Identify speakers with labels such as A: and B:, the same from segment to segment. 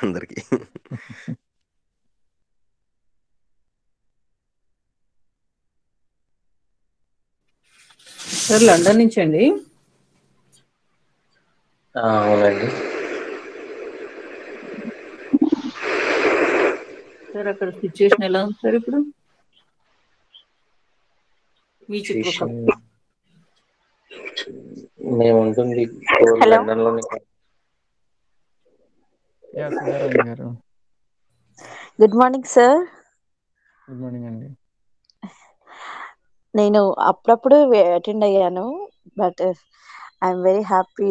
A: అందరికి.
B: Sir London నుంచి అండి.
C: అవునండి.
B: సార్ అక్కడ సిచ్యుయేషన్ ఎలా ఉంది సార్ ఇప్పుడు మీ చుట్టుపక్కల?
C: మేము ఉంటుంది లండన్ లోనే.
D: సుధారాణి గారు,
E: good morning sir.
D: Good morning అండి.
E: నేను అప్పుడప్పుడు అటెండ్ అయ్యాను, బట్ ఐఎమ్ వెరీ హ్యాపీ.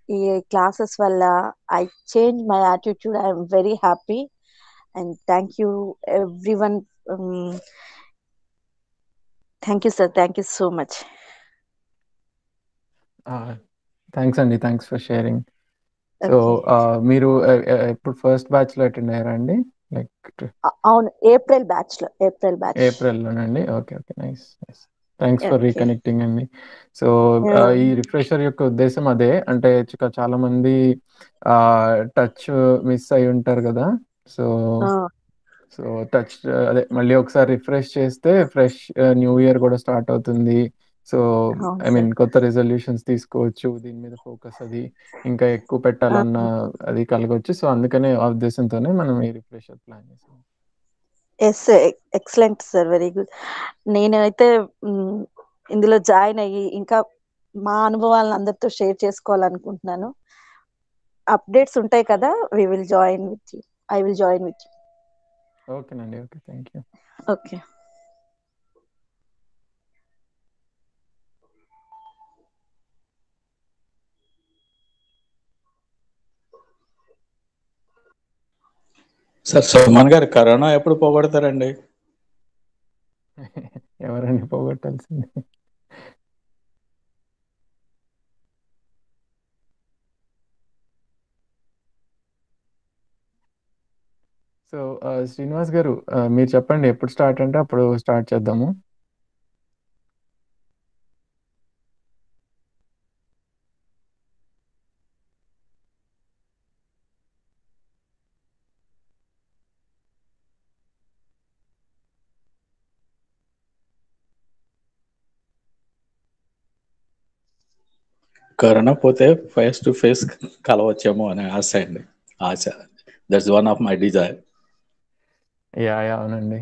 E: ఈ క్లాసెస్ వల్ల I change my attitude. I'm very happy and thank you everyone. Thank you sir, thank you so much.
D: Thanks అండి, thanks for sharing. So మీరు ఎప్పుడు first batch లో attend అయ్యారా అండి? Like
E: అవును, April batch లో.
D: ఏప్రిల్లోనండి. Okay okay, nice nice. Thanks for reconnecting అండి. సో ఈ రిఫ్రెషర్ యొక్క ఉద్దేశం అదే, అంటే చాలా మంది టచ్ మిస్ అయి ఉంటారు కదా. సో సో టచ్ అదే మళ్ళీ ఒకసారి రిఫ్రెష్ చేస్తే ఫ్రెష్ న్యూ ఇయర్ కూడా స్టార్ట్ అవుతుంది. సో ఐ మీన్ కొత్త రెజల్యూషన్స్ తీసుకోవచ్చు, దీని మీద ఫోకస్ అది ఇంకా ఎక్కువ పెట్టాలన్న అది కలగవచ్చు. సో అందుకనే ఆ ఉద్దేశంతోనే మనం ఈ రిఫ్రెషర్ ప్లాన్ చేసాం.
E: Yes, excellent sir, very good. నేనైతే ఇందులో జాయిన్ అయ్యి ఇంకా మా అనుభవాలను అందరితో షేర్ చేసుకోవాలనుకుంటున్నాను. అప్డేట్స్ ఉంటాయి కదా, I will join with you.
D: ఓకేనండి, okay, thank you.
E: Okay.
F: Sir Suman గారు, కరోనా ఎప్పుడు పోగొడతారండి?
D: ఎవరండి పోగొట్టాల్సింది? సో శ్రీనివాస్ గారు, మీరు చెప్పండి ఎప్పుడు స్టార్ట్ అంటే అప్పుడు స్టార్ట్ చేద్దాము.
F: కరోనా పోతే ఫేస్ టు ఫేస్ కలవచ్చేమో అనే ఆశ. That's one of my desire.
D: Yeah అవునండి,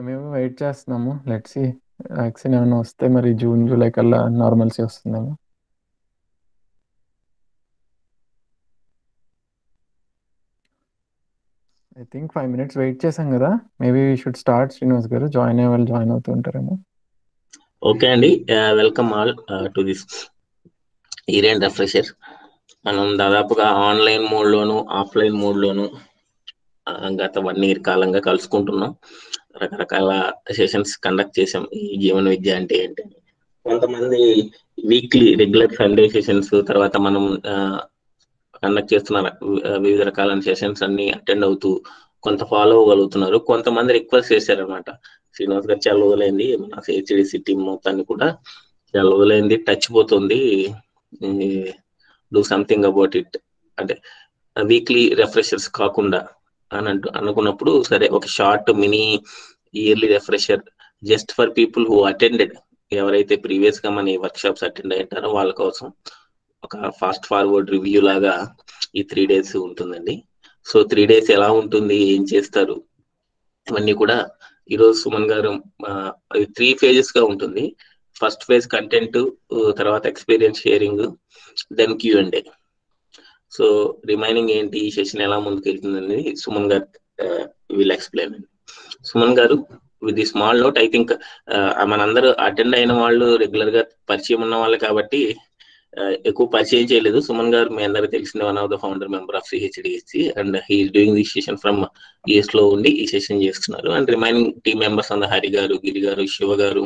D: మేము వెయిట్ చేస్తున్నాము. లెట్స్ సీ, వ్యాక్సిన్ ఏమైనా వస్తే మరి జూన్ జూలై కల్లా నార్మల్సీ వస్తుందేమో. ఐ థింక్ 5 minutes వెయిట్ చేసాం కదా, maybe we should start. Srinivas గారు, జాయిన్ అయ్యే వాళ్ళు జాయిన్ అవుతూ ఉంటారేమో.
C: ఓకే అండి, welcome all to this year and refresher. మనం దాదాపుగా ఆన్లైన్ మోడ్లోను ఆఫ్లైన్ మోడ్లోను గత 1 year కాలంగా కలుసుకుంటున్నాం. రకరకాల సెషన్స్ కండక్ట్ చేసాం. ఈ జీవన విద్య అంటే ఏంటి, కొంతమంది వీక్లీ రెగ్యులర్ సండే సెషన్స్, తర్వాత మనం కండక్ట్ చేస్తున్న వివిధ రకాల సెషన్స్ అన్ని అటెండ్ అవుతూ కొంత ఫాలో అవ్వగలుగుతున్నారు. కొంతమంది రిక్వెస్ట్ చేశారనమాట, శ్రీనివాస్ గారు చాలా వదిలేంది, మన హెచ్డిసి టీమ్ మొత్తాన్ని కూడా చాలా వదిలేంది, టచ్ పోతుంది, డూ సంథింగ్ అబౌట్ ఇట్ అంటే వీక్లీ రిఫ్రెషర్స్ కాకుండా అని అనుకున్నప్పుడు, సరే ఒక short mini yearly refresher just for people who attended, ఎవరైతే ప్రీవియస్ గా మన వర్క్ షాప్స్ అటెండ్ అయ్యారో వాళ్ళ కోసం ఒక ఫాస్ట్ ఫార్వర్డ్ రివ్యూ లాగా ఈ 3 days ఉంటుందండి. సో 3 days ఎలా ఉంటుంది, ఏం చేస్తారు, ఇవన్నీ కూడా ఈరోజు సుమన్ గారు 3 phases గా ఉంటుంది. ఫస్ట్ ఫేజ్ కంటెంట్, తర్వాత experience sharing, then Q&A. So remaining ఏంటి, ఈ సెషన్ ఎలా ముందుకు వెళ్తుందని సుమన్ గారు విల్ ఎక్స్ప్లెయిన్. సుమన్ గారు, with the small note, I think మనందరూ అటెండ్ అయిన వాళ్ళు రెగ్యులర్ గా పరిచయం ఉన్న వాళ్ళు కాబట్టి ఎక్కువ పరిచయం చేయలేదు. సుమన్ గారు మీ అందరికి తెలిసిన one of the founder member of CHDSC and he's doing the session from US లో ఉండి ఈ సెషన్ చేస్తున్నారు. అండ్ రిమైనింగ్ టీమ్ మెంబర్స్ అంద హరి గారు, గిరి గారు, శివ గారు,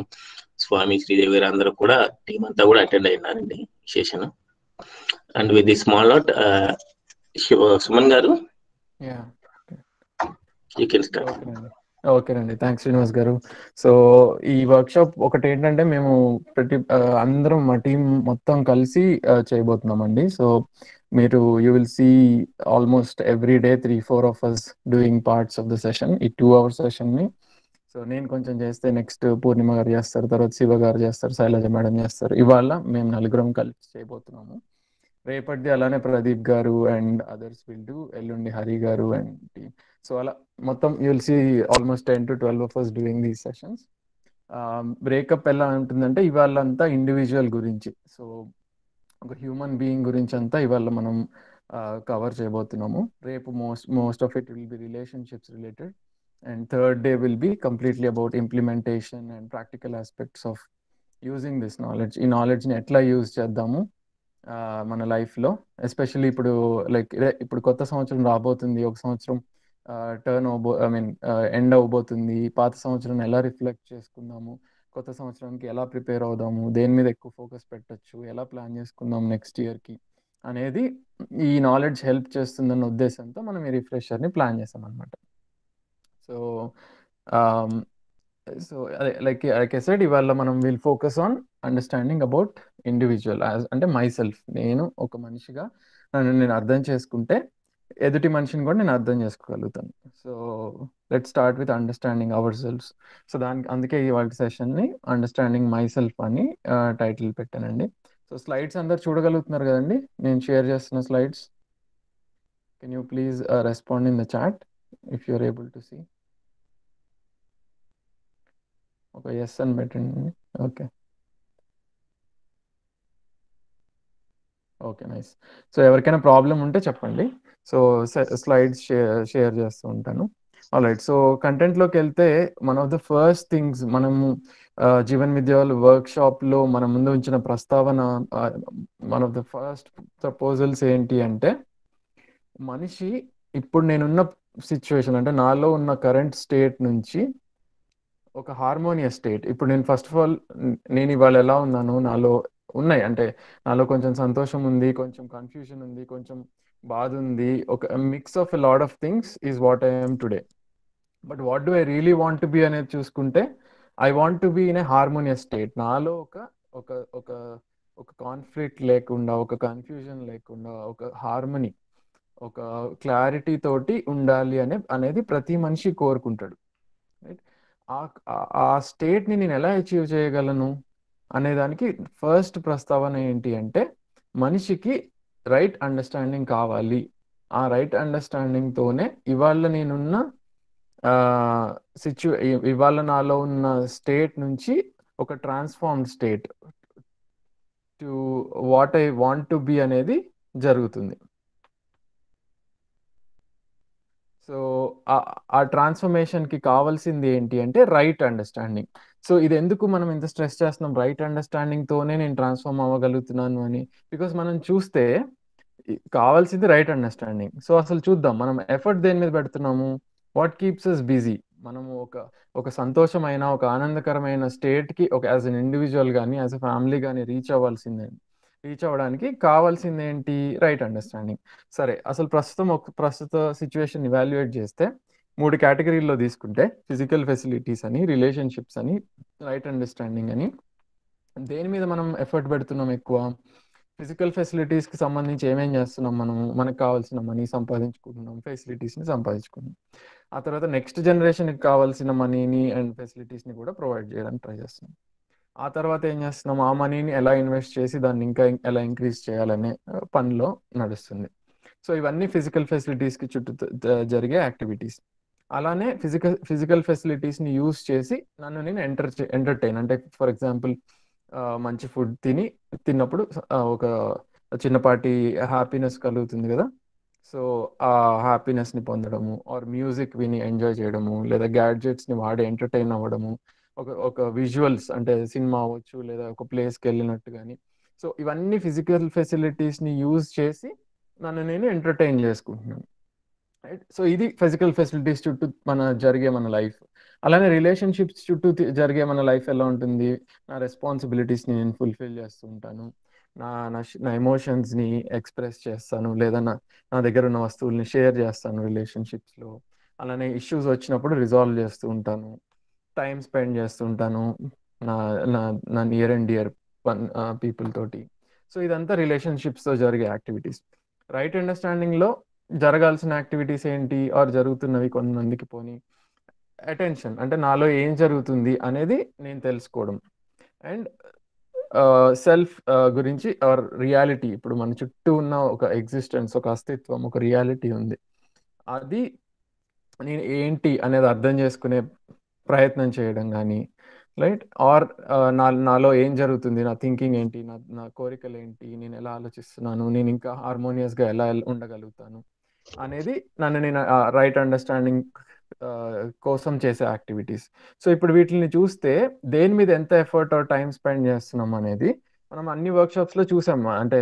C: స్వామి, శ్రీదేవి గారు అందరూ కూడా టీం అంతా కూడా అటెండ్ అయినారండి ఈ session. And with the small note, Suman గారు యూ కెన్ స్టార్ట్.
D: ఓకేనండి, థ్యాంక్స్ శ్రీనివాస్ గారు. సో ఈ వర్క్షాప్ ఒకటి ఏంటంటే, మేము అందరం మా టీం మొత్తం కలిసి చేయబోతున్నామండి. సో మీరు you will see almost every day 3-4 of us doing parts of the session, ఈ 2 hour సెషన్ని. సో నేను కొంచెం చేస్తే నెక్స్ట్ పూర్ణిమ గారు చేస్తారు, తర్వాత శివ గారు చేస్తారు, శైలజ మేడం చేస్తారు. ఇవాళ మేము నలుగురం కలిసి చేయబోతున్నాము. రేపటిది అలానే ప్రదీప్ గారు అండ్ అదర్స్ విల్ డూ, ఎల్లుండి హరి గారు అండ్ టీమ్. సో అలా మొత్తం you will see almost 10-12 of us doing these sessions. Breakup ఎలా ఉంటుందంటే ఇవాళ అంతా ఇండివిజువల్ గురించి, సో ఒక హ్యూమన్ బీయింగ్ గురించి అంతా ఇవాళ మనం కవర్ చేయబోతున్నాము. రేపు most of it will be relationships related, and third day will be completely about implementation and practical aspects of using this knowledge. ఈ నాలెడ్జ్ని ఎట్లా యూజ్ చేద్దాము మన లైఫ్లో, ఎస్పెషల్లీ ఇప్పుడు లైక్ ఇప్పుడు కొత్త సంవత్సరం రాబోతుంది, ఒక సంవత్సరం ఎండ్ అవబోతుంది. పాత సంవత్సరం ఎలా రిఫ్లెక్ట్ చేసుకుందాము, కొత్త సంవత్సరానికి ఎలా ప్రిపేర్ అవుదాము, దేని మీద ఎక్కువ ఫోకస్ పెట్టచ్చు, ఎలా ప్లాన్ చేసుకుందాం నెక్స్ట్ ఇయర్కి అనేది ఈ నాలెడ్జ్ హెల్ప్ చేస్తుందన్న ఉద్దేశంతో మనం ఈ రిఫ్రెషర్ని ప్లాన్ చేసాం అనమాట. సో అదే లైక్ ఐ సెడ్, ఇవాళ మనం will focus on understanding about individual, అంటే మై సెల్ఫ్. నేను ఒక మనిషిగా నన్ను నేను అర్థం చేసుకుంటే ఎదుటి మనిషిని కూడా నేను అర్థం చేసుకోగలుగుతాను. So let start with understanding our selfs. So అందుకే ఇవాళ సెషన్ని అండర్స్టాండింగ్ మై సెల్ఫ్ అని టైటిల్ పెట్టానండి. సో స్లైడ్స్ అందరు చూడగలుగుతున్నారు కదండి, నేను షేర్ చేస్తున్న slides? Can you please respond in the chat if you are able to see? ఒక ఎస్ అని పెట్టండి. Okay okay, nice. సో ఎవరికైనా ప్రాబ్లం ఉంటే చెప్పండి. సో స్లైడ్స్ షేర్ చేస్తూ ఉంటాను. ఆల్రైట్, సో కంటెంట్లోకి వెళ్తే one of the first things మనము జీవన్ విద్యాలు వర్క్షాప్లో మన ముందు ఉంచిన ప్రస్తావన, one of the first proposals ఏంటి అంటే, మనిషి ఇప్పుడు నేనున్న సిచ్యువేషన్, అంటే నాలో ఉన్న కరెంట్ స్టేట్ నుంచి ఒక హార్మోనియస్ స్టేట్. ఇప్పుడు నేను ఫస్ట్ ఆఫ్ ఆల్ నేను ఇవాళ ఎలా ఉన్నాను, నాలో ఉన్నాయి అంటే నాలో కొంచెం సంతోషం ఉంది, కొంచెం కన్ఫ్యూజన్ ఉంది, కొంచెం బాధ ఉంది, ఒక mix of a lot of things is what I am today. But what do I really want to B అనేది చూసుకుంటే, I want to be in a harmonious state. నాలో ఒక ఒక ఒక కాన్ఫ్లిక్ట్ లేకుండా, ఒక కన్ఫ్యూజన్ లేకుండా, ఒక హార్మనీ, ఒక క్లారిటీ తోటి ఉండాలి అనేది ప్రతి మనిషి కోరుకుంటాడు, రైట్? ఆ స్టేట్ని నేను ఎలా అచీవ్ చేయగలను అనేదానికి ఫస్ట్ ప్రస్తావన ఏంటి అంటే, మనిషికి రైట్ అండర్స్టాండింగ్ కావాలి. ఆ రైట్ అండర్స్టాండింగ్తోనే ఇవాళ నేనున్న ఇవాళ నాలో ఉన్న స్టేట్ నుంచి ఒక transformed state to what I want to B అనేది జరుగుతుంది. సో ఆ ట్రాన్స్ఫర్మేషన్కి కావాల్సింది ఏంటి అంటే రైట్ అండర్స్టాండింగ్. సో ఇది ఎందుకు మనం ఇంత స్ట్రెస్ చేస్తున్నాం, రైట్ అండర్స్టాండింగ్తోనే నేను ట్రాన్స్ఫార్మ్ అవ్వగలుగుతున్నాను అని? బికాస్ మనం చూస్తే కావాల్సింది రైట్ అండర్స్టాండింగ్. సో అసలు చూద్దాం మనం ఎఫర్ట్ దేని మీద పెడుతున్నాము, వాట్ కీప్స్ అస్ బిజీ. మనము ఒక సంతోషమైన, ఒక ఆనందకరమైన స్టేట్కి యాజ్ అన్ ఇండివిజువల్ కానీ యాజ్ అ ఫ్యామిలీ కానీ రీచ్ అవ్వడానికి కావాల్సింది ఏంటి? Right understanding. సరే, అసలు ప్రస్తుత సిచ్యువేషన్ ఇవాల్యుయేట్ చేస్తే 3 కేటగిరీల్లో తీసుకుంటే, ఫిజికల్ ఫెసిలిటీస్ అని, రిలేషన్షిప్స్ అని, రైట్ అండర్స్టాండింగ్ అని. దేని మీద మనం ఎఫర్ట్ పెడుతున్నాం ఎక్కువ? ఫిజికల్ ఫెసిలిటీస్కి సంబంధించి ఏమేం చేస్తున్నాం మనకు కావాల్సిన మనీ సంపాదించుకుంటున్నాం, ఫెసిలిటీస్ని సంపాదించుకుంటున్నాం. ఆ తర్వాత నెక్స్ట్ జనరేషన్కి కావాల్సిన మనీని అండ్ ఫెసిలిటీస్ని కూడా ప్రొవైడ్ చేయడానికి ట్రై చేస్తున్నాం. ఆ తర్వాత ఏం చేస్తున్నాం, ఆ మనీని ఎలా ఇన్వెస్ట్ చేసి దాన్ని ఇంకా ఎలా ఇంక్రీజ్ చేయాలనే పనిలో నడుస్తుంది. సో ఇవన్నీ ఫిజికల్ ఫెసిలిటీస్కి చుట్టూ జరిగే యాక్టివిటీస్. అలానే ఫిజికల్ ఫెసిలిటీస్ని యూజ్ చేసి నన్ను నేను ఎంటర్టైన్, అంటే ఫర్ ఎగ్జాంపుల్ మంచి ఫుడ్ తిన్నప్పుడు ఒక చిన్నపాటి హ్యాపీనెస్ కలుగుతుంది కదా. సో ఆ హ్యాపీనెస్ని పొందడము, ఆర్ మ్యూజిక్ విని ఎంజాయ్ చేయడము, లేదా గ్యాడ్జెట్స్ని వాడి ఎంటర్టైన్ అవ్వడము, ఒక విజువల్స్ అంటే సినిమా అవ్వచ్చు, లేదా ఒక ప్లేస్కి వెళ్ళినట్టు కానీ. సో ఇవన్నీ ఫిజికల్ ఫెసిలిటీస్ని యూజ్ చేసి నన్ను నేను ఎంటర్టైన్ చేసుకుంటున్నాను, రైట్? సో ఇది ఫిజికల్ ఫెసిలిటీస్ చుట్టూ జరిగే మన లైఫ్. అలానే రిలేషన్షిప్స్ చుట్టూ జరిగే మన లైఫ్ ఎలా ఉంటుంది? నా రెస్పాన్సిబిలిటీస్ని నేను ఫుల్ఫిల్ చేస్తూ ఉంటాను, నా ఎమోషన్స్ని ఎక్స్ప్రెస్ చేస్తాను, లేదా నా దగ్గర ఉన్న వస్తువుల్ని షేర్ చేస్తాను రిలేషన్షిప్స్లో. అలానే ఇష్యూస్ వచ్చినప్పుడు రిజాల్వ్ చేస్తూ ఉంటాను, టైం స్పెండ్ చేస్తూ ఉంటాను నా నియర్ అండ్ డియర్ పీపుల్ తోటి. సో ఇదంతా రిలేషన్షిప్స్తో జరిగే యాక్టివిటీస్. రైట్ అండర్స్టాండింగ్ లో జరగాల్సిన యాక్టివిటీస్ ఏంటి ఆర్ జరుగుతున్నవి కొంతమందికి పోని అటెన్షన్ అంటే నాలో ఏం జరుగుతుంది అనేది నేను తెలుసుకోవడం. అండ్ సెల్ఫ్ గురించి ఆర్ రియాలిటీ, ఇప్పుడు మన చుట్టూ ఉన్న ఒక ఎగ్జిస్టెన్స్, ఒక అస్తిత్వం, ఒక రియాలిటీ ఉంది, అది నేను ఏంటి అనేది అర్థం చేసుకునే ప్రయత్నం చేయడం కానీ, రైట్, ఆర్ నాలో ఏం జరుగుతుంది, నా థింకింగ్ ఏంటి, నా కోరికలు ఏంటి, నేను ఎలా ఆలోచిస్తున్నాను, నేను ఇంకా హార్మోనియస్గా ఎలా ఉండగలుగుతాను అనేది నన్ను నేను రైట్ అండర్స్టాండింగ్ కోసం చేసే యాక్టివిటీస్. సో ఇప్పుడు వీటిని చూస్తే దేని మీద ఎంత ఎఫర్ట్ ఆర్ టైం స్పెండ్ చేస్తున్నాం అనేది మనం అన్ని వర్క్షాప్స్లో చూసాం. అంటే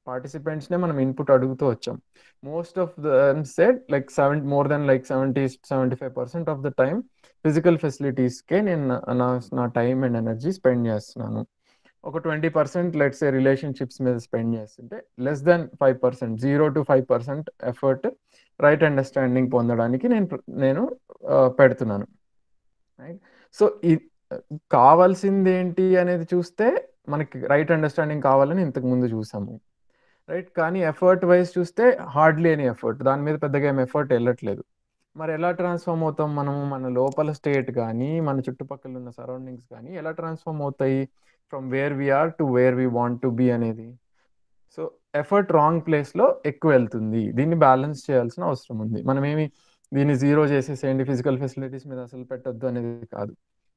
D: పార్టిసిపెంట్స్నే మనం ఇన్పుట్ అడుగుతూ వచ్చాం. Most of them said like more than like 70-75% of the time physical ఫెసిలిటీస్కే నేను నా టైం అండ్ ఎనర్జీ స్పెండ్ చేస్తున్నాను. ఒక 20% లెట్స్ ఏ రిలేషన్షిప్స్ మీద స్పెండ్ చేస్తుంటే less than 5%, 0 to 5% effort right understanding పొందడానికి నేను పెడుతున్నాను. రైట్. సో కావాల్సింది ఏంటి అనేది చూస్తే మనకి రైట్ అండర్స్టాండింగ్ కావాలని ఇంతకు ముందు చూసాము, రైట్. కానీ ఎఫర్ట్ వైజ్ చూస్తే హార్డ్లీ ఎనీ ఎఫర్ట్, దాని మీద పెద్దగా ఏం ఎఫర్ట్ వెళ్ళట్లేదు. మరి ఎలా ట్రాన్స్ఫార్మ్ అవుతాం మనము? మన లోపల స్టేట్ కానీ మన చుట్టుపక్కల ఉన్న సరౌండింగ్స్ కానీ ఎలా ట్రాన్స్ఫార్మ్ అవుతాయి from where we are to where we want to be అనేది? సో ఎఫర్ట్ రాంగ్ ప్లేస్లో ఎక్కువ వెళ్తుంది. దీన్ని బ్యాలెన్స్ చేయాల్సిన అవసరం ఉంది. మనమేమి దీన్ని జీరో చేసేసేయండి, ఫిజికల్ ఫెసిలిటీస్ మీద అసలు పెట్టద్దు అనేది కాదు.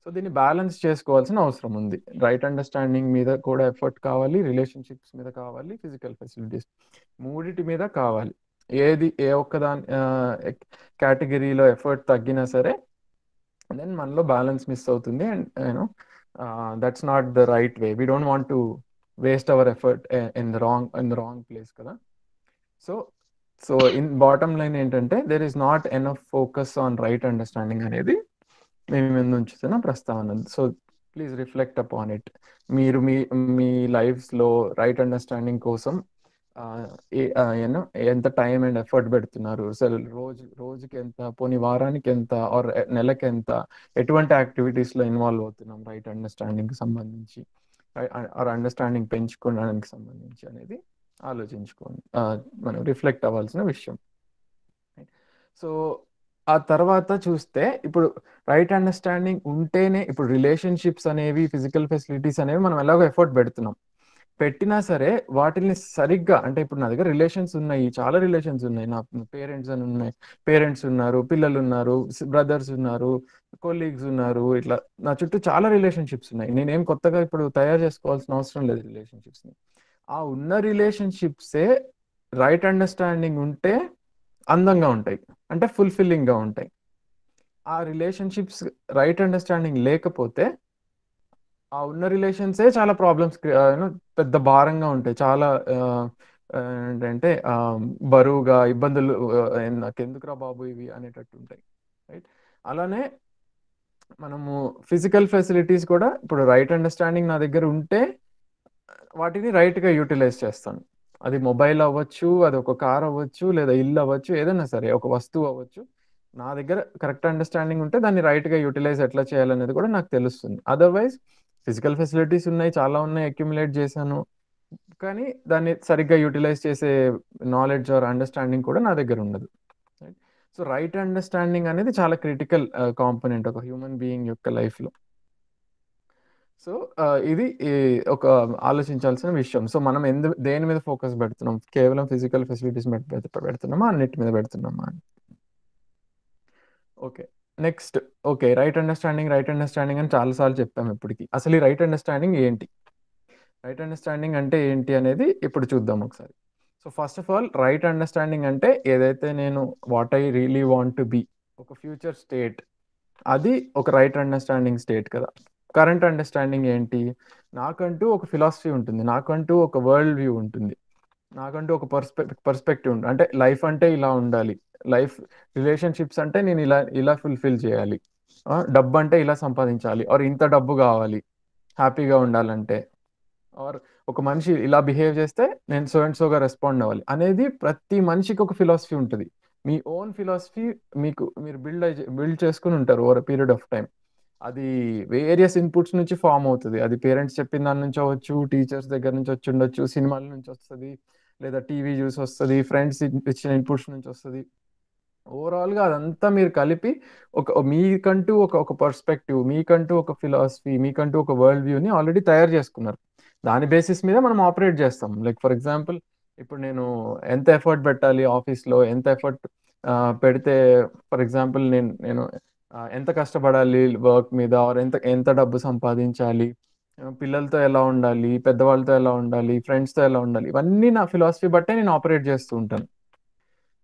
D: సో దీన్ని బ్యాలెన్స్ చేసుకోవాల్సిన అవసరం ఉంది. రైట్ అండర్స్టాండింగ్ మీద కూడా ఎఫర్ట్ కావాలి, రిలేషన్షిప్స్ మీద కావాలి, ఫిజికల్ ఫెసిలిటీస్ మూడిటి మీద కావాలి. ఏ ఒక్కదాని కేటగిరీలో ఎఫర్ట్ తగ్గినా సరే దెన్ మనలో బ్యాలెన్స్ మిస్ అవుతుంది. And you know that's not the right way. We don't want to waste our effort in the wrong place కదా. సో ఇన్ బాటమ్ లైన్ ఏంటంటే there is not enough focus on right understanding అనేది మేము ముందు ఉంచుతున్న ప్రస్తావన. So please reflect upon it. మీరు మీ లైఫ్స్లో right understanding కోసం ఎంత time and effort పెడుతున్నారు? అసలు రోజుకి ఎంత, పోనీ వారానికి ఎంత, ఆర్ నెలకి ఎంత, ఎటువంటి యాక్టివిటీస్లో ఇన్వాల్వ్ అవుతున్నాం రైట్ అండర్స్టాండింగ్కి సంబంధించి, ఆర్ అండర్స్టాండింగ్ పెంచుకోవడానికి సంబంధించి అనేది ఆలోచించుకోండి, మనం రిఫ్లెక్ట్ అవ్వాల్సిన విషయం. సో ఆ తర్వాత చూస్తే ఇప్పుడు రైట్ అండర్స్టాండింగ్ ఉంటేనే ఇప్పుడు రిలేషన్షిప్స్ అనేవి, ఫిజికల్ ఫెసిలిటీస్ అనేవి మనం ఎలాగో ఎఫర్ట్ పెడుతున్నాం. పెట్టినా సరే వాటిని సరిగ్గా, అంటే ఇప్పుడు నా దగ్గర రిలేషన్స్ ఉన్నాయి, చాలా రిలేషన్స్ ఉన్నాయి, నా పేరెంట్స్ ఉన్నారు, పిల్లలు ఉన్నారు, బ్రదర్స్ ఉన్నారు, కొలీగ్స్ ఉన్నారు, ఇట్లా నా చుట్టూ చాలా రిలేషన్షిప్స్ ఉన్నాయి. నేనేం కొత్తగా ఇప్పుడు తయారు చేసుకోవాల్సిన అవసరం లేదు రిలేషన్షిప్స్ని. ఆ ఉన్న రిలేషన్షిప్సే రైట్ అండర్స్టాండింగ్ ఉంటే అందంగా ఉంటాయి, అంటే ఫుల్ఫిల్లింగ్గా ఉంటాయి. ఆ రిలేషన్షిప్స్ రైట్ అండర్స్టాండింగ్ లేకపోతే ఆ ఉన్న రిలేషన్సే చాలా ప్రాబ్లమ్స్, పెద్ద భారంగా ఉంటాయి, చాలా ఏంటంటే బరువుగా, ఇబ్బందులు, నాకెందుకురా బాబు ఇవి అనేటట్టు ఉంటాయి, రైట్. అలానే మనము ఫిజికల్ ఫెసిలిటీస్ కూడా ఇప్పుడు రైట్ అండర్స్టాండింగ్ నా దగ్గర ఉంటే వాటిని రైట్గా యూటిలైజ్ చేస్తాను. అది మొబైల్ అవ్వచ్చు, అది ఒక కార్ అవ్వచ్చు, లేదా ఇల్లు అవ్వచ్చు, ఏదైనా సరే ఒక వస్తువు అవ్వచ్చు. నా దగ్గర కరెక్ట్ అండర్స్టాండింగ్ ఉంటే దాన్ని రైట్గా యూటిలైజ్ ఎట్లా చేయాలనేది కూడా నాకు తెలుస్తుంది. అదర్వైజ్ ఫిజికల్ ఫెసిలిటీస్ ఉన్నాయి, చాలా ఉన్నాయి, అక్యుములేట్ చేశాను, కానీ దాన్ని సరిగ్గా యూటిలైజ్ చేసే నాలెడ్జ్ ఆర్ అండర్స్టాండింగ్ కూడా నా దగ్గర ఉండదు. సో రైట్ అండర్స్టాండింగ్ అనేది చాలా క్రిటికల్ కాంపోనెంట్ ఒక హ్యూమన్ బీయింగ్ యొక్క లైఫ్లో. సో ఇది ఒక ఆలోచించాల్సిన విషయం. సో మనం దేని మీద ఫోకస్ పెడుతున్నాం? కేవలం ఫిజికల్ ఫెసిలిటీస్ పెడుతున్నామా, అన్నిటి మీద పెడుతున్నామా? Okay, next. Okay, right understanding అని చాలాసార్లు చెప్పాము ఇప్పటికి. అసలు ఈ రైట్ అండర్స్టాండింగ్ ఏంటి, రైట్ అండర్స్టాండింగ్ అంటే ఏంటి అనేది ఇప్పుడు చూద్దాం ఒకసారి. So first of all right understanding అంటే ఏదైతే నేను what I really want to be, ఒక ఫ్యూచర్ స్టేట్, అది ఒక రైట్ అండర్స్టాండింగ్ స్టేట్ కదా. కరెంట్ అండర్స్టాండింగ్ ఏంటి? నాకంటూ ఒక ఫిలాసఫీ ఉంటుంది, నాకంటూ ఒక వరల్డ్ వ్యూ ఉంటుంది, నాకంటూ ఒక పర్స్పెక్టివ్ ఉంటుంది. అంటే లైఫ్ అంటే ఇలా ఉండాలి, లైఫ్ రిలేషన్షిప్స్ అంటే నేను ఇలా ఫుల్ఫిల్ చేయాలి, డబ్బు అంటే ఇలా సంపాదించాలి, ఆర్ ఇంత డబ్బు కావాలి హ్యాపీగా ఉండాలంటే, ఆర్ ఒక మనిషి ఇలా బిహేవ్ చేస్తే నేను సో అండ్ సోగా రెస్పాండ్ అవ్వాలి అనేది ప్రతి మనిషికి ఒక ఫిలాసఫీ ఉంటుంది. మీ ఓన్ ఫిలాసఫీ మీరు బిల్డ్ చేసుకుని ఉంటారు over a period of time. అది వేరియస్ ఇన్పుట్స్ నుంచి ఫామ్ అవుతుంది. అది పేరెంట్స్ చెప్పిన దాని నుంచి అవ్వచ్చు, టీచర్స్ దగ్గర నుంచి వచ్చి ఉండొచ్చు, సినిమాల నుంచి వస్తుంది, లేదా టీవీ చూసి వస్తుంది, ఫ్రెండ్స్ ఇచ్చిన ఇన్పుట్స్ నుంచి వస్తుంది. ఓవరాల్గా అదంతా మీరు కలిపి మీకంటూ ఒక పర్స్పెక్టివ్, మీకంటూ ఒక ఫిలాసఫీ, మీకంటూ ఒక వరల్డ్ వ్యూని ఆల్రెడీ తయారు చేసుకున్నారు. దాని బేసిస్ మీద మనం ఆపరేట్ చేస్తాం. లైక్ ఫర్ ఎగ్జాంపుల్, ఇప్పుడు నేను ఎంత ఎఫర్ట్ పెట్టాలి ఆఫీస్లో, ఎంత ఎఫర్ట్ పెడితే, ఫర్ ఎగ్జాంపుల్ నేను ఎంత కష్టపడాలి వర్క్ మీద, ఆర్ ఎంత డబ్బు సంపాదించాలి, పిల్లలతో ఎలా ఉండాలి, పెద్దవాళ్ళతో ఎలా ఉండాలి, ఫ్రెండ్స్తో ఎలా ఉండాలి, ఇవన్నీ నా ఫిలాసఫీ బట్టే నేను ఆపరేట్ చేస్తూ ఉంటాను.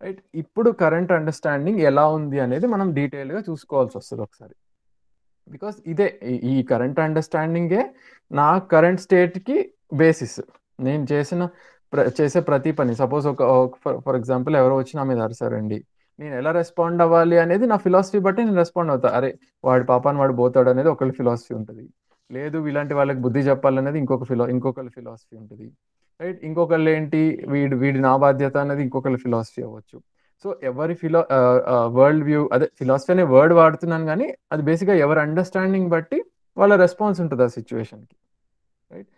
D: రైట్. ఇప్పుడు కరెంట్ అండర్స్టాండింగ్ ఎలా ఉంది అనేది మనం డీటెయిల్గా చూసుకోవాల్సి వస్తుంది ఒకసారి. బికాస్ ఇదే ఈ కరెంట్ అండర్స్టాండింగే నా కరెంట్ స్టేట్కి బేసిస్. నేను చేసే ప్రతి పని, సపోజ్ ఫర్ ఎగ్జాంపుల్ ఎవరో వచ్చి నా మీద అరిసారండి, నేను ఎలా రెస్పాండ్ అవ్వాలి అనేది నా ఫిలాసఫీ బట్టి నేను రెస్పాండ్ అవుతా. అరే వాడి పాపాన్ని వాడు పోతాడు అనేది ఒకళ్ళ ఫిలాసఫీ ఉంటుంది. లేదు ఇలాంటి వాళ్ళకి బుద్ధి చెప్పాలనేది ఇంకొకళ్ళ ఫిలాసఫీ ఉంటుంది. రైట్. ఇంకొకళ్ళు ఏంటి, వీడి నా బాధ్యత అనేది ఇంకొకళ్ళ ఫిలాసఫీ అవ్వచ్చు. సో ఎవరి వరల్డ్ వ్యూ, అదే ఫిలాసఫీ అనే వర్డ్ వాడుతున్నాను కానీ అది బేసిక్గా ఎవరి అండర్స్టాండింగ్ బట్టి వాళ్ళ రెస్పాన్స్ ఉంటుంది ఆ సిచ్యువేషన్కి. రైట్.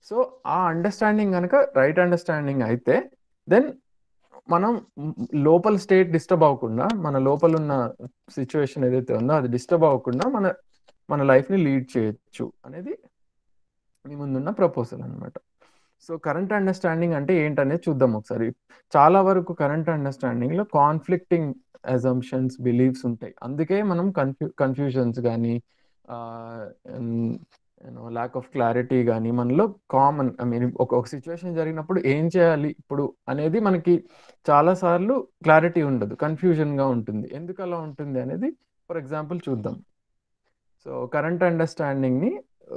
D: సో ఆ అండర్స్టాండింగ్ కనుక రైట్ అండర్స్టాండింగ్ అయితే దెన్ మనం లోపల స్టేట్ డిస్టర్బ్ అవ్వకుండా, మన లోపల ఉన్న సిచ్యువేషన్ ఏదైతే ఉందో అది డిస్టర్బ్ అవ్వకుండా మన లైఫ్ని లీడ్ చేయొచ్చు అనేది మీ ముందున్న ప్రపోజల్ అనమాట. సో కరెంట్ అండర్స్టాండింగ్ అంటే ఏంటనేది చూద్దాం ఒకసారి. చాలా వరకు కరెంట్ అండర్స్టాండింగ్లో కాన్ఫ్లిక్టింగ్ అజంప్షన్స్, బిలీఫ్స్ ఉంటాయి. అందుకే మనం కన్ఫ్యూజన్స్ కానీ ల్యాక్ ఆఫ్ క్లారిటీ కానీ మనలో కామన్. ఐ మీన్ ఒక సిచ్యువేషన్ జరిగినప్పుడు ఏం చేయాలి ఇప్పుడు అనేది మనకి చాలాసార్లు క్లారిటీ ఉండదు, కన్ఫ్యూజన్గా ఉంటుంది. ఎందుకు అలా ఉంటుంది అనేది ఫర్ ఎగ్జాంపుల్ చూద్దాం. సో కరెంట్ అండర్స్టాండింగ్ని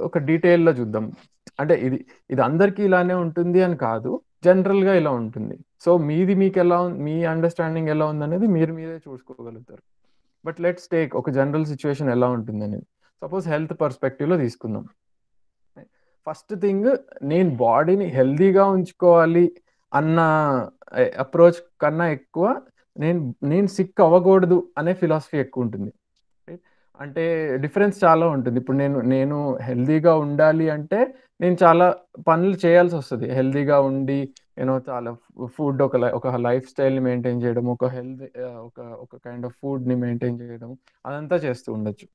D: ఒక డీటెయిల్లో చూద్దాం. అంటే ఇది అందరికీ ఇలానే ఉంటుంది అని కాదు, జనరల్గా ఇలా ఉంటుంది. సో మీకు ఎలా మీ అండర్స్టాండింగ్ ఎలా ఉందనేది మీరే చూసుకోగలుగుతారు. బట్ లెట్స్ టేక్ ఒక జనరల్ సిచ్యువేషన్ ఎలా ఉంటుంది అనేది. సపోజ్ హెల్త్ పర్స్పెక్టివ్లో తీసుకుందాం. ఫస్ట్ థింగ్, నేను బాడీని హెల్దీగా ఉంచుకోవాలి అన్న అప్రోచ్ కన్నా ఎక్కువ నేను సిక్ అవ్వకూడదు అనే ఫిలాసఫీ ఎక్కువ ఉంటుంది. అంటే డిఫరెన్స్ చాలా ఉంటుంది. ఇప్పుడు నేను హెల్దీగా ఉండాలి అంటే నేను చాలా పనులు చేయాల్సి వస్తుంది. హెల్దీగా ఉండి చాలా ఫుడ్, ఒక లైఫ్ స్టైల్ని మెయింటైన్ చేయడం, ఒక కైండ్ ఆఫ్ ఫుడ్ని మెయింటైన్ చేయడం, అదంతా చేస్తూ ఉండొచ్చు.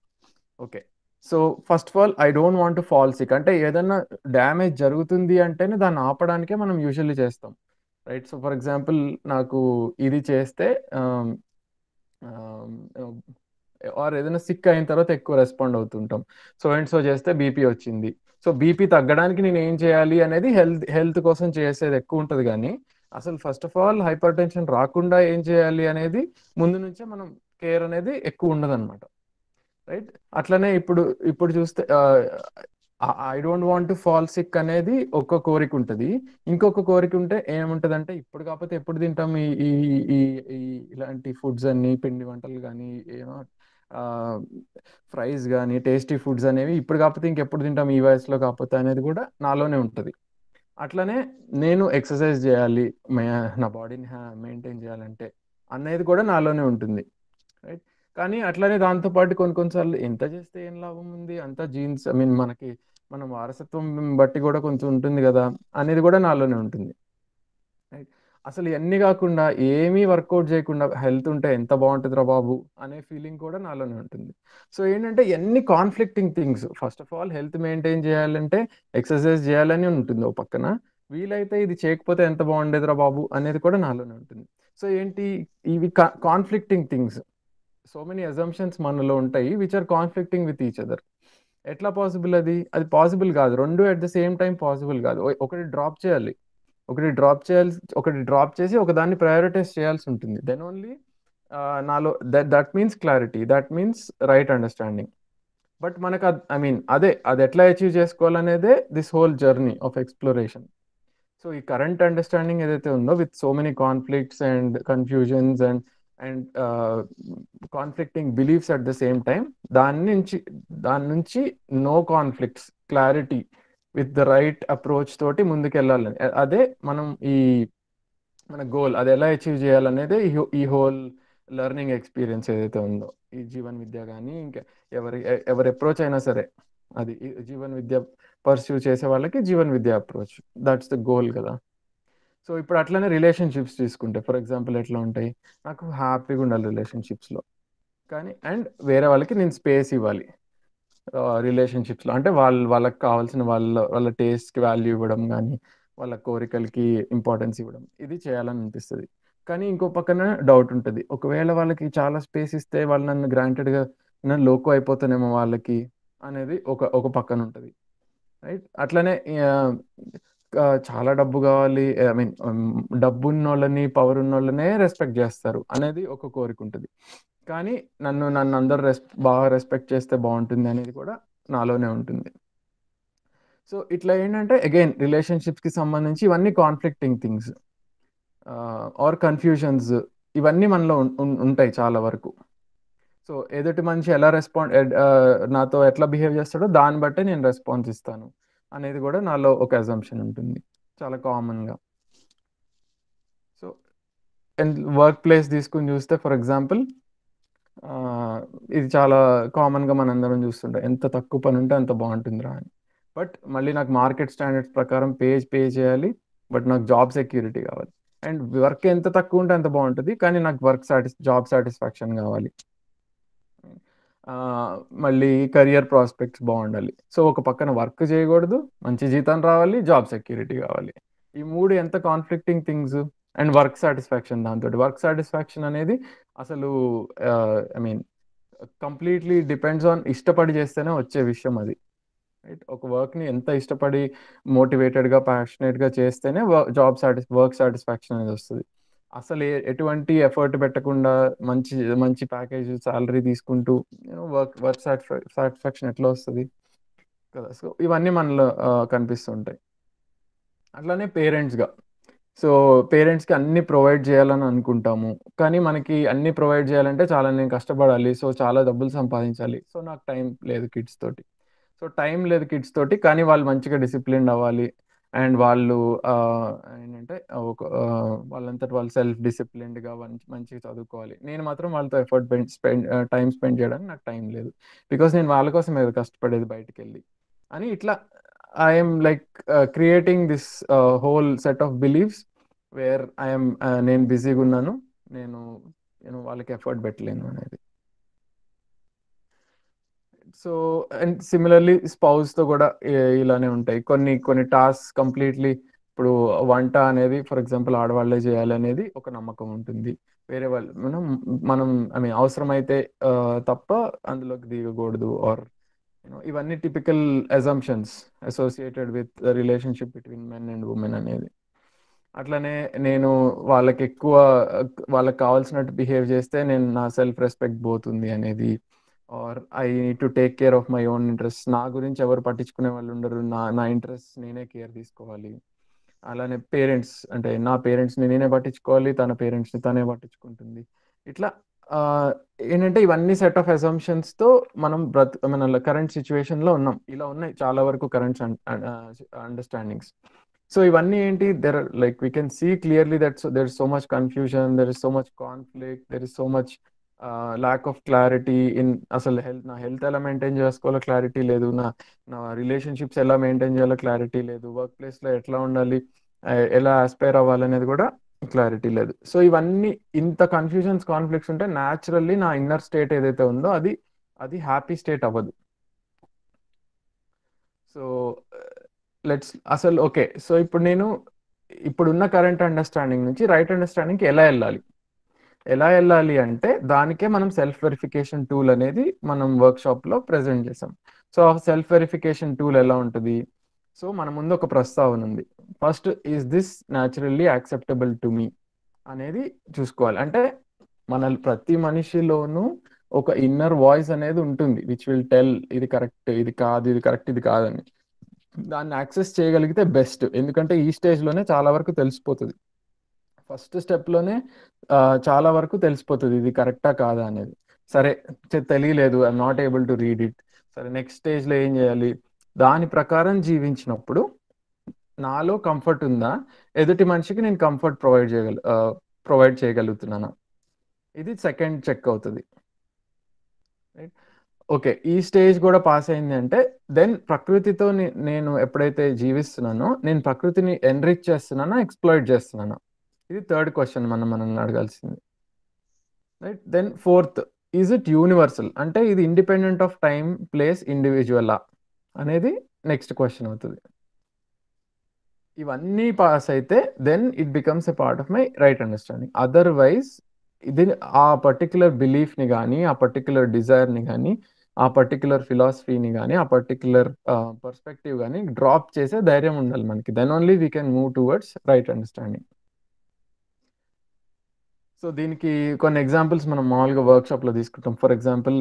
D: Okay. So first of all I don't want to fall sick. అంటే ఏదన్నా డ్యామేజ్ జరుగుతుంది అంటేనే దాన్ని ఆపడానికే మనం యూజువల్లీ చేస్తాం. రైట్. సో ఫర్ ఎగ్జాంపుల్ నాకు ఇది చేస్తే ఆర్ ఏదైనా సిక్ అయిన తర్వాత ఎక్కువ రెస్పాండ్ అవుతుంటాం. సో చేస్తే బీపీ వచ్చింది. సో బీపీ తగ్గడానికి నేను ఏం చేయాలి అనేది హెల్త్ కోసం చేసేది ఎక్కువ ఉంటుంది. కానీ అసలు first of all hyper tension రాకుండా ఏం చేయాలి అనేది ముందు నుంచే మనం కేర్ అనేది ఎక్కువ ఉండదు అనమాట. రైట్. అట్లనే ఇప్పుడు చూస్తే I don't want to fall sick అనేది ఒక కోరిక ఉంటుంది. ఇంకొక కోరిక ఉంటే ఏముంటుంది అంటే, ఇప్పుడు కాకపోతే ఎప్పుడు తింటాం ఈ ఇలాంటి ఫుడ్స్ అన్ని, పిండి వంటలు కానీ, ఫ్రైస్ కానీ, టేస్టీ ఫుడ్స్ అనేవి ఇప్పుడు కాకపోతే ఇంకెప్పుడు తింటాం, ఈ వయసులో కాకపోతే అనేది కూడా నాలోనే ఉంటుంది. అట్లనే నేను ఎక్సర్సైజ్ చేయాలి, నా బాడీని మెయింటైన్ చేయాలంటే అనేది కూడా నాలోనే ఉంటుంది. రైట్. కానీ అట్లనే దాంతోపాటు కొన్నిసార్లు ఎంత చేస్తే ఏం లాభం ఉంది, అంతా జీన్స్, ఐ మీన్ మనం వారసత్వం బట్టి కూడా కొంచెం ఉంటుంది కదా అనేది కూడా నాలోనే ఉంటుంది. రైట్. అసలు ఇవన్నీ కాకుండా ఏమీ వర్కౌట్ చేయకుండా హెల్త్ ఉంటే ఎంత బాగుంటుందిరా బాబు అనే ఫీలింగ్ కూడా నాలోనే ఉంటుంది. సో ఏంటంటే ఎన్ని conflicting things. First of all health maintain చేయాలంటే ఎక్సర్సైజ్ చేయాలని ఉంటుంది ఓ పక్కన, వీలైతే ఇది చేయకపోతే ఎంత బాగుండేదిరా బాబు అనేది కూడా నాలోనే ఉంటుంది. సో ఏంటి, ఇవి conflicting things. So many assumptions మనలో ఉంటాయి which are conflicting with each other. ఎట్లా పాసిబుల్ అది పాసిబుల్ కాదు. రెండు at the same time possible కాదు. ఒకటి డ్రాప్ చేసి ఒకదాన్ని ప్రయారిటైజ్ చేయాల్సి ఉంటుంది. దెన్ ఓన్లీ నాలో that means clarity, that means right understanding. But మనకు అది ఎట్లా అచీవ్ చేసుకోవాలనేదే this whole journey of exploration. So ఈ కరెంట్ అండర్స్టాండింగ్ ఏదైతే ఉందో with so many conflicts and confusions and conflicting beliefs at the same time, దాని నుంచి no conflicts, clarity with the right approach తోటి ముందుకెళ్ళాలని, అదే మన గోల్. అది ఎలా అచీవ్ చేయాలనేదే ఈ హోల్ లెర్నింగ్ ఎక్స్పీరియన్స్ ఏదైతే ఉందో, ఈ జీవన్ విద్య కానీ ఇంకా ఎవరి అప్రోచ్ అయినా సరే, అది జీవన్ విద్య పర్స్యూ చేసే వాళ్ళకి జీవన్ విద్య అప్రోచ్, దట్స్ ద గోల్ కదా. సో ఇప్పుడు అట్లనే రిలేషన్షిప్స్ తీసుకుంటే ఫర్ ఎగ్జాంపుల్ ఎట్లా ఉంటాయి, నాకు హ్యాపీగా ఉండాలి రిలేషన్షిప్స్లో, కానీ అండ్ వేరే వాళ్ళకి నేను స్పేస్ ఇవ్వాలి రిలేషన్షిప్స్లో. అంటే వాళ్ళకి కావాల్సిన వాళ్ళ టేస్ట్కి వాల్యూ ఇవ్వడం కానీ వాళ్ళ కోరికలకి ఇంపార్టెన్స్ ఇవ్వడం, ఇది చేయాలని అనిపిస్తుంది. కానీ ఇంకో పక్కన డౌట్ ఉంటుంది, ఒకవేళ వాళ్ళకి చాలా స్పేస్ ఇస్తే వాళ్ళు నన్ను గ్రాంటెడ్గా నన్ను లోకు అయిపోతానేమో వాళ్ళకి అనేది ఒక పక్కన ఉంటుంది, రైట్. అట్లనే చాలా డబ్బు కావాలి, ఐ మీన్ డబ్బు ఉన్న వాళ్ళని పవర్ ఉన్న వాళ్ళనే రెస్పెక్ట్ చేస్తారు అనేది ఒక కోరిక ఉంటుంది. కానీ నన్ను అందరు బాగా రెస్పెక్ట్ చేస్తే బాగుంటుంది అనేది కూడా నాలోనే ఉంటుంది. సో ఇట్లా ఏంటంటే అగైన్ రిలేషన్షిప్స్కి సంబంధించి ఇవన్నీ కాన్ఫ్లిక్టింగ్ థింగ్స్ ఆర్ కన్ఫ్యూషన్స్, ఇవన్నీ మనలో ఉంటాయి చాలా వరకు. సో ఎదుటి మనిషి ఎలా నాతో ఎట్లా బిహేవ్ చేస్తాడో దాన్ని బట్టే నేను రెస్పాన్స్ ఇస్తాను అనేది కూడా నాలో ఒక అజంప్షన్ ఉంటుంది చాలా కామన్గా. సో అండ్ వర్క్ ప్లేస్ తీసుకుని చూస్తే ఫర్ ఎగ్జాంపుల్ ఇది చాలా కామన్గా మనందరం చూస్తుంటాం, ఎంత తక్కువ పని ఉంటే అంత బాగుంటుందిరా అని. బట్ మళ్ళీ నాకు మార్కెట్ స్టాండర్డ్స్ ప్రకారం పే చేయాలి, బట్ నాకు జాబ్ సెక్యూరిటీ కావాలి. అండ్ వర్క్ ఎంత తక్కువ ఉంటే అంత బాగుంటుంది, కానీ నాకు జాబ్ సాటిస్ఫాక్షన్ కావాలి. మళ్ళీ కెరియర్ ప్రాస్పెక్ట్స్ బాగుండాలి. సో ఒక పక్కన వర్క్ చేయకూడదు, మంచి జీతం రావాలి, జాబ్ సెక్యూరిటీ కావాలి. ఈ మూడు ఎంత conflicting things. And work satisfaction, దాంతో వర్క్ సాటిస్ఫాక్షన్ అనేది అసలు I mean completely depends on ఇష్టపడి చేస్తేనే వచ్చే విషయం అది, రైట్. ఒక వర్క్ని ఎంత ఇష్టపడి మోటివేటెడ్గా ప్యాషనేట్గా చేస్తేనే వర్క్ సాటిస్ఫాక్షన్ అనేది వస్తుంది. అసలు ఎటువంటి ఎఫర్ట్ పెట్టకుండా మంచి ప్యాకేజ్ సాలరీ తీసుకుంటూ వర్క్ సాటిస్ఫాక్షన్ ఎట్లా వస్తుంది కదా. సో ఇవన్నీ మనలో కనిపిస్తుంటాయి. అట్లానే పేరెంట్స్గా, సో పేరెంట్స్కి అన్ని ప్రొవైడ్ చేయాలని అనుకుంటాము, కానీ మనకి అన్ని ప్రొవైడ్ చేయాలంటే చాలా నేను కష్టపడాలి, సో చాలా డబ్బులు సంపాదించాలి, సో నాకు టైం లేదు కిడ్స్ తోటి. సో టైం లేదు కిడ్స్ తోటి, కానీ వాళ్ళు మంచిగా డిసిప్లిన్ అవ్వాలి అండ్ వాళ్ళు ఏంటంటే వాళ్ళంతటి వాళ్ళు సెల్ఫ్ డిసిప్లిన్డ్గా మంచిగా చదువుకోవాలి. నేను మాత్రం వాళ్ళతో టైం స్పెండ్ చేయడానికి నాకు టైం లేదు, బికాస్ నేను వాళ్ళ కోసం ఏదో కష్టపడేది బయటికి వెళ్ళి అని. ఇట్లా I'm like creating this whole set of believes where I'm నేను బిజీగా ఉన్నాను, నేను వాళ్ళకి ఎఫర్ట్ పెట్టలేను అనేది. సో అండ్ సిమిలర్లీ స్పౌస్తో కూడా ఇలానే ఉంటాయి. కొన్ని టాస్క్ కంప్లీట్లీ, ఇప్పుడు వంట అనేది ఫర్ ఎగ్జాంపుల్ ఆడవాళ్ళే చేయాలి అనేది ఒక నమ్మకం ఉంటుంది. వేరే వాళ్ళు మనం ఐ మీన్ అవసరమైతే తప్ప అందులోకి దిగకూడదు, ఆర్ ఇవన్నీ typical assumptions associated with relationship between men and women అనేది. అట్లనే నేను వాళ్ళకి కావాల్సినట్టు బిహేవ్ చేస్తే నేను నా సెల్ఫ్ రెస్పెక్ట్ పోతుంది అనేది, or I need to take care of my own interest, నా గురించి ఎవరు పట్టించుకునే వాళ్ళు ఉండరు, నా ఇంట్రెస్ట్ నేనే కేర్ తీసుకోవాలి. అలానే పేరెంట్స్, అంటే నా పేరెంట్స్ని నేనే పట్టించుకోవాలి, తన పేరెంట్స్ని తనే పట్టించుకుంటుంది. ఇట్లా ఏంటంటే ఇవన్నీ సెట్ ఆఫ్ అసంప్షన్స్తో మనం మన కరెంట్ సిచ్యువేషన్లో ఉన్నాం. ఇలా ఉన్నాయి చాలా వరకు కరెంట్ అండర్స్టాండింగ్స్. సో ఇవన్నీ ఏంటి, like we can see clearly that there is so much confusion, there is so much conflict, there is so much lack of clarity in అసలు నా హెల్త్ ఎలా మెయింటైన్ చేసుకోవాలో క్లారిటీ లేదు, నా రిలేషన్షిప్స్ ఎలా maintain చేయాలో క్లారిటీ లేదు, వర్క్ ప్లేస్లో ఎట్లా ఉండాలి, ఎలా ఆస్పైర్ అవ్వాలనేది కూడా క్లారిటీ లేదు. సో ఇవన్నీ ఇంత కన్ఫ్యూజన్స్ కాన్ఫ్లిక్ట్స్ ఉంటే న్యాచురల్లీ నా ఇన్నర్ స్టేట్ ఏదైతే ఉందో అది హ్యాపీ స్టేట్ అవ్వదు. సో అసలు ఓకే, సో ఇప్పుడు నేను ఇప్పుడున్న కరెంట్ అండర్స్టాండింగ్ నుంచి రైట్ అండర్స్టాండింగ్కి ఎలా వెళ్ళాలి అంటే దానికే మనం సెల్ఫ్ వెరిఫికేషన్ టూల్ అనేది మనం వర్క్షాప్లో ప్రెజెంట్ చేసాం. సో ఆ సెల్ఫ్ వెరిఫికేషన్ టూల్ ఎలా ఉంటుంది, సో మన ముందు ఒక ప్రస్తావన ఉంది. First, is this naturally acceptable to me అనేది చూసుకోవాలి. అంటే ప్రతి మనిషిలోనూ ఒక ఇన్నర్ వాయిస్ అనేది ఉంటుంది విచ్ విల్ టెల్ ఇది కరెక్ట్, ఇది కాదు, ఇది కరెక్ట్, ఇది కాదని. దాన్ని యాక్సెస్ చేయగలిగితే బెస్ట్, ఎందుకంటే ఈ స్టేజ్లోనే చాలా వరకు తెలిసిపోతుంది. ఫస్ట్ స్టెప్లోనే చాలా వరకు తెలిసిపోతుంది ఇది కరెక్టా కాదా అనేది. సరే తెలియలేదు, I'm not able to read it, సరే నెక్స్ట్ స్టేజ్లో ఏం చేయాలి, దాని ప్రకారం జీవించినప్పుడు నాలో కంఫర్ట్ ఉందా, ఎదుటి మనిషికి నేను కంఫర్ట్ ప్రొవైడ్ చేయగలుగుతున్నానా, ఇది సెకండ్ చెక్ అవుతుంది, రైట్. ఓకే, ఈ స్టేజ్ కూడా పాస్ అయింది అంటే దెన్ ప్రకృతితో నేను ఎప్పుడైతే జీవిస్తున్నానో నేను ప్రకృతిని ఎన్రిచ్ చేస్తున్నానా, ఎక్స్ప్లాయిట్ చేస్తున్నానా? ఇది థర్డ్ క్వశ్చన్ మనల్ని అడగాల్సింది, right? Then fourth, is it universal? అంటే ఇది ఇండిపెండెంట్ ఆఫ్ టైం, ప్లేస్, ఇండివిజువలా అనేది నెక్స్ట్ క్వశ్చన్ అవుతుంది. ఇవన్నీ పాస్ అయితే then it becomes a part of my right understanding. Otherwise ఇది ఆ పర్టిక్యులర్ బిలీఫ్ని కానీ, ఆ పర్టిక్యులర్ డిజైర్ని కానీ, ఆ పర్టిక్యులర్ ఫిలాసఫీని కానీ, ఆ పర్టిక్యులర్ పర్స్పెక్టివ్ కానీ డ్రాప్ చేసే ధైర్యం ఉండాలి మనకి. Then only we can move towards right understanding. So దీనికి కొన్ని ఎగ్జాంపుల్స్ మనం మామూలుగా వర్క్షాప్లో తీసుకుంటాం. ఫర్ ఎగ్జాంపుల్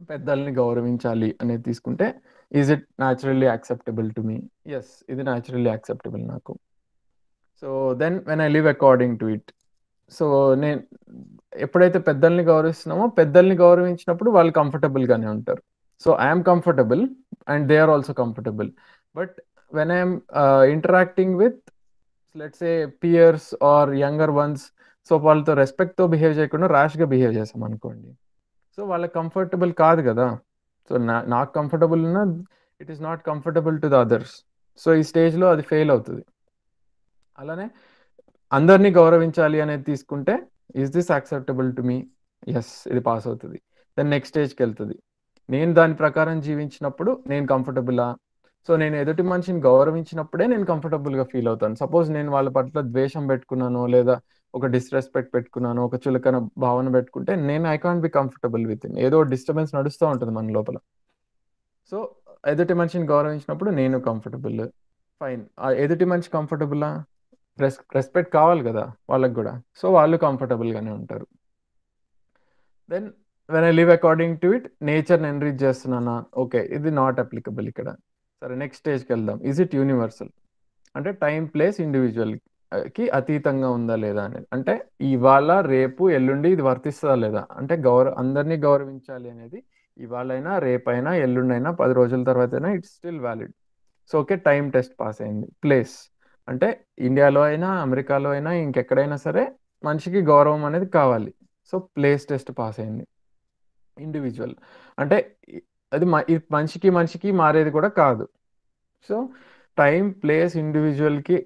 D: పెద్దల్ని గౌరవించాలి అనేది తీసుకుంటే, is it naturally acceptable to me? Yes, ఇది న్యాచురల్లీ యాక్సెప్టబుల్ నాకు. So then when I live according to it. So నేను ఎప్పుడైతే పెద్దల్ని గౌరవిస్తున్నామో, పెద్దల్ని గౌరవించినప్పుడు వాళ్ళు కంఫర్టబుల్గానే ఉంటారు. So I'm comfortable and they are also comfortable. But when I'm interacting with let's say peers or younger ones, so వాళ్ళతో రెస్పెక్ట్తో బిహేవ్ చేయకుండా ర్యాష్గా బిహేవ్ చేసాం అనుకోండి, సో వాళ్ళకి కంఫర్టబుల్ కాదు కదా. సో నాకు కంఫర్టబుల్ ఉన్నా it is not comfortable to the others. So ఈ స్టేజ్లో అది ఫెయిల్ అవుతుంది. అలానే అందరినీ గౌరవించాలి అనేది తీసుకుంటే, is this acceptable to me? Yes, ఇది పాస్ అవుతుంది. దెన్ నెక్స్ట్ స్టేజ్కి వెళ్తుంది. నేను దాని ప్రకారం జీవించినప్పుడు నేను కంఫర్టబులా? సో నేను ఎదుటి మనిషిని గౌరవించినప్పుడే నేను కంఫర్టబుల్గా ఫీల్ అవుతాను. సపోజ్ నేను వాళ్ళ పట్ల ద్వేషం పెట్టుకున్నాను, లేదా ఒక డిస్రెస్పెక్ట్ పెట్టుకున్నాను, ఒక చులకన భావన పెట్టుకుంటే నేను I can't be comfortable with in. ఏదో డిస్టర్బెన్స్ నడుస్తూ ఉంటుంది మన లోపల. సో ఎదుటి మనిషిని గౌరవించినప్పుడు నేను కంఫర్టబుల్, ఫైన్. ఎదుటి మనిషి కంఫర్టబులా? రెస్పెక్ట్ కావాలి కదా వాళ్ళకి కూడా, సో వాళ్ళు కంఫర్టబుల్గానే ఉంటారు. Then when I live according to it, నేచర్ని ఎన్రిచ్ చేస్తున్నానా? ఓకే, ఇది నాట్ అప్లికబుల్ ఇక్కడ. సరే, నెక్స్ట్ స్టేజ్కి వెళ్దాం. Is it universal? అంటే టైం, ప్లేస్, ఇండివిజువల్కి అతీతంగా ఉందా లేదా అనేది. అంటే ఇవాళ, రేపు, ఎల్లుండి ఇది వర్తిస్తుందా లేదా? అంటే అందరినీ గౌరవించాలి అనేది ఇవాళైనా, రేపైనా, ఎల్లుండైనా, 10 రోజుల తర్వాత అయినా it's still valid. So okay, time test pass అయింది. ప్లేస్ అంటే ఇండియాలో అయినా, అమెరికాలో అయినా, ఇంకెక్కడైనా సరే మనిషికి గౌరవం అనేది కావాలి. సో ప్లేస్ టెస్ట్ పాస్ అయింది. ఇండివిజువల్ అంటే అది మనిషికి మారేది కూడా కాదు. సో టైం, ప్లేస్, ఇండివిజువల్కి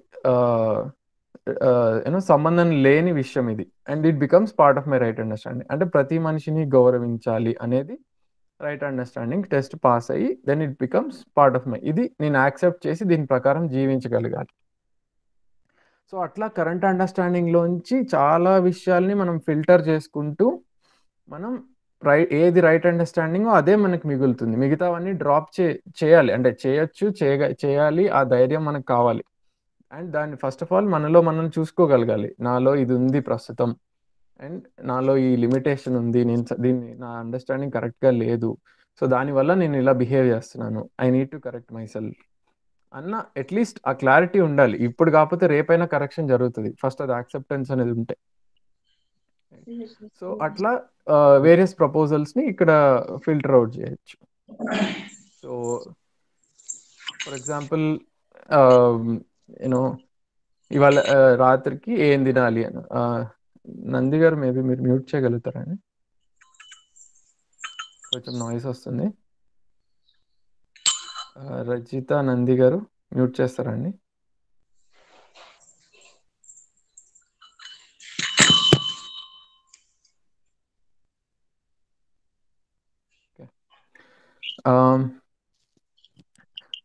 D: సంబంధం లేని విషయం ఇది. And it becomes part of my right understanding. అంటే ప్రతి మనిషిని గౌరవించాలి అనేది రైట్ అండర్స్టాండింగ్ టెస్ట్ పాస్ అయ్యి then it becomes part of my. ఇది నేను యాక్సెప్ట్ చేసి దీని ప్రకారం జీవించగలగాలి. సో అట్లా కరెంట్ అండర్స్టాండింగ్లోంచి చాలా విషయాల్ని మనం ఫిల్టర్ చేసుకుంటూ మనం ఏది రైట్ అండర్స్టాండింగో అదే మనకు మిగులుతుంది. మిగతావన్నీ డ్రాప్ చేయాలి. అంటే చేయాలి, ఆ ధైర్యం మనకు కావాలి. అండ్ దాన్ని ఫస్ట్ ఆఫ్ ఆల్ మనలో మనం చూసుకోగలగాలి. నాలో ఇది ఉంది ప్రస్తుతం, అండ్ నాలో ఈ లిమిటేషన్ ఉంది, దీన్ని నా అండర్స్టాండింగ్ కరెక్ట్గా లేదు, సో దానివల్ల నేను ఇలా బిహేవ్ చేస్తున్నాను, I need to correct my self అన్న అట్లీస్ట్ ఆ క్లారిటీ ఉండాలి. ఇప్పుడు కాకపోతే రేపైనా కరెక్షన్ జరుగుతుంది, ఫస్ట్ అది యాక్సెప్టెన్స్ అనేది ఉంటే. సో అట్లా వేరియస్ ప్రపోజల్స్ని ఇక్కడ ఫిల్టర్ అవుట్ చేయొచ్చు. సో ఫర్ ఎగ్జాంపుల్ యూనో ఇవాళ రాత్రికి ఏం తినాలి అని, నంది గారు మేబీ మీరు మ్యూట్ చేయగలుగుతారని, కొంచెం నాయిస్ వస్తుంది. రజిత, నంది గారు మ్యూట్ చేస్తారండి.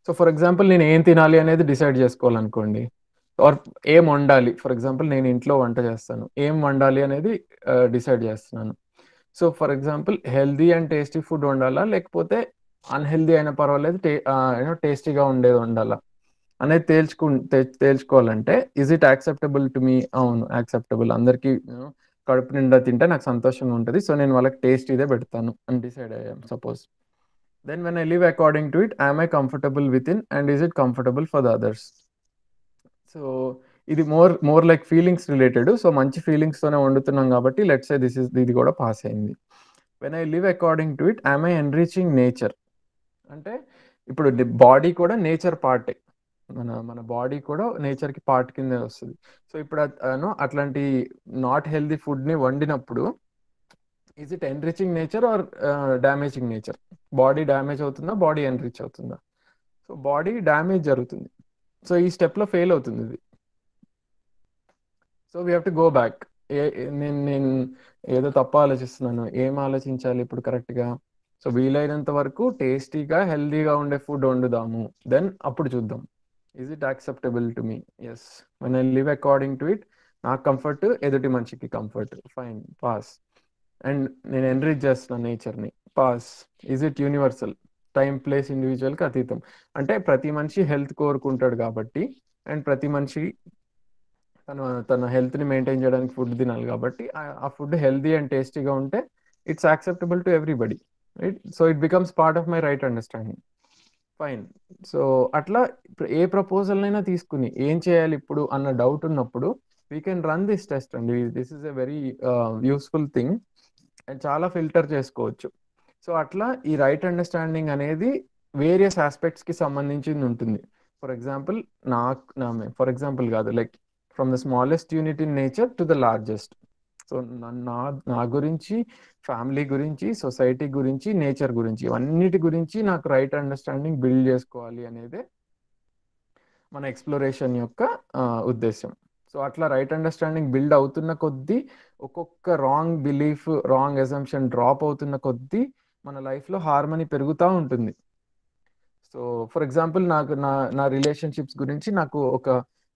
D: సో ఫర్ ఎగ్జాంపుల్ నేను ఏం తినాలి అనేది డిసైడ్ చేసుకోవాలనుకోండి, ఆర్ ఏం వండాలి. ఫర్ ఎగ్జాంపుల్ నేను ఇంట్లో వంట చేస్తాను, ఏం వండాలి అనేది డిసైడ్ చేస్తున్నాను. So for example healthy and tasty food వండాలా, లేకపోతే అన్హెల్దీ అయినా పర్వాలేదు టేస్టీగా ఉండేది వండాలా అనేది తేల్చుకోవాలంటే is it acceptable to me? అవును, యాక్సెప్టబుల్. అందరికీ కడుపు నిండా తింటే నాకు సంతోషంగా ఉంటుంది, సో నేను వాళ్ళకి టేస్ట్ ఇదే పెడతాను అని డిసైడ్ అయ్యాం suppose. Then when I live according to it, am I comfortable within and is it comfortable for the others? So ఇది more like feelings related. So మంచి ఫీలింగ్స్తోనే వండుతున్నాం కాబట్టి లెట్స్ సే ఇది కూడా పాస్ అయింది. When I live according to it, am I enriching nature? అంటే ఇప్పుడు body కూడా nature పార్టే, మన బాడీ కూడా నేచర్కి పార్ట్ కిందే వస్తుంది. సో ఇప్పుడు అట్లాంటి నాట్ హెల్దీ ఫుడ్ని వండినప్పుడు is it enriching nature or damaging nature? Body damage అవుతుందా, బాడీ ఎన్రిచ్ అవుతుందా? సో బాడీ డ్యామేజ్ జరుగుతుంది. సో ఈ స్టెప్లో ఫెయిల్ అవుతుంది ఇది. So we have to go back. నేను ఏదో తప్ప ఆలోచిస్తున్నాను, ఏం ఆలోచించాలి ఇప్పుడు కరెక్ట్గా? సో వీలైనంత వరకు టేస్టీగా హెల్దీగా ఉండే ఫుడ్ వండుదాము, దెన్ అప్పుడు చూద్దాం is it acceptable to me. Yes, when I live according to it, నాకు కంఫర్ట్, ఎదుటి మనిషికి కంఫర్ట్, ఫైన్, పాస్. అండ్ నేను ఎన్రిచ్ చేస్తున్నాను నేచర్ని, pass. Is it universal? Time, place, ఇండివిజువల్కి అతీతం. అంటే ప్రతి మనిషి హెల్త్ కోరుకుంటాడు కాబట్టి, అండ్ ప్రతి మనిషి తన హెల్త్ని మెయింటైన్ చేయడానికి ఫుడ్ తినాలి కాబట్టి, ఆ ఫుడ్ హెల్దీ అండ్ టేస్టీగా ఉంటే it's acceptable to everybody, right? So it becomes part of my right understanding, fine. So అట్లా ఏ ప్రపోజల్ అయినా తీసుకుని ఏం చేయాలి ఇప్పుడు అన్న డౌట్ ఉన్నప్పుడు we can run this test అండి. This is a very useful thing and చాలా ఫిల్టర్ చేసుకోవచ్చు. సో అట్లా ఈ రైట్ అండర్స్టాండింగ్ అనేది వేరియస్ ఆస్పెక్ట్స్కి సంబంధించింది ఉంటుంది. ఫర్ ఎగ్జాంపుల్ ఫర్ ఎగ్జాంపుల్ కాదు, like from the smallest unit in nature to the largest. So నా గురించి, ఫ్యామిలీ గురించి, సొసైటీ గురించి, నేచర్ గురించి, ఇవన్నిటి గురించి నాకు రైట్ అండర్స్టాండింగ్ బిల్డ్ చేసుకోవాలి అనేదే మన ఎక్స్ప్లోరేషన్ యొక్క ఉద్దేశం. సో అట్లా రైట్ అండర్స్టాండింగ్ బిల్డ్ అవుతున్న కొద్దీ, ఒక్కొక్క wrong belief, wrong assumption drop అవుతున్న కొద్దీ మన లైఫ్లో హార్మనీ పెరుగుతూ ఉంటుంది. సో ఫర్ ఎగ్జాంపుల్ నా రిలేషన్షిప్స్ గురించి నాకు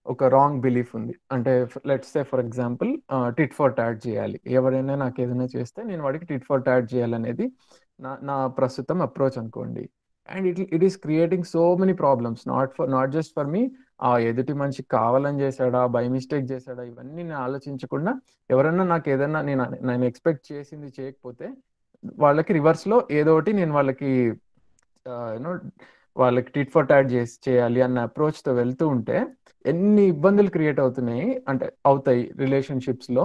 D: ఒక రాంగ్ బిలీఫ్ ఉంది. అంటే let's say for example tit for tat చేయాలి, ఎవరైనా నాకు ఏదైనా చేస్తే నేను వాడికి టిట్ ఫర్ టాట్ చేయాలనేది నా ప్రస్తుతం అప్రోచ్ అనుకోండి. And it is creating so many problems, not just for me. ఆ ఎదుటి మనిషికి కావాలని చేశాడా, బై మిస్టేక్ చేశాడా, ఇవన్నీ నేను ఆలోచించకుండా ఎవరన్నా నాకు ఏదన్నా నేను ఎక్స్పెక్ట్ చేసింది చేయకపోతే వాళ్ళకి రివర్స్లో ఏదో ఒకటి నేను వాళ్ళకి టిట్ ఫర్ టాట్ చేయాలి అన్న అప్రోచ్తో వెళ్తూ ఉంటే ఎన్ని ఇబ్బందులు క్రియేట్ అవుతాయి రిలేషన్షిప్స్లో.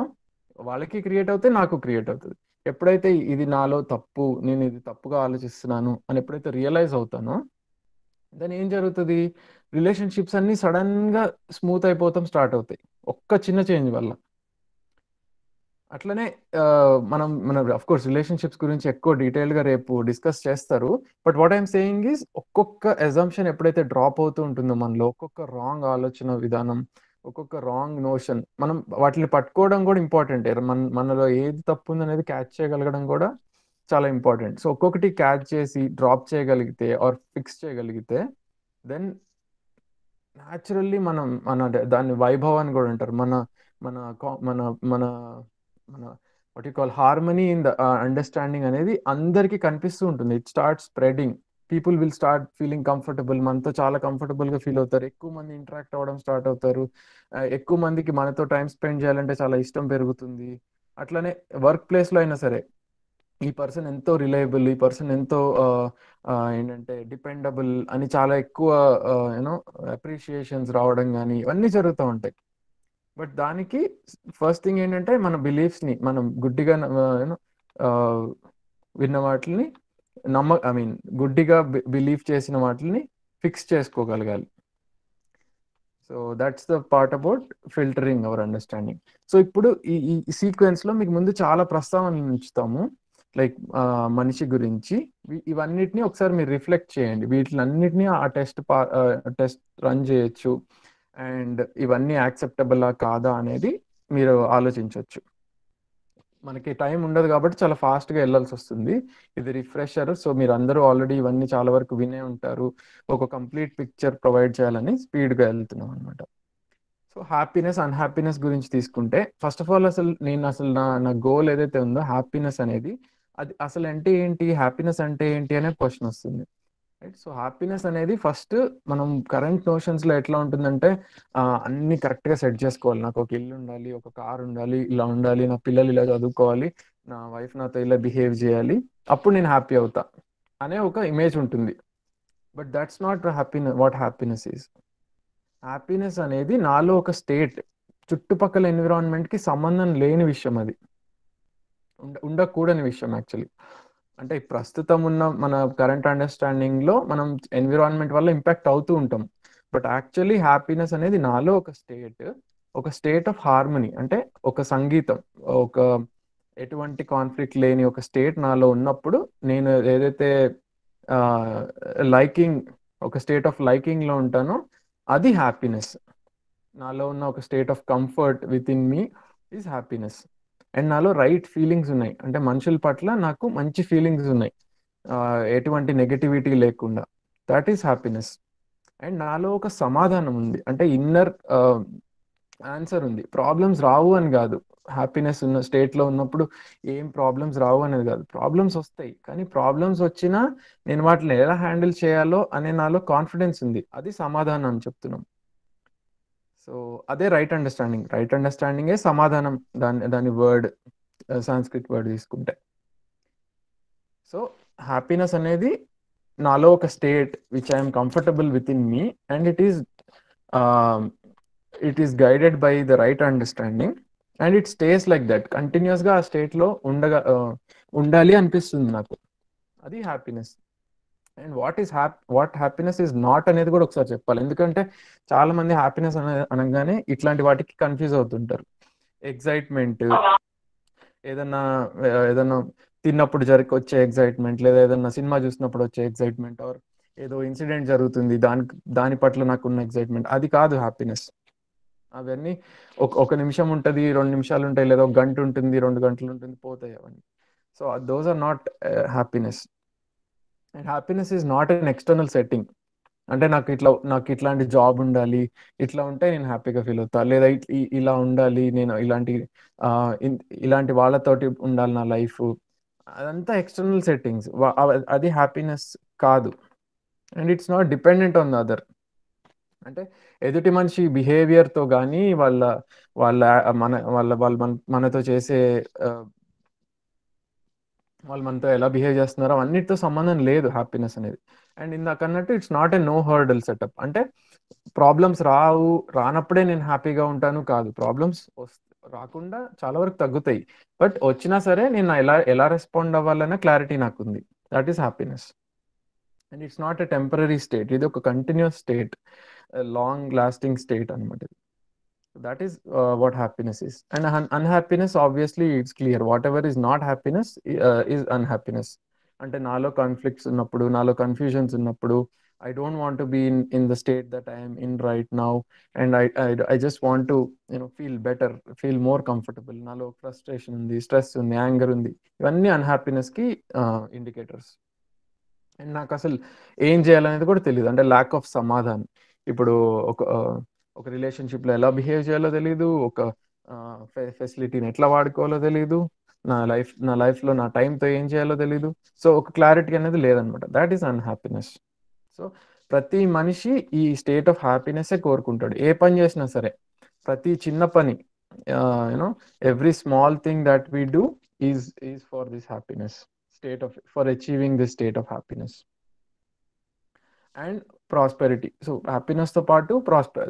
D: వాళ్ళకి క్రియేట్ అవుతాయి, నాకు క్రియేట్ అవుతుంది. ఎప్పుడైతే ఇది నాలో తప్పు, నేను ఇది తప్పుగా ఆలోచిస్తున్నాను అని ఎప్పుడైతే రియలైజ్ అవుతానో, దాని ఏం జరుగుతుంది, రిలేషన్షిప్స్ అన్నీ సడన్గా స్మూత్ అయిపోతాం స్టార్ట్ అవుతాయి ఒక్క చిన్న చేంజ్ వల్ల. అట్లనే మన అఫ్ కోర్స్ రిలేషన్షిప్స్ గురించి ఎక్కువ డీటెయిల్గా రేపు డిస్కస్ చేస్తారు. But what I'm saying is, ఒక్కొక్క అజంప్షన్ ఎప్పుడైతే డ్రాప్ అవుతూ ఉంటుందో మనలో, ఒక్కొక్క రాంగ్ ఆలోచన విధానం, ఒక్కొక్క రాంగ్ నోషన్, మనం వాటిని పట్టుకోవడం కూడా ఇంపార్టెంట్. మనలో ఏది తప్పు ఉంది అనేది క్యాచ్ చేయగలగడం కూడా చాలా ఇంపార్టెంట్. సో ఒక్కొక్కటి క్యాచ్ చేసి డ్రాప్ చేయగలిగితే ఆర్ ఫిక్స్ చేయగలిగితే, దెన్ న్యాచురల్లీ దాన్ని వైభవాన్ని కూడా అంటారు, మన మన మన మన మన what you call harmony in the understanding అనేది అందరికీ కనిపిస్తూ ఉంటుంది. It start spreading, people will start feeling comfortable, మనతో చాలా కంఫర్టబుల్గా ఫీల్ అవుతారు, ఎక్కువ మంది ఇంటరాక్ట్ అవ్వడం స్టార్ట్ అవుతారు, ఎక్కువ మందికి మనతో టైం స్పెండ్ చేయాలంటే చాలా ఇష్టం పెరుగుతుంది. అట్లనే వర్క్ ప్లేస్లో అయినా సరే, ఈ పర్సన్ ఎంతో రిలయబుల్, ఈ పర్సన్ ఎంతో ఏంటంటే డిపెండబుల్ అని చాలా ఎక్కువ అప్రిషియేషన్స్ రావడం కానీ ఇవన్నీ జరుగుతూ ఉంటాయి. బట్ దానికి ఫస్ట్ థింగ్ ఏంటంటే మన బిలీఫ్స్ని, మనం గుడ్డిగా విన్న వాటిని గుడ్డిగా బిలీవ్ చేసిన వాటిని ఫిక్స్ చేసుకోగలగాలి. So that's the part about filtering our understanding. So ఇప్పుడు ఈ సీక్వెన్స్లో మీకు ముందు చాలా ప్రస్తావనలు ఉంచుతాము, లైక్ మనిషి గురించి. ఇవన్నిటిని ఒకసారి మీరు రిఫ్లెక్ట్ చేయండి, వీటిలన్నిటినీ ఆ టెస్ట్ రన్ చేయొచ్చు, అండ్ ఇవన్నీ యాక్సెప్టబులా కాదా అనేది మీరు ఆలోచించవచ్చు. మనకి టైం ఉండదు కాబట్టి చాలా ఫాస్ట్గా వెళ్ళాల్సి వస్తుంది. ఇది రిఫ్రెషర్, సో మీరు అందరూ ఆల్రెడీ ఇవన్నీ చాలా వరకు వినే ఉంటారు. ఒక కంప్లీట్ పిక్చర్ ప్రొవైడ్ చేయాలని స్పీడ్గా వెళ్తున్నాం అనమాట. సో హ్యాపీనెస్, అన్హ్యాపీనెస్ గురించి తీసుకుంటే, ఫస్ట్ ఆఫ్ ఆల్ నా గోల్ ఏదైతే ఉందో హ్యాపీనెస్ అనేది, అది అసలు అంటే ఏంటి, హ్యాపీనెస్ అంటే ఏంటి అనే క్వశ్చన్ వస్తుంది, రైట్? సో హ్యాపీనెస్ అనేది ఫస్ట్ మనం కరెంట్ నోషన్స్లో ఎట్లా ఉంటుందంటే, అన్నీ కరెక్ట్గా సెట్ చేసుకోవాలి, నాకు ఒక ఇల్లు ఉండాలి, ఒక కార్ ఉండాలి, ఇలా ఉండాలి, నా పిల్లలు ఇలా చదువుకోవాలి, నా వైఫ్ నాతో ఇలా బిహేవ్ చేయాలి, అప్పుడు నేను హ్యాపీ అవుతా అనే ఒక ఇమేజ్ ఉంటుంది. But that's not what happiness is. Happiness అనేది నాలో ఒక స్టేట్, చుట్టుపక్కల ఎన్విరాన్మెంట్కి సంబంధం లేని విషయం, అది ఉండకూడని విషయం యాక్చువల్లీ. అంటే ప్రస్తుతం ఉన్న మన కరెంట్ అండర్స్టాండింగ్లో మనం ఎన్విరాన్మెంట్ వల్ల ఇంపాక్ట్ అవుతూ ఉంటాం. బట్ యాక్చువల్లీ హ్యాపీనెస్ అనేది నాలో ఒక స్టేట్ ఆఫ్ హార్మనీ, అంటే ఒక సంగీతం, ఒక ఎటువంటి కాన్ఫ్లిక్ట్ లేని ఒక స్టేట్ నాలో ఉన్నప్పుడు నేను ఏదైతే లైకింగ్, ఒక స్టేట్ ఆఫ్ లైకింగ్లో ఉంటానో అది హ్యాపీనెస్. నాలో ఉన్న ఒక state of comfort with in me is happiness. And నాలో రైట్ ఫీలింగ్స్ ఉన్నాయి, అంటే మనుషుల పట్ల నాకు మంచి ఫీలింగ్స్ ఉన్నాయి, ఎటువంటి నెగటివిటీ లేకుండా, దట్ ఈస్ హ్యాపీనెస్. అండ్ నాలో ఒక సమాధానం ఉంది, అంటే ఇన్నర్ ఆన్సర్ ఉంది. ప్రాబ్లమ్స్ రావు అని కాదు, హ్యాపీనెస్ ఉన్న స్టేట్లో ఉన్నప్పుడు ఏం ప్రాబ్లమ్స్ రావు అనేది కాదు, ప్రాబ్లమ్స్ వస్తాయి, కానీ ప్రాబ్లమ్స్ వచ్చినా నేను వాటిని ఎలా హ్యాండిల్ చేయాలో అనే నాలో కాన్ఫిడెన్స్ ఉంది, అది సమాధానం అని చెప్తున్నాం. సో అదే రైట్ అండర్స్టాండింగ్. రైట్ అండర్స్టాండింగే సమాధానం, దాని వర్డ్, సాంస్క్రిట్ వర్డ్ తీసుకుంటే. సో హ్యాపీనెస్ అనేది నాలో ఒక state which I'm comfortable with in me, and it is guided by the right understanding, and it stays like that. కంటిన్యూస్గా ఆ స్టేట్లో ఉండాలి అనిపిస్తుంది నాకు, అది happiness. And what happiness is not అనేది కూడా ఒకసారి చెప్పాలి, ఎందుకంటే చాలా మంది హ్యాపీనెస్ అనగానే ఇట్లాంటి వాటికి కన్ఫ్యూజ్ అవుతుంటారు. ఎగ్జైట్మెంట్, ఏదన్నా తిన్నప్పుడు వచ్చే ఎగ్జైట్మెంట్, లేదా ఏదన్నా సినిమా చూసినప్పుడు వచ్చే ఎగ్జైట్మెంట్, ఆర్ ఏదో ఇన్సిడెంట్ జరుగుతుంది దాని పట్ల నాకున్న ఎగ్జైట్మెంట్, అది కాదు హ్యాపీనెస్. అవన్నీ ఒక నిమిషం ఉంటుంది, 2 నిమిషాలు ఉంటాయి, లేదా 1 గంట ఉంటుంది, 2 గంటలు ఉంటుంది, పోతాయి అవన్నీ. So those are not happiness. And happiness is not an external setting, అంటే నాకు ఇట్లాంటి జాబ్ ఉండాలి, ఇట్లా ఉంటే నేను హ్యాపీగా ఫీల్ అవుతా, లేదా ఇలా ఉండాలి, నేను ఇలాంటి వాళ్ళతోటి ఉండాలి నా లైఫ్, అదంతా ఎక్స్టర్నల్ సెట్టింగ్స్, అది హ్యాపీనెస్ కాదు. And it's not dependent on the other, అంటే ఎదుటి మనిషి బిహేవియర్తో కానీ మనతో చేసే వాళ్ళు మనతో ఎలా బిహేవ్ చేస్తున్నారో అన్నిటితో సంబంధం లేదు హ్యాపీనెస్ అనేది. అండ్ ఇందాక అన్నట్టు it's not a no hurdle setup, అంటే ప్రాబ్లమ్స్ రానప్పుడే నేను హ్యాపీగా ఉంటాను కాదు, ప్రాబ్లమ్స్ రాకుండా చాలా వరకు తగ్గుతాయి, బట్ వచ్చినా సరే నేను ఎలా రెస్పాండ్ అవ్వాలన్న క్లారిటీ నాకు ఉంది, that is happiness. And it's not a temporary state, ఇది ఒక continuous state, long lasting state అనమాట. That is what happiness is. And unhappiness, obviously it's clear, whatever is not happiness is unhappiness. అంటే నాలో conflicts ఉన్నప్పుడు, నాలో confusions ఉన్నప్పుడు, I don't want to be in the state that I am in right now, and I just want to feel better, feel more comfortable. నాలో frustration ఉంది, stress ఉంది, anger ఉంది, ఇవన్నీ అన్హ్యాపీనెస్ కి ఇండికేటర్స్. అండ్ నాకు అసలు ఏం చేయాలనేది కూడా తెలియదు, అంటే ల్యాక్ ఆఫ్ సమాధానం. ఇప్పుడు ఒక రిలేషన్షిప్లో ఎలా బిహేవ్ చేయాలో తెలియదు, ఒక ఫెసిలిటీని ఎట్లా వాడుకోవాలో తెలియదు, నా లైఫ్లో నా టైంతో ఏం చేయాలో తెలియదు. సో ఒక క్లారిటీ అనేది లేదనమాట, దాట్ ఈస్ అన్హ్యాపీనెస్. సో ప్రతి మనిషి ఈ స్టేట్ ఆఫ్ హ్యాపీనెస్సే కోరుకుంటాడు, ఏ పని చేసినా సరే. ప్రతి చిన్న పని, every small thing that we do is for this happiness for achieving this state of happiness. And prosperity, so హ్యాపీనెస్తో పాటు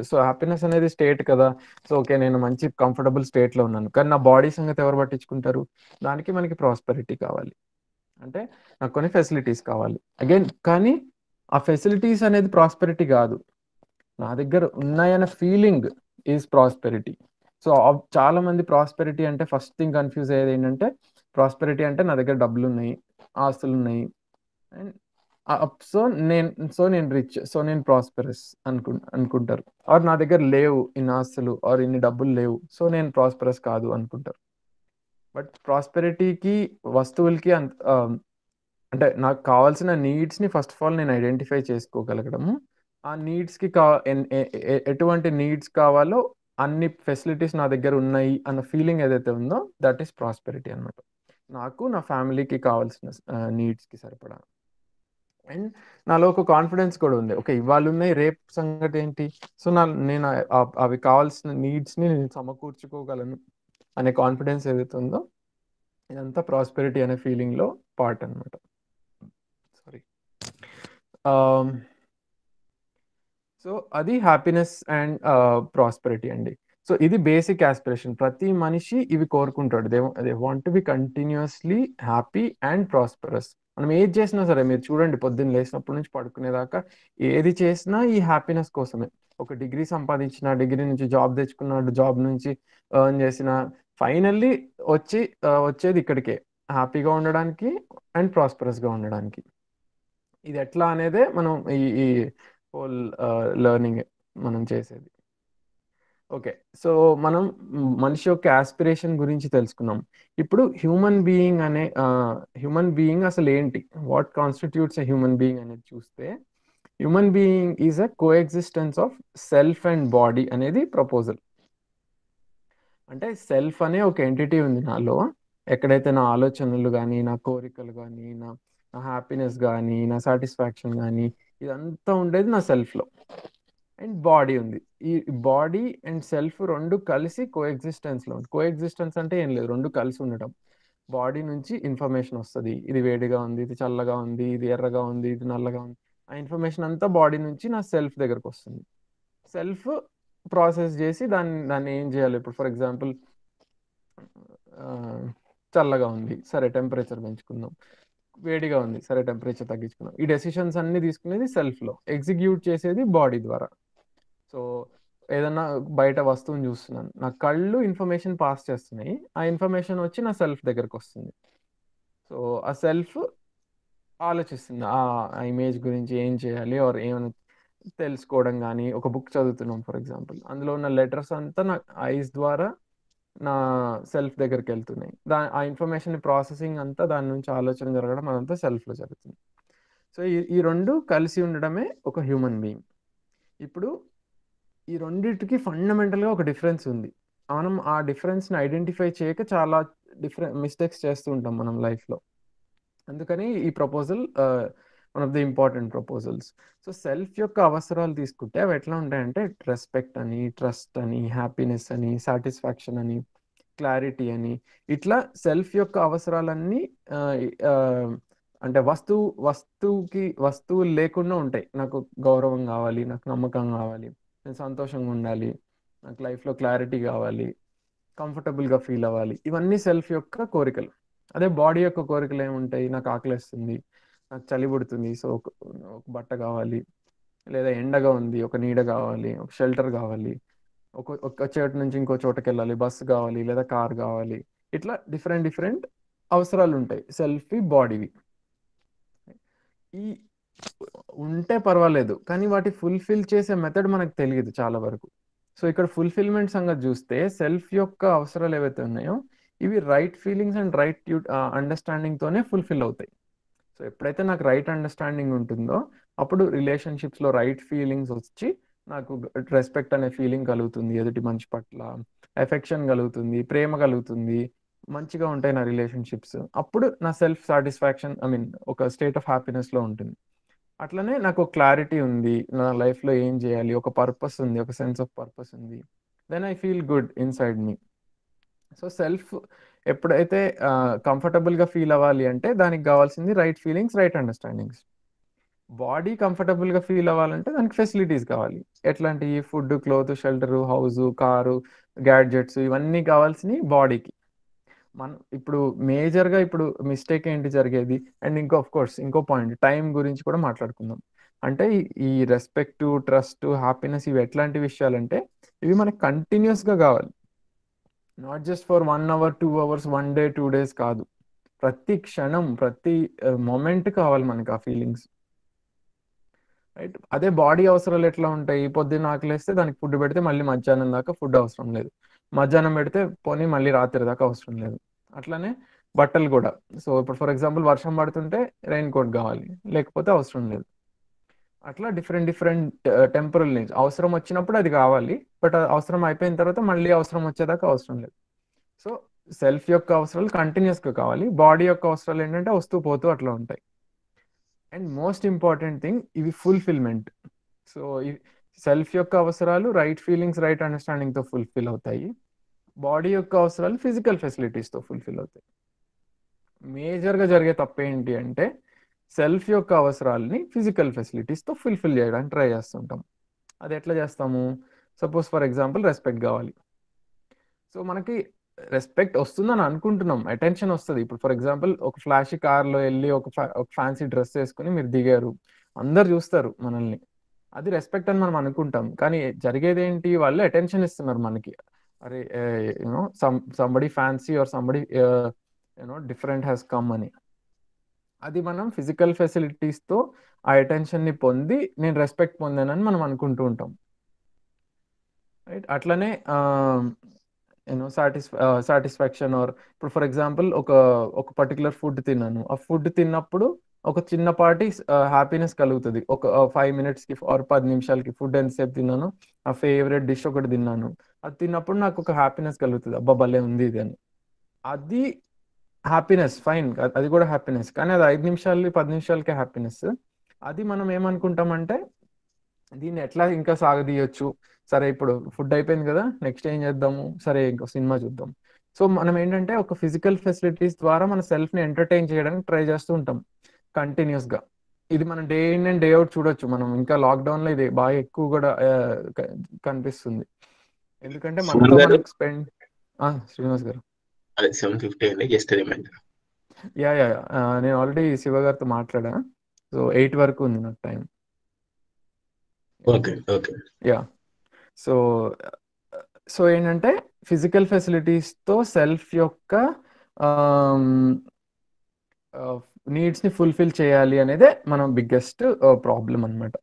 D: సో హ్యాపీనెస్ అనేది స్టేట్ కదా, సో ఓకే నేను మంచి కంఫర్టబుల్ స్టేట్లో ఉన్నాను, కానీ నా బాడీ సంగతి ఎవరు పట్టించుకుంటారు? దానికి మనకి ప్రాస్పెరిటీ కావాలి, అంటే నాకు కొన్ని ఫెసిలిటీస్ కావాలి అగైన్, కానీ ఆ ఫెసిలిటీస్ అనేది ప్రాస్పెరిటీ కాదు, నా దగ్గర ఉన్నాయన్న ఫీలింగ్ ఈజ్ ప్రాస్పెరిటీ. సో చాలా మంది ప్రాస్పెరిటీ అంటే ఫస్ట్ థింగ్ కన్ఫ్యూజ్ అయ్యేది ఏంటంటే, ప్రాస్పెరిటీ అంటే నా దగ్గర డబ్బులు ఉన్నాయి, ఆస్తులు ఉన్నాయి, అండ్ సో నేను రిచ్, సో నేను ప్రాస్పెరస్ అనుకుంటారు. ఆర్ నా దగ్గర లేవు ఇన్ని ఆస్తులు ఆర్ ఇన్ని డబ్బులు లేవు, సో నేను ప్రాస్పెరస్ కాదు అనుకుంటారు. బట్ ప్రాస్పెరిటీకి వస్తువులకి అంటే నాకు కావాల్సిన నీడ్స్ని ఫస్ట్ ఆఫ్ ఆల్ నేను ఐడెంటిఫై చేసుకోగలగడము, ఆ నీడ్స్కి ఎటువంటి నీడ్స్ కావాలో అన్ని ఫెసిలిటీస్ నా దగ్గర ఉన్నాయి అన్న ఫీలింగ్ ఏదైతే ఉందో దట్ ఈస్ ప్రాస్పెరిటీ అనమాట. నాకు నా ఫ్యామిలీకి కావాల్సిన నీడ్స్కి సరిపడా. అండ్ నాలో ఒక కాన్ఫిడెన్స్ కూడా ఉంది, ఓకే ఇవాళ ఉన్నాయి, రేపు సంగతి ఏంటి, సో నేను అవి కావాల్సిన నీడ్స్ని నేను సమకూర్చుకోగలను అనే కాన్ఫిడెన్స్ ఏదైతే ఉందో ఇదంతా ప్రాస్పెరిటీ అనే ఫీలింగ్లో పార్ట్ అనమాట. సారీ. సో అది హ్యాపీనెస్ అండ్ ప్రాస్పెరిటీ అండి. సో ఇది బేసిక్ ఆస్పిరేషన్, ప్రతి మనిషి ఇవి కోరుకుంటాడు, they want to B continuously happy and prosperous. మనం ఏది చేసినా సరే, మీరు చూడండి పొద్దున్న లేచినప్పటి నుంచి పడుకునేదాకా ఏది చేసినా ఈ హ్యాపీనెస్ కోసమే. ఒక డిగ్రీ సంపాదించిన, డిగ్రీ నుంచి జాబ్ తెచ్చుకున్నాడు, జాబ్ నుంచి ఎర్న్ చేసిన, ఫైనల్లీ వచ్చేది ఇక్కడికే, హ్యాపీగా ఉండడానికి అండ్ ప్రాస్పరస్గా ఉండడానికి. ఇది ఎట్లా అనేదే మనం ఈ హోల్ లెర్నింగ్ మనం చేసేది. ఓకే, సో మనం మనిషి యొక్క ఆస్పిరేషన్ గురించి తెలుసుకున్నాం. ఇప్పుడు హ్యూమన్ బీయింగ్ అసలు ఏంటి, what constitutes a human being అనేది చూస్తే, human being is a coexistence of self and body అనేది ప్రపోజల్. అంటే సెల్ఫ్ అనే ఒక ఎంటిటీ ఉంది నాలో, ఎక్కడైతే నా ఆలోచనలు కానీ, నా కోరికలు కానీ, నా హ్యాపీనెస్ కానీ, నా సాటిస్ఫాక్షన్ కానీ, ఇదంతా ఉండేది నా సెల్ఫ్లో. అండ్ బాడీ ఉంది. ఈ బాడీ అండ్ సెల్ఫ్ రెండు కలిసి కోఎగ్జిస్టెన్స్లో ఉంది. కోఎగ్జిస్టెన్స్ అంటే ఏం లేదు, రెండు కలిసి ఉండటం. బాడీ నుంచి ఇన్ఫర్మేషన్ వస్తుంది, ఇది వేడిగా ఉంది, ఇది చల్లగా ఉంది, ఇది ఎర్రగా ఉంది, ఇది నల్లగా ఉంది. ఆ ఇన్ఫర్మేషన్ అంతా బాడీ నుంచి నా సెల్ఫ్ దగ్గరకు వస్తుంది. సెల్ఫ్ ప్రాసెస్ చేసి దాన్ని ఏం చేయాలి. ఇప్పుడు ఫర్ ఎగ్జాంపుల్ చల్లగా ఉంది, సరే టెంపరేచర్ పెంచుకుందాం. వేడిగా ఉంది, సరే టెంపరేచర్ తగ్గించుకుందాం. ఈ డెసిషన్స్ అన్ని తీసుకునేది సెల్ఫ్లో, ఎగ్జిక్యూట్ చేసేది బాడీ ద్వారా. సో ఏదన్నా బయట వస్తువుని చూస్తున్నాను, నా కళ్ళు ఇన్ఫర్మేషన్ పాస్ చేస్తున్నాయి, ఆ ఇన్ఫర్మేషన్ వచ్చి నా సెల్ఫ్ దగ్గరకు వస్తుంది. సో ఆ సెల్ఫ్ ఆలోచిస్తుంది ఆ ఇమేజ్ గురించి ఏం చేయాలి, ఆర్ ఏమైనా తెలుసుకోవడం కానీ. ఒక బుక్ చదువుతున్నాం ఫర్ ఎగ్జాంపుల్, అందులో ఉన్న లెటర్స్ అంతా నా ఐస్ ద్వారా నా సెల్ఫ్ దగ్గరికి వెళ్తున్నాయి. ఆ ఇన్ఫర్మేషన్ ప్రాసెసింగ్ అంతా, దాని నుంచి ఆలోచన జరగడం అదంతా సెల్ఫ్లో జరుగుతుంది. సో ఈ రెండు కలిసి ఉండడమే ఒక హ్యూమన్ బీయింగ్. ఇప్పుడు ఈ రెండింటికి ఫండమెంటల్గా ఒక డిఫరెన్స్ ఉంది. మనం ఆ డిఫరెన్స్ని ఐడెంటిఫై చేయక చాలా మిస్టేక్స్ చేస్తూ ఉంటాం మనం లైఫ్లో. అందుకని ఈ proposal one of the important proposals. So self యొక్క అవసరాలు తీసుకుంటే అవి ఎట్లా ఉంటాయంటే, రెస్పెక్ట్ అని, ట్రస్ట్ అని, హ్యాపీనెస్ అని, సాటిస్ఫాక్షన్ అని, క్లారిటీ అని, ఇట్లా సెల్ఫ్ యొక్క అవసరాలన్నీ అంటే వస్తువులు లేకుండా ఉంటాయి. నాకు గౌరవం కావాలి, నాకు నమ్మకం కావాలి, నేను సంతోషంగా ఉండాలి, నాకు లైఫ్లో క్లారిటీ కావాలి, కంఫర్టబుల్గా ఫీల్ అవ్వాలి, ఇవన్నీ సెల్ఫ్ యొక్క కోరికలు. అదే బాడీ యొక్క కోరికలు ఏముంటాయి, నాకు ఆకలిస్తుంది, నాకు చలి పుడుతుంది, సో ఒక బట్ట కావాలి, లేదా ఎండగా ఉంది, ఒక నీడ కావాలి, ఒక షెల్టర్ కావాలి, ఒక చోటు నుంచి ఇంకో చోటకి వెళ్ళాలి, బస్సు కావాలి, లేదా కార్ కావాలి. ఇట్లా డిఫరెంట్ అవసరాలు ఉంటాయి సెల్ఫీ బాడీవి. ఈ ఉంటే పర్వాలేదు, కానీ వాటి ఫుల్ఫిల్ చేసే మెథడ్ మనకు తెలియదు చాలా వరకు. సో ఇక్కడ ఫుల్ఫిల్మెంట్ సంగతి చూస్తే, సెల్ఫ్ యొక్క అవసరాలు ఏవైతే ఉన్నాయో ఇవి రైట్ ఫీలింగ్స్ అండ్ రైట్ అండర్స్టాండింగ్తోనే ఫుల్ఫిల్ అవుతాయి. సో ఎప్పుడైతే నాకు రైట్ అండర్స్టాండింగ్ ఉంటుందో, అప్పుడు రిలేషన్షిప్స్లో రైట్ ఫీలింగ్స్ వచ్చి నాకు రెస్పెక్ట్ అనే ఫీలింగ్ కలుగుతుంది, ఎదుటి మనిషి పట్ల ఎఫెక్షన్ కలుగుతుంది, ప్రేమ కలుగుతుంది, మంచిగా ఉంటాయి నా రిలేషన్షిప్స్. అప్పుడు నా సెల్ఫ్ సాటిస్ఫాక్షన్, ఒక స్టేట్ ఆఫ్ హ్యాపీనెస్లో ఉంటుంది. అట్లనే నాకు క్లారిటీ ఉంది, నా లైఫ్లో ఏం చేయాలి, ఒక పర్పస్ ఉంది, ఒక సెన్స్ ఆఫ్ పర్పస్ ఉంది, then I feel good inside me. So self ఎప్పుడైతే కంఫర్టబుల్గా ఫీల్ అవ్వాలి అంటే దానికి కావాల్సింది right feelings, right understandings. Body కంఫర్టబుల్గా ఫీల్ అవ్వాలంటే దానికి ఫెసిలిటీస్ కావాలి. ఎట్లాంటి food, cloth, shelter, house, car, gadgets, ఇవన్నీ కావాల్సినవి బాడీకి. ఇప్పుడు మేజర్గా ఇప్పుడు మిస్టేక్ ఏంటి జరిగేది, అండ్ ఇంకో పాయింట్ టైం గురించి కూడా మాట్లాడుకుందాం. అంటే ఈ రెస్పెక్ట్, ట్రస్ట్, హ్యాపీనెస్ ఇవి ఎట్లాంటి విషయాలంటే ఇవి మనకి కంటిన్యూస్గా కావాలి. Not just for 1 hour 2 hours 1 day 2 days కాదు, ప్రతి క్షణం, ప్రతి మొమెంట్ కావాలి మనకి ఆ ఫీలింగ్స్, రైట్. అదే బాడీ అవసరాలు ఎట్లా ఉంటాయి, పొద్దున్న ఆకలిస్తే దానికి ఫుడ్ పెడితే మళ్ళీ మధ్యాహ్నం దాకా ఫుడ్ అవసరం లేదు, మధ్యాహ్నం పెడితే పోనీ మళ్ళీ రాత్రి దాకా అవసరం లేదు. అట్లానే బట్టలు కూడా. సో ఇప్పుడు ఫర్ ఎగ్జాంపుల్ వర్షం పడుతుంటే రెయిన్ కోట్ కావాలి, లేకపోతే అవసరం లేదు. అట్లా డిఫరెంట్ టెంపరల్ నీడ్స్, అవసరం వచ్చినప్పుడు అది కావాలి, బట్ అవసరం అయిపోయిన తర్వాత మళ్ళీ అవసరం వచ్చేదాకా అవసరం లేదు. సో సెల్ఫ్ యొక్క అవసరాలు కంటిన్యూస్గా కావాలి, బాడీ యొక్క అవసరాలు ఏంటంటే వస్తూ పోతూ అట్లా ఉంటాయి. అండ్ మోస్ట్ ఇంపార్టెంట్ థింగ్, ఇవి ఫుల్ఫిల్మెంట్. సో సెల్ఫ్ యొక్క అవసరాలు రైట్ ఫీలింగ్స్, రైట్ అండర్స్టాండింగ్తో ఫుల్ఫిల్ అవుతాయి, బాడీ యొక్క అవసరాలు ఫిజికల్ ఫెసిలిటీస్తో ఫుల్ఫిల్ అవుతాయి. మేజర్గా జరిగే తప్పు ఏంటి అంటే, సెల్ఫ్ యొక్క అవసరాలని ఫిజికల్ ఫెసిలిటీస్తో ఫుల్ఫిల్ చేయడానికి ట్రై చేస్తుంటాం. అది ఎట్లా చేస్తాము, సపోజ్ ఫర్ ఎగ్జాంపుల్ రెస్పెక్ట్ కావాలి. సో మనకి రెస్పెక్ట్ వస్తుందని అనుకుంటున్నాం, అటెన్షన్ వస్తుంది. ఇప్పుడు ఫర్ ఎగ్జాంపుల్ ఒక ఫ్లాషీ కార్లో వెళ్ళి ఒక ఫ్యాన్సీ డ్రెస్ వేసుకుని మీరు దిగారు, అందరు చూస్తారు మనల్ని, అది రెస్పెక్ట్ అని మనం అనుకుంటాం. కానీ జరిగేది ఏంటి, వాళ్ళు అటెన్షన్ ఇస్తున్నారు మనకి, అరే somebody fancy or somebody different has come అని. అది మనం ఫిజికల్ ఫెసిలిటీస్తో ఆ అటెన్షన్ని పొంది నేను రెస్పెక్ట్ పొందానని మనం అనుకుంటూ ఉంటాం, రైట్? అట్లనే సాటిస్ఫాక్షన్ ఆర్ ఇప్పుడు ఫర్ ఎగ్జాంపుల్ ఒక పర్టికులర్ ఫుడ్ తిన్నాను, ఆ ఫుడ్ తిన్నప్పుడు ఒక చిన్నపాటి హ్యాపీనెస్ కలుగుతుంది. ఒక 5 minutesకి ఆర్ 10 నిమిషాలకి ఫుడ్ ఎంతసేపు తిన్నాను, ఆ ఫేవరెట్ డిష్ ఒకటి తిన్నాను, అది తిన్నప్పుడు నాకు ఒక హ్యాపీనెస్ కలుగుతుంది, అబ్బా భలే ఉంది ఇది అని. అది హ్యాపీనెస్, ఫైన్, అది కూడా హ్యాపీనెస్, కానీ అది 5 నిమిషాలు 10 నిమిషాలకే హ్యాపీనెస్. అది మనం ఏమనుకుంటామంటే దీన్ని ఎట్లా ఇంకా సాగదీయొచ్చు, సరే ఇప్పుడు ఫుడ్ అయిపోయింది కదా, నెక్స్ట్ ఏం చేద్దాము, సరే ఇంకో సినిమా చూద్దాం. సో మనం ఏంటంటే ఒక ఫిజికల్ ఫెసిలిటీస్ ద్వారా మన సెల్ఫ్ని ఎంటర్టైన్ చేయడానికి ట్రై చేస్తూ ఉంటాం కంటిన్యూస్గా. ఇది మనం day in and day out చూడొచ్చు. మనం ఇంకా లాక్డౌన్లో ఇది బాగా ఎక్కువ కూడా కనిపిస్తుంది, ఎందుకంటే మనతో మనకు స్పెండ్. శ్రీనివాస్ గారు,
C: అదే 7:50 అండి, జస్ట్ రిమైండర్.
D: యా నేను ఆల్రెడీ శివ గారితో మాట్లాడా, సో 8 వరకు ఉంది నాకు time.
C: Okay okay.
D: Yeah so ఏంటంటే ఫిజికల్ ఫెసిలిటీస్తో సెల్ఫ్ యొక్క నీడ్స్ని ఫుల్ఫిల్ చేయాలి అనేదే మనం బిగ్గెస్ట్ ప్రాబ్లం అనమాట.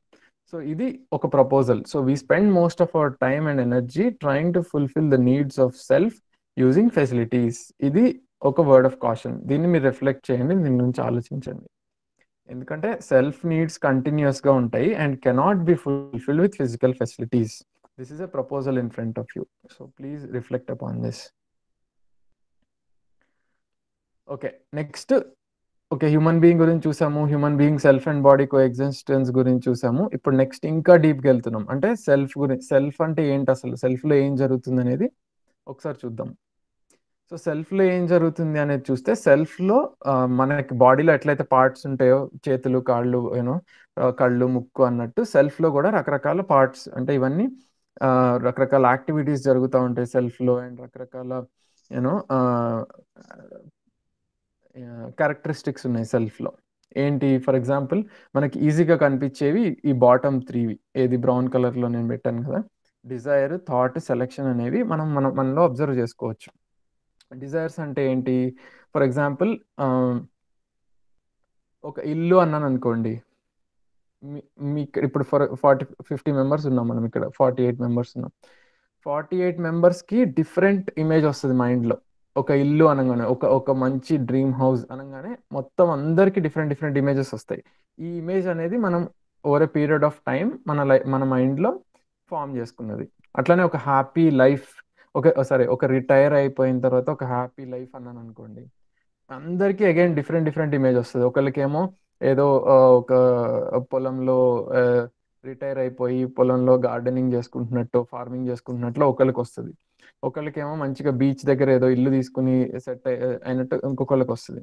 D: సో ఇది ఒక proposal. So we spend most of our time and energy trying to fulfil the needs of self using facilities. ఇది ఒక వర్డ్ ఆఫ్ కాషన్. దీన్ని మీరు రిఫ్లెక్ట్ చేయండి, దీని నుంచి ఆలోచించండి. ఎందుకంటే సెల్ఫ్ నీడ్స్ కంటిన్యూస్గా ఉంటాయి and cannot be fulfilled with physical facilities. This is a proposal in front of you. So please reflect upon this. Okay, next human being గురించి చూసాము, human being self and body co existence గురించి చూసాము. ఇప్పుడు next ఇంకా డీప్గా వెళ్తున్నాం, అంటే self గురించి. సెల్ఫ్ అంటే ఏంటి, అసలు సెల్ఫ్లో ఏం జరుగుతుంది అనేది ఒకసారి చూద్దాం. సో సెల్ఫ్లో ఏం జరుగుతుంది అనేది చూస్తే, సెల్ఫ్లో మనకి బాడీలో ఎట్లయితే పార్ట్స్ ఉంటాయో, చేతులు, కాళ్ళు, కళ్ళు, ముక్కు అన్నట్టు సెల్ఫ్లో కూడా రకరకాల పార్ట్స్, అంటే ఇవన్నీ రకరకాల యాక్టివిటీస్ జరుగుతూ ఉంటాయి సెల్ఫ్లో, అండ్ రకరకాల క్యారెక్టరిస్టిక్స్ ఉన్నాయి సెల్ఫ్లో. ఏంటి, ఫర్ ఎగ్జాంపుల్ మనకి ఈజీగా కనిపించేవి ఈ బాటమ్ 3, ఏది బ్రౌన్ కలర్లో నేను పెట్టాను కదా, డిజైర్, థాట్, సెలెక్షన్ అనేవి మనలో అబ్జర్వ్ చేసుకోవచ్చు. డిజైర్స్ అంటే ఏంటి, ఫర్ ఎగ్జాంపుల్ ఒక ఇల్లు అన్నాను అనుకోండి, మీ ఇప్పుడు 50 మెంబర్స్ ఉన్నాం మనం, ఇక్కడ 48 మెంబర్స్ ఉన్నాం. 48 మెంబర్స్కి డిఫరెంట్ ఇమేజ్ వస్తుంది మైండ్లో. ఒక ఇల్లు అనగానే, ఒక మంచి డ్రీమ్ హౌస్ అనగానే మొత్తం అందరికి డిఫరెంట్ ఇమేజెస్ వస్తాయి. ఈ ఇమేజ్ అనేది మనం over a period of time మన మైండ్లో ఫామ్ చేసుకున్నది. అట్లానే ఒక హ్యాపీ లైఫ్, ఒక రిటైర్ అయిపోయిన తర్వాత ఒక హ్యాపీ లైఫ్ అన్నాను అనుకోండి, అందరికీ అగైన్ డిఫరెంట్ ఇమేజ్ వస్తుంది. ఒకరికేమో ఏదో ఒక పొలంలో రిటైర్ అయిపోయి పొలంలో గార్డెనింగ్ చేసుకుంటున్నట్టు, ఫార్మింగ్ చేసుకుంటున్నట్లు ఒకరికి వస్తుంది. ఒకరికేమో మంచిగా బీచ్ దగ్గర ఏదో ఇల్లు తీసుకుని సెట్ అయినట్టు ఇంకొకరికి వస్తుంది.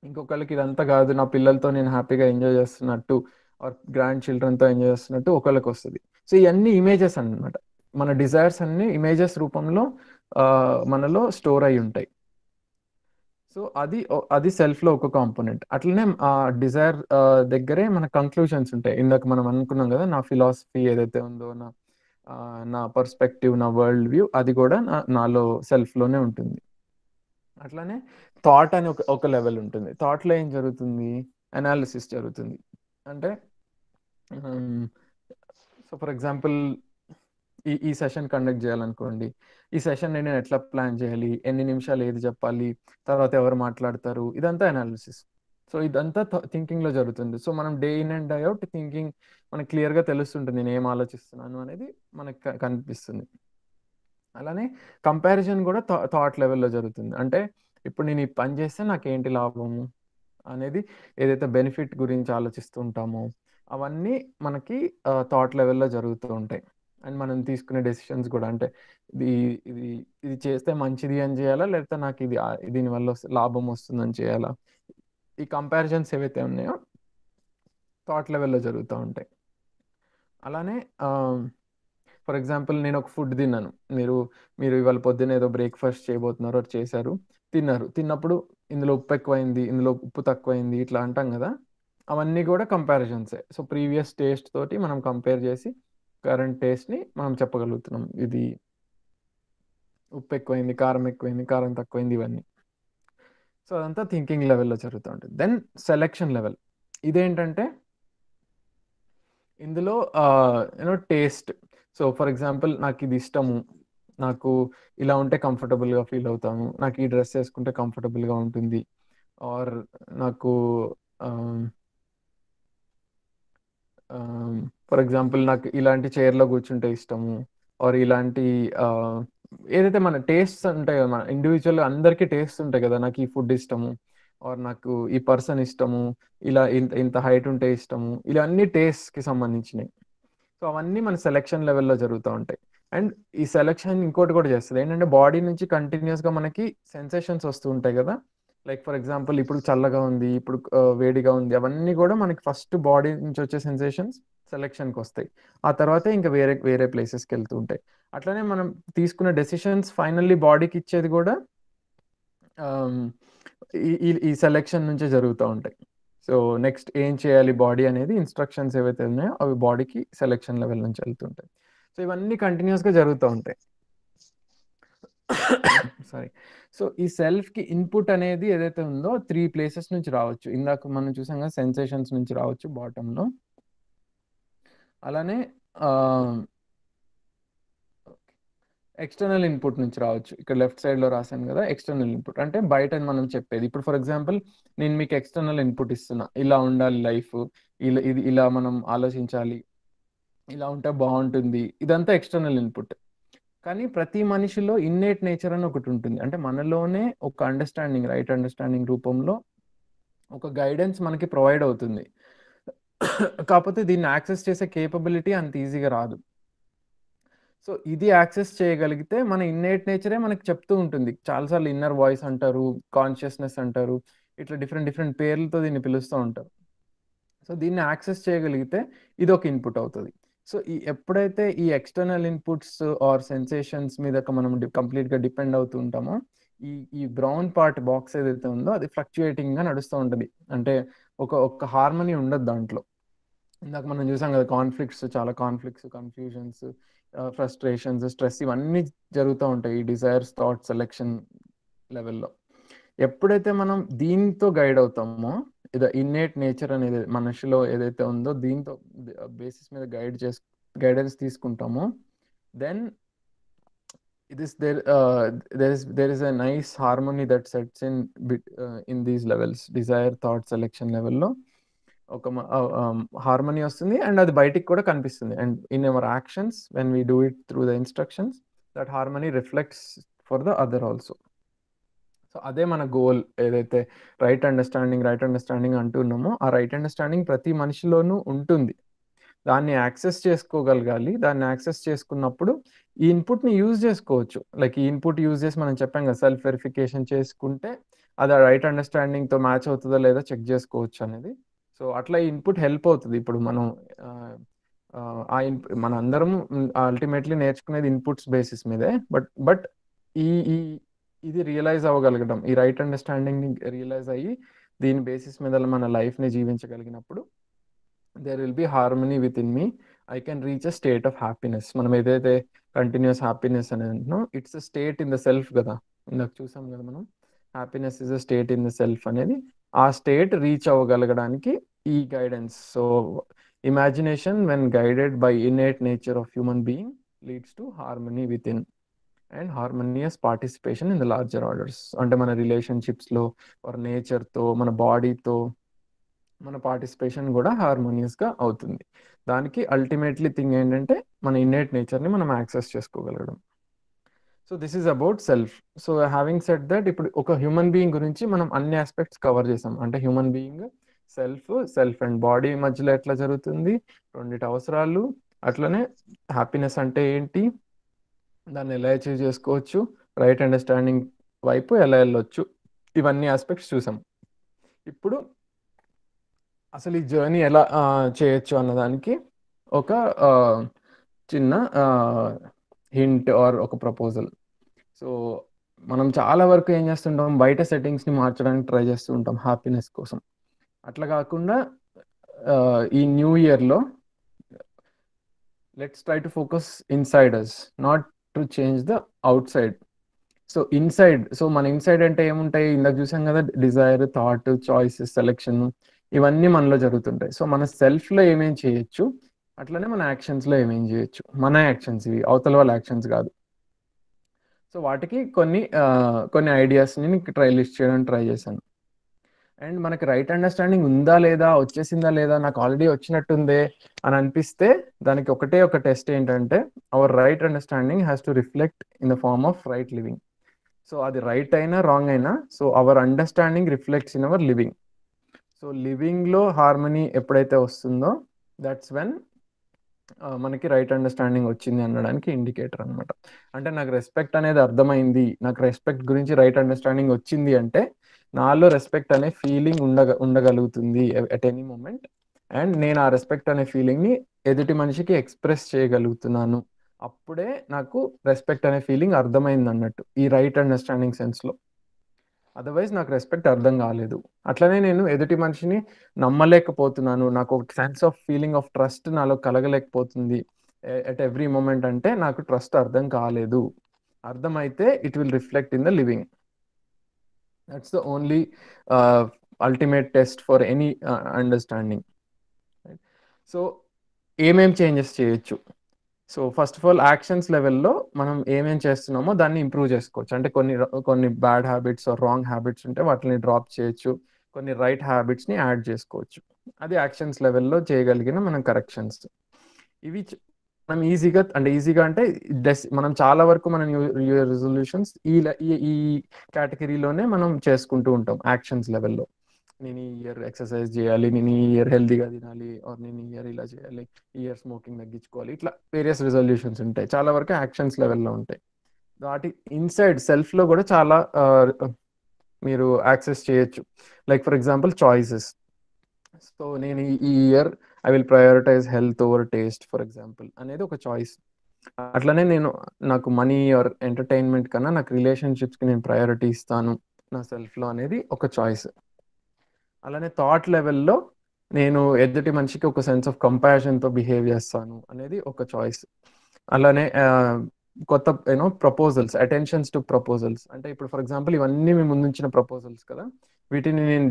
D: ఇంకొకరికి ఇదంతా కాదు, నా పిల్లలతో నేను హ్యాపీగా ఎంజాయ్ చేస్తున్నట్టు ఆర్ గ్రాండ్ చిల్డ్రన్తో ఎంజాయ్ చేస్తున్నట్టు ఒకరికి వస్తుంది. సో ఇవన్నీ ఇమేజెస్ అన్నమాట. మన డిజైర్స్ అన్ని ఇమేజెస్ రూపంలో మనలో స్టోర్ అయి ఉంటాయి. సో అది సెల్ఫ్లో ఒక కాంపోనెంట్. అట్లనే ఆ డిజైర్ దగ్గరే మన కంక్లూషన్స్ ఉంటాయి. ఇందాక మనం అనుకున్నాం కదా, నా ఫిలాసఫీ ఏదైతే ఉందో, నా పర్స్పెక్టివ్, నా వరల్డ్ వ్యూ, అది కూడా నాలో సెల్ఫ్లోనే ఉంటుంది. అట్లానే థాట్ అని ఒక లెవెల్ ఉంటుంది. థాట్లో ఏం జరుగుతుంది, అనాలిసిస్ జరుగుతుంది. అంటే సో ఫర్ ఎగ్జాంపుల్ ఈ సెషన్ కండక్ట్ చేయాలనుకోండి, ఈ సెషన్ నేను ఎట్లా ప్లాన్ చేయాలి, ఎన్ని నిమిషాలు ఏది చెప్పాలి, తర్వాత ఎవరు మాట్లాడతారు, ఇదంతా అనాలిసిస్. సో ఇదంతా థింకింగ్లో జరుగుతుంది. సో మనం day in and day out thinking, మనకు క్లియర్గా తెలుస్తుంటుంది నేను ఏం ఆలోచిస్తున్నాను అనేది మనకు కనిపిస్తుంది. అలానే కంపారిజన్ కూడా థాట్ లెవెల్లో జరుగుతుంది. అంటే ఇప్పుడు నేను ఈ పని చేస్తే నాకేంటి లాభము అనేది, ఏదైతే బెనిఫిట్ గురించి ఆలోచిస్తూ ఉంటామో అవన్నీ మనకి థాట్ లెవెల్లో జరుగుతూ ఉంటాయి. అండ్ మనం తీసుకునే డెసిషన్స్ కూడా, అంటే ఇది చేస్తే మంచిది అని చేయాలా, లేకపోతే నాకు దీనివల్ల లాభం వస్తుందని చేయాలా, ఈ కంపారిజన్స్ ఏవైతే ఉన్నాయో థాట్ లెవెల్లో జరుగుతూ ఉంటాయి. అలానే ఫర్ ఎగ్జాంపుల్ నేను ఒక ఫుడ్ తిన్నాను, మీరు ఇవాళ పొద్దున్న ఏదో బ్రేక్ఫాస్ట్ చేయబోతున్నారు, అది చేశారు, తిన్నప్పుడు ఇందులో ఉప్పు ఎక్కువైంది, ఇందులో ఉప్పు తక్కువైంది, ఇట్లా అంటాం కదా, అవన్నీ కూడా కంపారిజన్సే. సో ప్రీవియస్ టేస్ట్ తోటి మనం కంపేర్ చేసి కరెంట్ టేస్ట్ని మనం చెప్పగలుగుతున్నాం. ఇది ఉప్పు ఎక్కువైంది, కారం ఎక్కువైంది, కారం తక్కువైంది, ఇవన్నీ. సో అదంతా థింకింగ్ లెవెల్లో జరుగుతూ ఉంటుంది. దెన్ సెలెక్షన్ లెవెల్, ఇదేంటంటే ఇందులో you know taste. So for example, నాకు ఇది ఇష్టము, నాకు ఇలా ఉంటే కంఫర్టబుల్గా ఫీల్ అవుతాను, నాకు ఈ డ్రెస్ వేసుకుంటే కంఫర్టబుల్గా ఉంటుంది, ఆర్ నాకు ఫర్ ఎగ్జాంపుల్ నాకు ఇలాంటి చైర్లో కూర్చుంటే ఇష్టము, ఆర్ ఇలాంటి ఏదైతే మన టేస్ట్స్ ఉంటాయి కదా, మన ఇండివిజువల్ అందరికీ టేస్ట్ ఉంటాయి కదా, నాకు ఈ ఫుడ్ ఇష్టము, ఆర్ నాకు ఈ పర్సన్ ఇష్టము, ఇలా ఇంత ఇంత హైట్ ఉంటే ఇష్టము, ఇలా అన్ని టేస్ట్కి సంబంధించినవి. సో అవన్నీ మన సెలెక్షన్ లెవెల్లో జరుగుతూ ఉంటాయి. అండ్ ఈ సెలెక్షన్ ఇంకోటి కూడా చేస్తుంది ఏంటంటే, బాడీ నుంచి కంటిన్యూస్గా మనకి సెన్సేషన్స్ వస్తూ ఉంటాయి కదా. లైక్ ఫర్ ఎగ్జాంపుల్, ఇప్పుడు చల్లగా ఉంది, ఇప్పుడు వేడిగా ఉంది, అవన్నీ కూడా మనకి ఫస్ట్ బాడీ నుంచి వచ్చే సెన్సేషన్స్ సెలెక్షన్కి వస్తాయి. ఆ తర్వాత ఇంకా వేరే వేరే ప్లేసెస్కి వెళ్తూ ఉంటాయి. అట్లనే మనం తీసుకున్న డెసిషన్స్ ఫైనల్లీ బాడీకి ఇచ్చేది కూడా ఈ సెలెక్షన్ నుంచే జరుగుతూ ఉంటాయి. సో నెక్స్ట్ ఏం చేయాలి బాడీ అనేది ఇన్స్ట్రక్షన్స్ ఏవైతే ఉన్నాయో అవి బాడీకి సెలెక్షన్ లెవెల్ నుంచి వెళ్తుంటాయి. సో ఇవన్నీ కంటిన్యూస్గా జరుగుతూ ఉంటాయి. సారీ. సో ఈ సెల్ఫ్కి ఇన్పుట్ అనేది ఏదైతే ఉందో 3 ప్లేసెస్ నుంచి రావచ్చు. ఇందాక మనం చూసాం కదా, సెన్సేషన్స్ నుంచి రావచ్చు బాటంలో. అలానే ఎక్స్టర్నల్ ఇన్పుట్ నుంచి రావచ్చు. ఇక్కడ లెఫ్ట్ సైడ్లో రాశాను కదా, ఎక్స్టర్నల్ ఇన్పుట్ అంటే బయట మనం చెప్పేది. ఇప్పుడు ఫర్ ఎగ్జాంపుల్, నేను మీకు ఎక్స్టర్నల్ ఇన్పుట్ ఇస్తున్నా, ఇలా ఉండాలి లైఫ్, ఇలా మనం ఆలోచించాలి, ఇలా ఉంటే బాగుంటుంది, ఇదంతా ఎక్స్టర్నల్ ఇన్పుట్. కానీ ప్రతి మనిషిలో ఇన్నేట్ నేచర్ అని ఒకటి ఉంటుంది. అంటే మనలోనే ఒక అండర్స్టాండింగ్, రైట్ అండర్స్టాండింగ్ రూపంలో ఒక గైడెన్స్ మనకి ప్రొవైడ్ అవుతుంది. కాకపోతే దీన్ని యాక్సెస్ చేసే కేపబిలిటీ అంత ఈజీగా రాదు. సో ఇది యాక్సెస్ చేయగలిగితే మన ఇన్నేట్ నేచరే మనకి చెప్తూ ఉంటుంది. చాలాసార్లు ఇన్నర్ వాయిస్ అంటారు, కాన్షియస్నెస్ అంటారు, ఇట్లా డిఫరెంట్ పేర్లతో దీన్ని పిలుస్తూ ఉంటారు. సో దీన్ని యాక్సెస్ చేయగలిగితే ఇది ఒక ఇన్పుట్ అవుతుంది. సో ఎప్పుడైతే ఈ ఎక్స్టర్నల్ ఇన్పుట్స్ ఆర్ సెన్సేషన్స్ మీద మనం కంప్లీట్గా డిపెండ్ అవుతూ ఉంటామో, ఈ బ్రౌన్ పార్ట్ బాక్స్ ఏదైతే ఉందో అది ఫ్లక్చుయేటింగ్గా నడుస్తూ ఉంటుంది. అంటే ఒక హార్మనీ ఉండదు దాంట్లో. ఇందాక మనం చూసాం కదా, చాలా కాన్ఫ్లిక్ట్స్, కన్ఫ్యూజన్స్, ఫ్రస్ట్రేషన్స్, స్ట్రెస్, ఇవన్నీ జరుగుతూ ఉంటాయి ఈ డిజైర్స్, థాట్, సెలెక్షన్ లెవెల్లో. ఎప్పుడైతే మనం దీంతో గైడ్ అవుతామో, ఇది ఇన్నేట్ నేచర్ అనేది మనిషిలో ఏదైతే ఉందో దీంతో బేసిస్ మీద గైడెన్స్ తీసుకుంటామో, then there is a nice harmony that sets in these levels, desire, thought, selection లెవెల్లో ఒక హార్మనీ వస్తుంది. అండ్ అది బయటికి కూడా కనిపిస్తుంది. And in our actions when we do it through the instructions, that harmony reflects for the other also. So అదే మన goal. ఏదైతే రైట్ అండర్స్టాండింగ్ అంటున్నామో, ఆ రైట్ అండర్స్టాండింగ్ ప్రతి మనిషిలోనూ ఉంటుంది. దాన్ని యాక్సెస్ చేసుకోగలగాలి. దాన్ని యాక్సెస్ చేసుకున్నప్పుడు ఈ ఇన్పుట్ని యూజ్ చేసుకోవచ్చు. లైక్ ఈ ఇన్పుట్ యూజ్ చేసి మనం చెప్పాం కదా, సెల్ఫ్ వెరిఫికేషన్ చేసుకుంటే అది ఆ రైట్ అండర్స్టాండింగ్తో మ్యాచ్ అవుతుందో లేదో చెక్ చేసుకోవచ్చు అనేది. సో అట్లా ఈ ఇన్పుట్ హెల్ప్ అవుతుంది. ఇప్పుడు మనం మన అందరం అల్టిమేట్లీ నేర్చుకునేది ఇన్పుట్స్ బేసిస్ మీదే. బట్ ఇది రియలైజ్ అవ్వగలగడం, ఈ రైట్ అండర్స్టాండింగ్ రియలైజ్ అయ్యి దీని బేసిస్ మీద మన లైఫ్ని జీవించగలిగినప్పుడు there will be harmony within me. I can reach a state of happiness. మనం ఏదైతే కంటిన్యూస్ హ్యాపీనెస్ అని అంటున్నాం, it's a state in the self కదా. ఇందాక చూసాం కదా మనం, happiness is a state in the self అనేది. ఆ స్టేట్ రీచ్ అవ్వగలగడానికి ఈ guidance. So imagination when guided by innate nature of human being leads to harmony with in and harmonious participation in the larger orders. అంటే మన రిలేషన్షిప్స్లో, are నేచర్తో, మన బాడీతో మన participation కూడా హార్మోనియస్గా అవుతుంది. దానికి అల్టిమేట్లీ థింగ్ ఏంటంటే మన ఇన్నేట్ నేచర్ని మనం యాక్సెస్ చేసుకోగలగడం. So this is about self. So having said that, ఇప్పుడు ఒక హ్యూమన్ బీయింగ్ గురించి మనం అన్ని ఆస్పెక్ట్స్ కవర్ చేసాం. అంటే human being, self and body మధ్యలో ఎట్లా జరుగుతుంది, రెండిటి అవసరాలు, అట్లనే హ్యాపీనెస్ అంటే ఏంటి, దాన్ని ఎలా అచీవ్ చేసుకోవచ్చు, రైట్ అండర్స్టాండింగ్ వైపు ఎలా వెళ్ళొచ్చు, ఇవన్నీ ఆస్పెక్ట్స్ చూసాం. ఇప్పుడు అసలు ఈ జర్నీ ఎలా చేయొచ్చు అన్నదానికి ఒక చిన్న హింట్ ఆర్ ఒక ప్రపోజల్. సో మనం చాలా వరకు ఏం చేస్తుంటాం, బయట సెట్టింగ్స్ని మార్చడానికి ట్రై చేస్తూ ఉంటాం హ్యాపీనెస్ కోసం. అట్లా కాకుండా ఈ న్యూ ఇయర్లో let's try to focus inside us, not to change the outside. So inside, so మన ఇన్సైడ్ అంటే ఏముంటాయి, ఇందాక చూసాం కదా, డిజైర్, థాట్, చాయిస్, సెలెక్షన్, ఇవన్నీ మనలో జరుగుతుంటాయి. సో మన సెల్ఫ్లో ఏమేం చేయొచ్చు, అట్లనే మన యాక్షన్స్లో ఏమేం చేయొచ్చు. మన యాక్షన్స్ ఇవి, అవతల వాళ్ళ యాక్షన్స్ కాదు. సో వాటికి కొన్ని ఐడియాస్ని లిస్ట్ చేయడానికి ట్రై చేశాను. అండ్ మనకి రైట్ అండర్స్టాండింగ్ ఉందా లేదా, వచ్చేసిందా లేదా, నాకు ఆల్రెడీ వచ్చినట్టుందే అని అనిపిస్తే దానికి ఒకటే ఒక టెస్ట్ ఏంటంటే, our right understanding has to reflect in the form of right living. So అది రైట్ అయినా రాంగ్ అయినా, so our understanding reflects in our living. So లివింగ్లో హార్మనీ ఎప్పుడైతే వస్తుందో, దట్స్ వెన్ మనకి రైట్ అండర్స్టాండింగ్ వచ్చింది అనడానికి ఇండికేటర్ అనమాట. అంటే నాకు రెస్పెక్ట్ అనేది అర్థమైంది, నాకు రెస్పెక్ట్ గురించి రైట్ అండర్స్టాండింగ్ వచ్చింది అంటే నాలో రెస్పెక్ట్ అనే ఫీలింగ్ ఉండగలుగుతుంది ఎట్ ఎనీ మూమెంట్. అండ్ నేను ఆ రెస్పెక్ట్ అనే ఫీలింగ్ని ఎదుటి మనిషికి ఎక్స్ప్రెస్ చేయగలుగుతున్నాను. అప్పుడే నాకు రెస్పెక్ట్ అనే ఫీలింగ్ అర్థమైంది అన్నట్టు, ఈ రైట్ అండర్స్టాండింగ్ సెన్స్లో. అదర్వైజ్ నాకు రెస్పెక్ట్ అర్థం కాలేదు. అట్లనే నేను ఎదుటి మనిషిని నమ్మలేకపోతున్నాను, నాకు ఒక sense of feeling of trust నాలో కలగలేకపోతుంది ఎట్ ఎవ్రీ మూమెంట్ అంటే నాకు ట్రస్ట్ అర్థం కాలేదు. అర్థమైతే it will reflect in the living. That's the only ultimate test for any understanding. So ఏమేం చేంజెస్ చేయొచ్చు? So first of all actions లెవెల్లో మనం ఏమేం చేస్తున్నామో దాన్ని ఇంప్రూవ్ చేసుకోవచ్చు. అంటే కొన్ని bad habits or wrong habits ఉంటే వాటిని డ్రాప్ చేయొచ్చు, కొన్ని రైట్ హ్యాబిట్స్ని యాడ్ చేసుకోవచ్చు. అది యాక్షన్స్ లెవెల్లో చేయగలిగిన మనం కరెక్షన్స్. ఇవి మనం ఈజీగా అంటే మనం చాలా వరకు మనం రెజల్యూషన్స్ ఈ కేటగిరీలోనే మనం చేసుకుంటూ ఉంటాం యాక్షన్స్ లెవెల్లో. నేను ఈ ఇయర్ ఎక్సర్సైజ్ చేయాలి, నేను ఈ ఇయర్ హెల్తీగా తినాలి, ఆర్ నేను ఈ ఇయర్ ఇలా చేయాలి, ఈ ఇయర్ స్మోకింగ్ తగ్గించుకోవాలి, ఇట్లా వేరియస్ రిజల్యూషన్స్ ఉంటాయి, చాలా వరకు యాక్షన్స్ లెవెల్లో ఉంటాయి. వాటి ఇన్సైడ్ సెల్ఫ్లో కూడా చాలా మీరు యాక్సెస్ చేయొచ్చు. Like for example choices. So నేను ఈ year I will prioritise health over taste for example అనేది ఒక చాయిస్. అట్లనే నాకు మనీ ఆర్ ఎంటర్టైన్మెంట్ కన్నా నాకు రిలేషన్షిప్స్కి నేను ప్రయారిటీ ఇస్తాను నా సెల్ఫ్లో అనేది ఒక చాయిస్. అలానే థాట్ లెవెల్లో నేను ఎదుటి మనిషికి ఒక సెన్స్ ఆఫ్ కంపాషన్తో బిహేవ్ చేస్తాను అనేది ఒక చాయిస్. అలానే కొత్త ప్రపోజల్స్, అటెన్షన్స్ టు ప్రపోజల్స్. అంటే ఇప్పుడు ఫర్ ఎగ్జాంపుల్ ఇవన్నీ మేము ముందుంచిన ప్రపోజల్స్ కదా, వీటిని నేను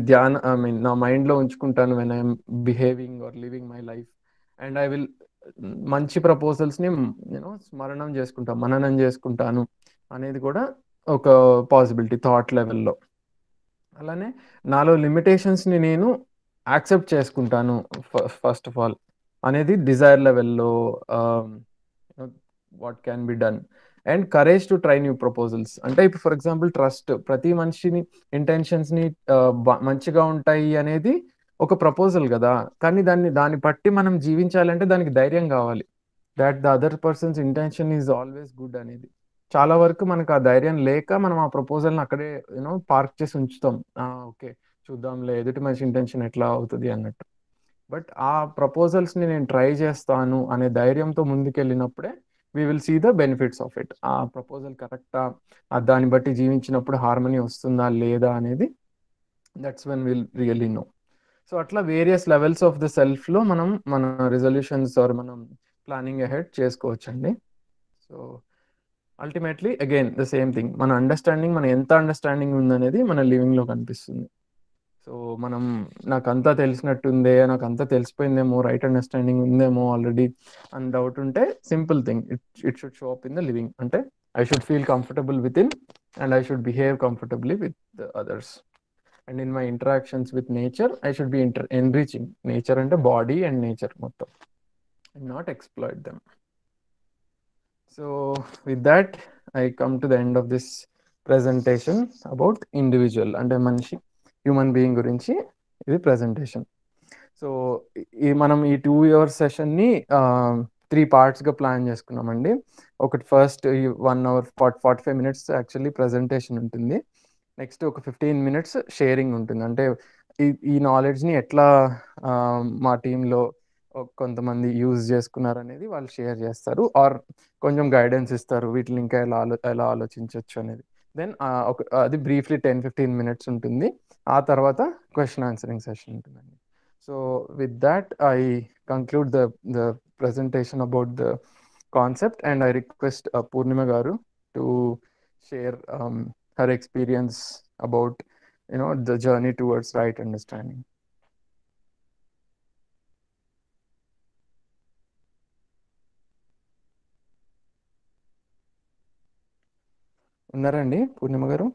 D: నా మైండ్లో ఉంచుకుంటాను when I'm behaving or living my life. And I will మంచి ప్రపోజల్స్ని మననం చేసుకుంటాను అనేది కూడా ఒక పాసిబిలిటీ థాట్ లెవెల్లో. అలానే నాలో లిమిటేషన్స్ని నేను యాక్సెప్ట్ చేసుకుంటాను ఫస్ట్ ఆఫ్ ఆల్ అనేది డిజైర్ లెవెల్లో what can be done. And courage to try new proposals. అంటే ఇప్పుడు ఫర్ ఎగ్జాంపుల్ ట్రస్ట్, ప్రతి మనిషిని ఇంటెన్షన్స్ని మంచిగా ఉంటాయి అనేది ఒక ప్రపోజల్ కదా, కానీ దాన్ని బట్టి మనం జీవించాలంటే దానికి ధైర్యం కావాలి. That the other persons intention is always good అనేది. చాలా వరకు మనకు ఆ ధైర్యం లేక మనం ఆ ప్రపోజల్ని అక్కడే పార్క్ చేసి ఉంచుతాం. ఓకే చూద్దాంలే ఎదుటి మనిషి ఇంటెన్షన్ ఎట్లా అవుతుంది అన్నట్టు. బట్ ఆ ప్రపోజల్స్ని నేను ట్రై చేస్తాను అనే ధైర్యంతో ముందుకెళ్ళినప్పుడే we will see the benefits of it. ఆ ప్రపోజల్ కరెక్టా, దాన్ని బట్టి జీవించినప్పుడు హార్మనీ వస్తుందా లేదా అనేది, that's when will really know. So అట్లా వేరియస్ లెవెల్స్ ఆఫ్ ద సెల్ఫ్లో మనం మన రిజల్యూషన్స్ ఆర్ మనం ప్లానింగ్ అహెడ్ చేసుకోవచ్చండి. So ultimately again the same thing, మన ఎంత అండర్స్టాండింగ్ ఉందనేది మన లివింగ్లో కనిపిస్తుంది. సో నాకు అంతా తెలిసినట్టుందే, నాకు అంతా తెలిసిపోయిందేమో, రైట్ అండర్స్టాండింగ్ ఉందేమో ఆల్రెడీ అని డౌట్ ఉంటే, simple thing, it should show up in the living. అంటే I should feel comfortable with in and I should behave comfortably with others. And in my interactions with nature I should be enriching. Nature అంటే body and nature మొత్తం, and not exploit them. So with that, I come to the end of this presentation about individual, అంటే మనిషి human being గురించి ఇది presentation. So మనం ఈ 2 hour సెషన్ని 3 partsగా plan చేసుకున్నామండి. ఒకటి first 1 hour 45 minutes actually presentation ఉంటుంది. నెక్స్ట్ ఒక 15 minutes షేరింగ్ ఉంటుంది. అంటే ఈ నాలెడ్జ్ని ఎట్లా మా టీంలో కొంతమంది యూజ్ చేసుకున్నారు అనేది వాళ్ళు షేర్ చేస్తారు, ఆర్ కొంచెం గైడెన్స్ ఇస్తారు వీటిని ఇంకా ఎలా ఆలోచించవచ్చు అనేది. దెన్ అది బ్రీఫ్లీ 10-15 minutes ఉంటుంది. ఆ తర్వాత క్వశ్చన్ ఆన్సరింగ్ సెషన్ ఉంటుందండి. So with that I conclude the presentation about the concept and I request Purnima గారు to share her experience about the journey towards right understanding. ఉన్నారండి పూర్ణిమ గారు?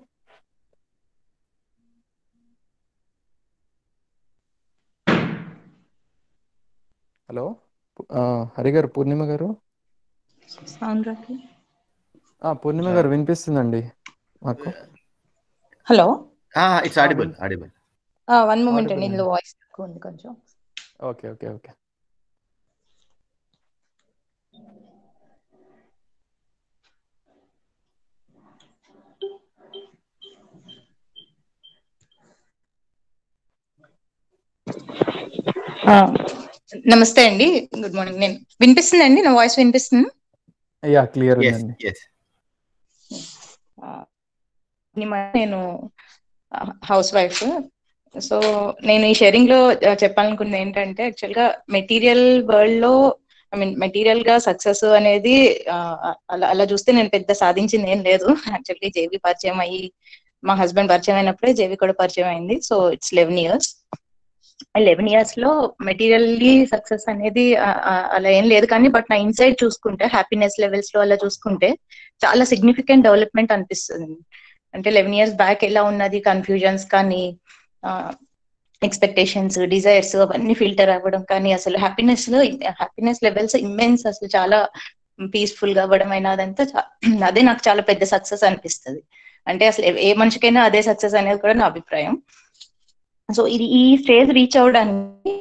D: హలో హరి గారు, పూర్ణిమ గారు? పూర్ణిమ గారు వినిపిస్తుందండి మాకు.
A: Hello,
G: it's audible.
A: 1 moment అండి, ఇందులో వాయిస్ తక్కువ ఉంది కొంచెం.
D: Okay okay okay.
A: నమస్తే అండి, గుడ్ మార్నింగ్. నేను వినిపిస్తుందండి, నా వాయిస్ వినిపిస్తుంది?
D: యా, క్లియర్ ఉందండి.
A: నేను హౌస్ వైఫ్. సో నేను ఈ షేరింగ్ లో చెప్పాలనుకున్నది ఏంటంటే, యాక్చువల్ గా మెటీరియల్ వరల్డ్ లో మెటీరియల్ గా సక్సెస్ అనేది అలా చూస్తే నేను పెద్ద సాధించింది ఏం లేదు. యాక్చువల్లీ జేవి పరిచయం అయ్యి, మా హస్బెండ్ పరిచయం అయినప్పుడే జేవి కూడా పరిచయం అయింది. So it's 11 years. 11 years లో మెటీరియల్లీ సక్సెస్ అనేది అలా ఏం లేదు, కానీ బట్ నా ఇన్సైడ్ చూసుకుంటే, హ్యాపీనెస్ లెవెల్స్ లో అలా చూసుకుంటే చాలా సిగ్నిఫికెంట్ డెవలప్మెంట్ అనిపిస్తుంది. అంటే 11 years బ్యాక్ ఎలా ఉన్నది, కన్ఫ్యూజన్స్ కానీ, ఎక్స్పెక్టేషన్స్, డిజైర్స్ అవన్నీ ఫిల్టర్ అవ్వడం, కానీ అసలు హ్యాపీనెస్ లెవెల్స్ ఇమ్మెన్స్, అసలు చాలా పీస్ఫుల్ గా అవ్వడం అయినా అదంతా అదే నాకు చాలా పెద్ద సక్సెస్ అనిపిస్తుంది. అంటే అసలు ఏ మనిషికైనా అదే సక్సెస్ అనేది కూడా నా అభిప్రాయం. సో ఈ స్టేజ్ రీచ్ అవ్వడానికి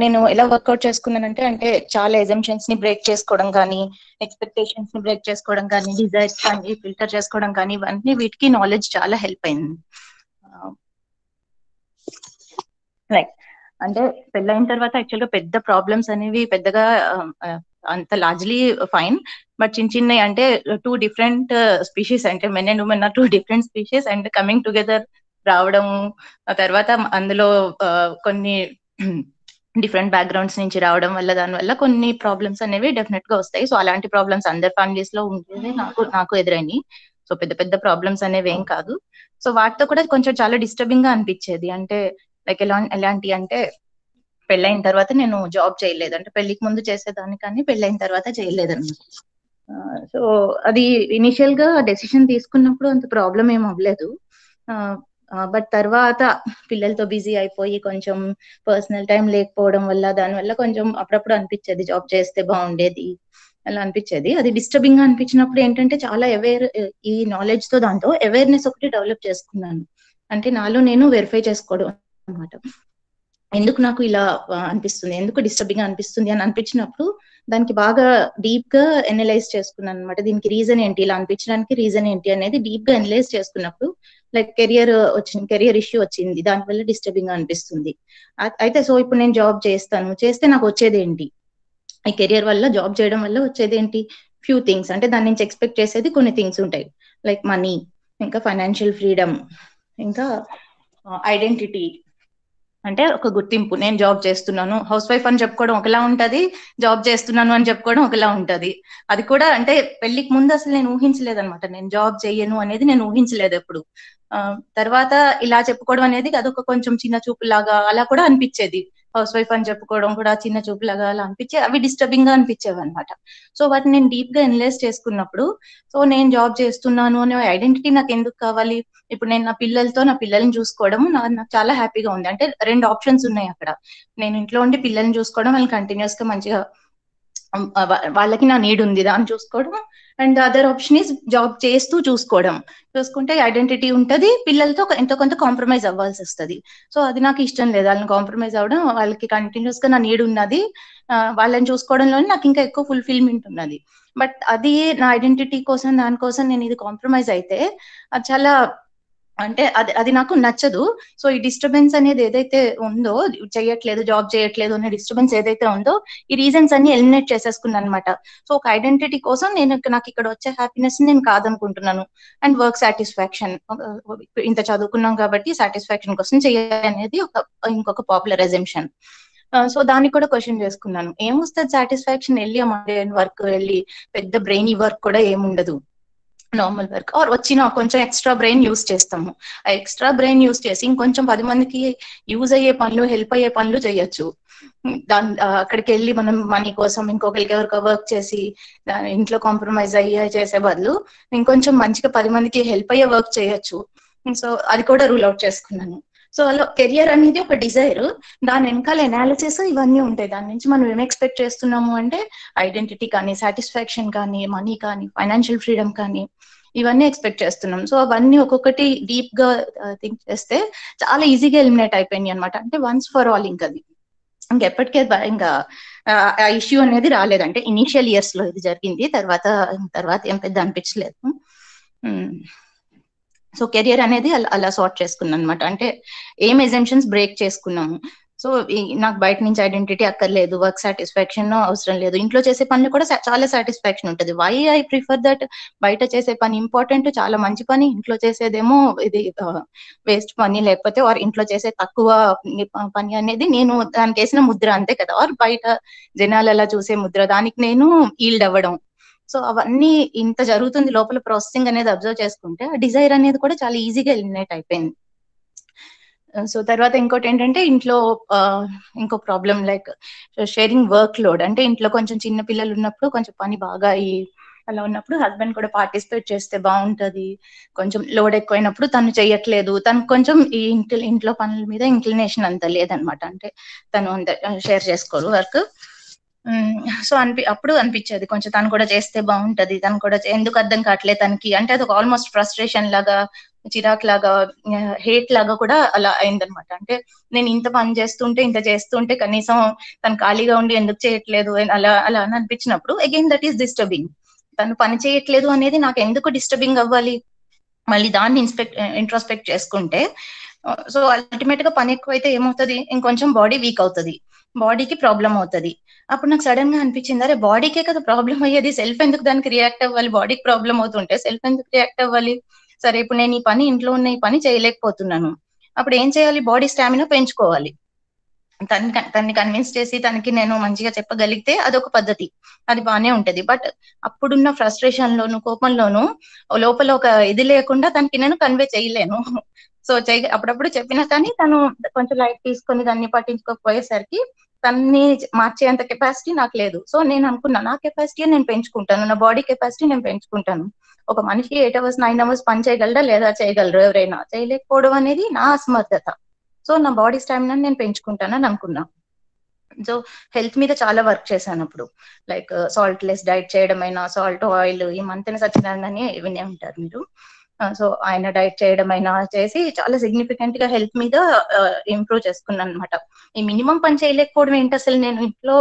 A: నేను ఎలా వర్కౌట్ చేసుకున్నానంటే, అంటే చాలా ఎజంప్షన్స్ ని బ్రేక్ చేసుకోవడం కానీ, ఎక్స్పెక్టేషన్స్ ని బ్రేక్ చేసుకోవడం కానీ, డిజైర్స్ కానీ ఫిల్టర్ చేసుకోవడం కానీ, ఇవన్నీ వీటికి నాలెడ్జ్ చాలా హెల్ప్ అయింది. రైట్. అంటే పెళ్ళైన తర్వాత యాక్చువల్ గా పెద్ద ప్రాబ్లమ్స్ అనేవి పెద్దగా అంత లార్జ్లీ ఫైన్, బట్ చిన్న అంటే 2 different స్పీషీస్, అంటే men and women are 2 different species and coming together రావడము, ఆ తర్వాత అందులో కొన్ని డిఫరెంట్ బ్యాక్గ్రౌండ్స్ నుంచి రావడం వల్ల, దానివల్ల కొన్ని ప్రాబ్లమ్స్ అనేవి డెఫినెట్ గా వస్తాయి. సో అలాంటి ప్రాబ్లమ్స్ అందరి ఫ్యామిలీస్ లో ఉండేది, నాకు ఎదురైనాయి. సో పెద్ద ప్రాబ్లమ్స్ అనేవి ఏం కాదు. సో వాటితో కూడా కొంచెం చాలా డిస్టర్బింగ్ గా అనిపించేది. అంటే లైక్ ఎలాంటి అంటే, పెళ్ళైన తర్వాత నేను జాబ్ చేయలేదు, అంటే పెళ్లికి ముందు చేసేదాన్ని కానీ పెళ్ళైన తర్వాత చేయలేదన్నమాట. సో అది ఇనిషియల్ గా డెసిషన్ తీసుకున్నప్పుడు అంత ప్రాబ్లం ఏం అవ్వలేదు. బట్ తర్వాత పిల్లలతో బిజీ అయిపోయి కొంచెం పర్సనల్ టైం లేకపోవడం వల్ల, దానివల్ల కొంచెం అప్పుడప్పుడు అనిపించేది జాబ్ చేస్తే బాగుండేది అలా అనిపించేది. అది డిస్టర్బింగ్ గా అనిపించినప్పుడు ఏంటంటే, చాలా ఈ నాలెడ్జ్ తో దాంతో అవేర్నెస్ ఒకటి డెవలప్ చేసుకున్నాను. అంటే నాలో నేను వెరిఫై చేసుకోవడం అనమాట. ఎందుకు నాకు ఇలా అనిపిస్తుంది, ఎందుకు డిస్టర్బింగ్ గా అనిపిస్తుంది అని అనిపించినప్పుడు దానికి బాగా డీప్ గా ఎనలైజ్ చేసుకున్నాను అనమాట. దీనికి రీజన్ ఏంటి, ఇలా అనిపించడానికి రీజన్ ఏంటి అనేది డీప్ గా ఎనలైజ్ చేసుకున్నప్పుడు, లైక్ కెరియర్ ఇష్యూ వచ్చింది, దానివల్ల డిస్టర్బింగ్ గా అనిపిస్తుంది. అయితే సో ఇప్పుడు నేను జాబ్ చేస్తే నాకు వచ్చేది ఏంటి, ఈ కెరియర్ వల్ల, జాబ్ చేయడం వల్ల వచ్చేది ఏంటి, ఫ్యూ థింగ్స్. అంటే దాని నుంచి ఎక్స్పెక్ట్ చేసేది కొన్ని థింగ్స్ ఉంటాయి, లైక్ మనీ, ఇంకా ఫైనాన్షియల్ ఫ్రీడమ్, ఇంకా ఐడెంటిటీ, అంటే ఒక గుర్తింపు. నేను జాబ్ చేస్తున్నాను, హౌస్ వైఫ్ అని చెప్పుకోవడం ఒకలా ఉంటది, జాబ్ చేస్తున్నాను అని చెప్పుకోవడం ఒకలా ఉంటది. అది కూడా అంటే పెళ్లికి ముందు అసలు నేను ఊహించలేదు అనమాట, నేను జాబ్ చేయను అనేది నేను ఊహించలేదు ఎప్పుడు. తర్వాత ఇలా చెప్పుకోవడం అనేది అదొక కొంచెం చిన్న చూపు లాగా అలా కూడా అనిపించేది. హౌస్ వైఫ్ అని చెప్పుకోవడం కూడా చిన్న చూపు లాగా అలా అనిపించేది, అవి డిస్టర్బింగ్ గా అనిపించేవి అనమాట. సో వాటిని నేను డీప్ గా ఎనలైజ్ చేసుకున్నప్పుడు, సో నేను జాబ్ చేస్తున్నాను అనే ఐడెంటిటీ నాకు ఎందుకు కావాలి, ఇప్పుడు నేను నా పిల్లల్ని చూసుకోవడం నాకు చాలా హ్యాపీగా ఉంది. అంటే 2 ఆప్షన్స్ ఉన్నాయి అక్కడ. నేను ఇంట్లో ఉండి పిల్లల్ని చూసుకోవడం, వాళ్ళని కంటిన్యూస్ గా మంచిగా వాళ్ళకి నా నీడ్ ఉంది దాన్ని చూసుకోవడం, and other option is job చేస్తూ చూసుకుంటే ఐడెంటిటీ ఉంటది, పిల్లలతో ఎంతో కొంత కాంప్రమైజ్ అవ్వాల్సి వస్తుంది. సో అది నాకు ఇష్టం లేదు, వాళ్ళని కాంప్రమైజ్ అవ్వడం. వాళ్ళకి కంటిన్యూస్ గా నా నీడ్ ఉన్నది, వాళ్ళని చూసుకోవడంలోనే నాకు ఇంకా ఎక్కువ ఫుల్ఫిల్మెంట్ ఉన్నది. బట్ అది నా ఐడెంటిటీ కోసం, దానికోసం నేను ఇది కాంప్రమైజ్ అయితే అది చాలా అంటే అది నాకు నచ్చదు. సో ఈ డిస్టర్బెన్స్ అనేది ఏదైతే ఉందో, జాబ్ చేయట్లేదు అనే డిస్టర్బెన్స్ ఏదైతే ఉందో, ఈ రీజన్స్ అన్ని ఎలిమినేట్ చేసేసుకున్నాను అనమాట. సో ఒక ఐడెంటిటీ కోసం నాకు ఇక్కడ వచ్చే హ్యాపీనెస్ నేను కాదనుకుంటున్నాను. అండ్ వర్క్ సాటిస్ఫాక్షన్, ఇంత చదువుకున్నాం కాబట్టి సాటిస్ఫాక్షన్ కోసం చేయాలి అనేది ఇంకొక పాపులర్ అజంప్షన్. సో దాన్ని కూడా క్వశ్చన్ చేసుకున్నాను, ఏమొస్తుంది సాటిస్ఫాక్షన్ వెళ్ళి వర్క్ వెళ్ళి, పెద్ద బ్రెయినీ వర్క్ కూడా ఏముండదు. నార్మల్ వర్క్ ఆర్ వచ్చిన కొంచెం ఎక్స్ట్రా బ్రెయిన్ యూస్ చేస్తాము. ఆ ఎక్స్ట్రా బ్రెయిన్ యూస్ చేసి ఇంకొంచెం 10 మందికి యూజ్ అయ్యే పనులు, హెల్ప్ అయ్యే పనులు చేయొచ్చు. అక్కడికి వెళ్ళి మనం మనీ కోసం ఇంకొకరికి ఎవరికో వర్క్ చేసి ఇంట్లో కాంప్రమైజ్ అయ్యి చేసే బదులు ఇంకొంచెం మంచిగా 10 మందికి హెల్ప్ అయ్యే వర్క్ చేయొచ్చు. సో అది కూడా రూల్ అవుట్ చేసుకున్నాను. సో అలా కెరియర్ అనేది ఒక డిజైర్, దాని వెనకాల ఎనాలిసిస్ ఇవన్నీ ఉంటాయి. దాని నుంచి మనం ఏం ఎక్స్పెక్ట్ చేస్తున్నాము అంటే ఐడెంటిటీ కానీ, సాటిస్ఫాక్షన్ కానీ, మనీ కానీ, ఫైనాన్షియల్ ఫ్రీడమ్ కానీ, ఇవన్నీ ఎక్స్పెక్ట్ చేస్తున్నాం. సో అవన్నీ ఒక్కొక్కటి డీప్ గా థింక్ చేస్తే చాలా ఈజీగా ఎలిమినేట్ అయిపోయినాయి అనమాట. అంటే వన్స్ ఫర్ ఆల్ ఇంకా అది ఇంకెప్పటికే ఇంకా ఆ ఇష్యూ అనేది రాలేదు. అంటే ఇనీషియల్ ఇయర్స్ లో ఇది జరిగింది, తర్వాత ఏం పెద్ద అనిపించలేదు. సో కెరియర్ అనేది అలా సార్ట్ చేసుకున్నాను అనమాట. అంటే ఏం ఎజంప్షన్స్ బ్రేక్ చేసుకున్నాము. సో నాకు బయట నుంచి ఐడెంటిటీ అక్కర్లేదు, వర్క్ సాటిస్ఫాక్షన్ అవసరం లేదు, ఇంట్లో చేసే పనులు కూడా చాలా సాటిస్ఫాక్షన్ ఉంటుంది. వై ఐ ప్రిఫర్ దట్ బయట చేసే పని ఇంపార్టెంట్, చాలా మంచి పని, ఇంట్లో చేసేదేమో ఇది వేస్ట్ పని, లేకపోతే వారు ఇంట్లో చేసే తక్కువ పని అనేది నేను దానికి వేసిన ముద్ర అంతే కదా, ఆర్ బయట జనాలు అలా చూసే ముద్ర, దానికి నేను ఈల్డ్ అవ్వడం. సో అవన్నీ ఇంత జరుగుతుంది లోపల ప్రాసెసింగ్ అనేది అబ్జర్వ్ చేసుకుంటే ఆ డిజైర్ అనేది కూడా చాలా ఈజీగా ఎలిమినేట్ అయిపోయింది. సో తర్వాత ఇంకోటి ఏంటంటే ఇంట్లో ఇంకో problem like sharing work load. అంటే ఇంట్లో కొంచెం చిన్న పిల్లలు ఉన్నప్పుడు కొంచెం పని బాగా అలా ఉన్నప్పుడు హస్బెండ్ కూడా పార్టిసిపేట్ చేస్తే బాగుంటది. కొంచెం లోడ్ ఎక్కువైనప్పుడు తను చెయ్యట్లేదు, తను కొంచెం ఈ ఇంట్లో పనుల మీద ఇంక్లినేషన్ అంత లేదనమాట. అంటే తను అంత షేర్ చేసుకోరు వర్క్. సో అప్పుడు అనిపించేది కొంచెం తను కూడా చేస్తే బాగుంటది, తను కూడా ఎందుకు అర్థం కావట్లేదు తనకి, అంటే అది ఒక ఆల్మోస్ట్ ఫ్రస్ట్రేషన్ లాగా, చిరాక్ లాగా, హేట్ లాగా కూడా అలా అయిందనమాట. అంటే నేను ఇంత పని చేస్తుంటే కనీసం తను ఖాళీగా ఉండి ఎందుకు చేయట్లేదు అలా అలా అని అనిపించినప్పుడు అగైన్ దట్ ఈస్ డిస్టర్బింగ్. తను పని చేయట్లేదు అనేది నాకు ఎందుకు డిస్టర్బింగ్ అవ్వాలి, మళ్ళీ దాన్ని ఇంట్రోస్పెక్ట్ చేసుకుంటే సో అల్టిమేట్ గా పని ఎక్కువైతే ఏమవుతుంది, ఇంకొంచెం బాడీ వీక్ అవుతుంది, బాడీకి ప్రాబ్లం అవుతుంది. అప్పుడు నాకు సడన్ గా అనిపించింది, అరే బాడీకే కదా ప్రాబ్లం అయ్యేది, సెల్ఫ్ ఎందుకు దానికి రియాక్ట్ అవ్వాలి, బాడీకి ప్రాబ్లం అవుతుంటే సెల్ఫ్ ఎందుకు రియాక్ట్ అవ్వాలి. సరే ఇప్పుడు నేను ఈ పని ఇంట్లో ఉన్న ఈ పని చేయలేకపోతున్నాను, అప్పుడు ఏం చేయాలి, బాడీ స్టామినా పెంచుకోవాలి. తన్ని కన్విన్స్ చేసి తనకి నేను మంచిగా చెప్పగలిగితే అదొక పద్ధతి, అది బాగానే ఉంటది. బట్ అప్పుడున్న ఫ్రస్ట్రేషన్ లోను, కోపంలోను లోపల ఒక ఇది లేకుండా తనకి నేను కన్వే చేయలేను. సో అప్పుడప్పుడు చెప్పినా కానీ తను కొంచెం లైట్ తీసుకొని దాన్ని పట్టించుకోకపోయేసరికి తన్ని మార్చేంత కెపాసిటీ నాకు లేదు. సో నేను అనుకున్నా నా కెపాసిటీ నేను పెంచుకుంటాను, నా బాడీ కెపాసిటీ నేను పెంచుకుంటాను. ఒక మనిషి 8 hours 9 hours పని చేయగలరా లేదా, చేయగలరు ఎవరైనా, చేయలేకపోవడం అనేది నా అసమర్థత. సో నా బాడీ స్టామినా నేను పెంచుకుంటానని అనుకున్నా. సో హెల్త్ మీద చాలా వర్క్ చేశాను అప్పుడు, లైక్ సాల్ట్ లెస్ డైట్ చేయడం అయినా, సాల్ట్ ఆయిల్, ఈ మంతెన సత్యనారాయణ అని వినే ఉంటారు మీరు. సో ఆయన డైట్ చేయడం అయినా చేసి చాలా సిగ్నిఫికెంట్ గా హెల్త్ మీద ఇంప్రూవ్ చేసుకున్నాను అనమాట. ఈ మినిమం పని చేయలేకపోవడం ఏంటి అసలు, నేను ఇంట్లో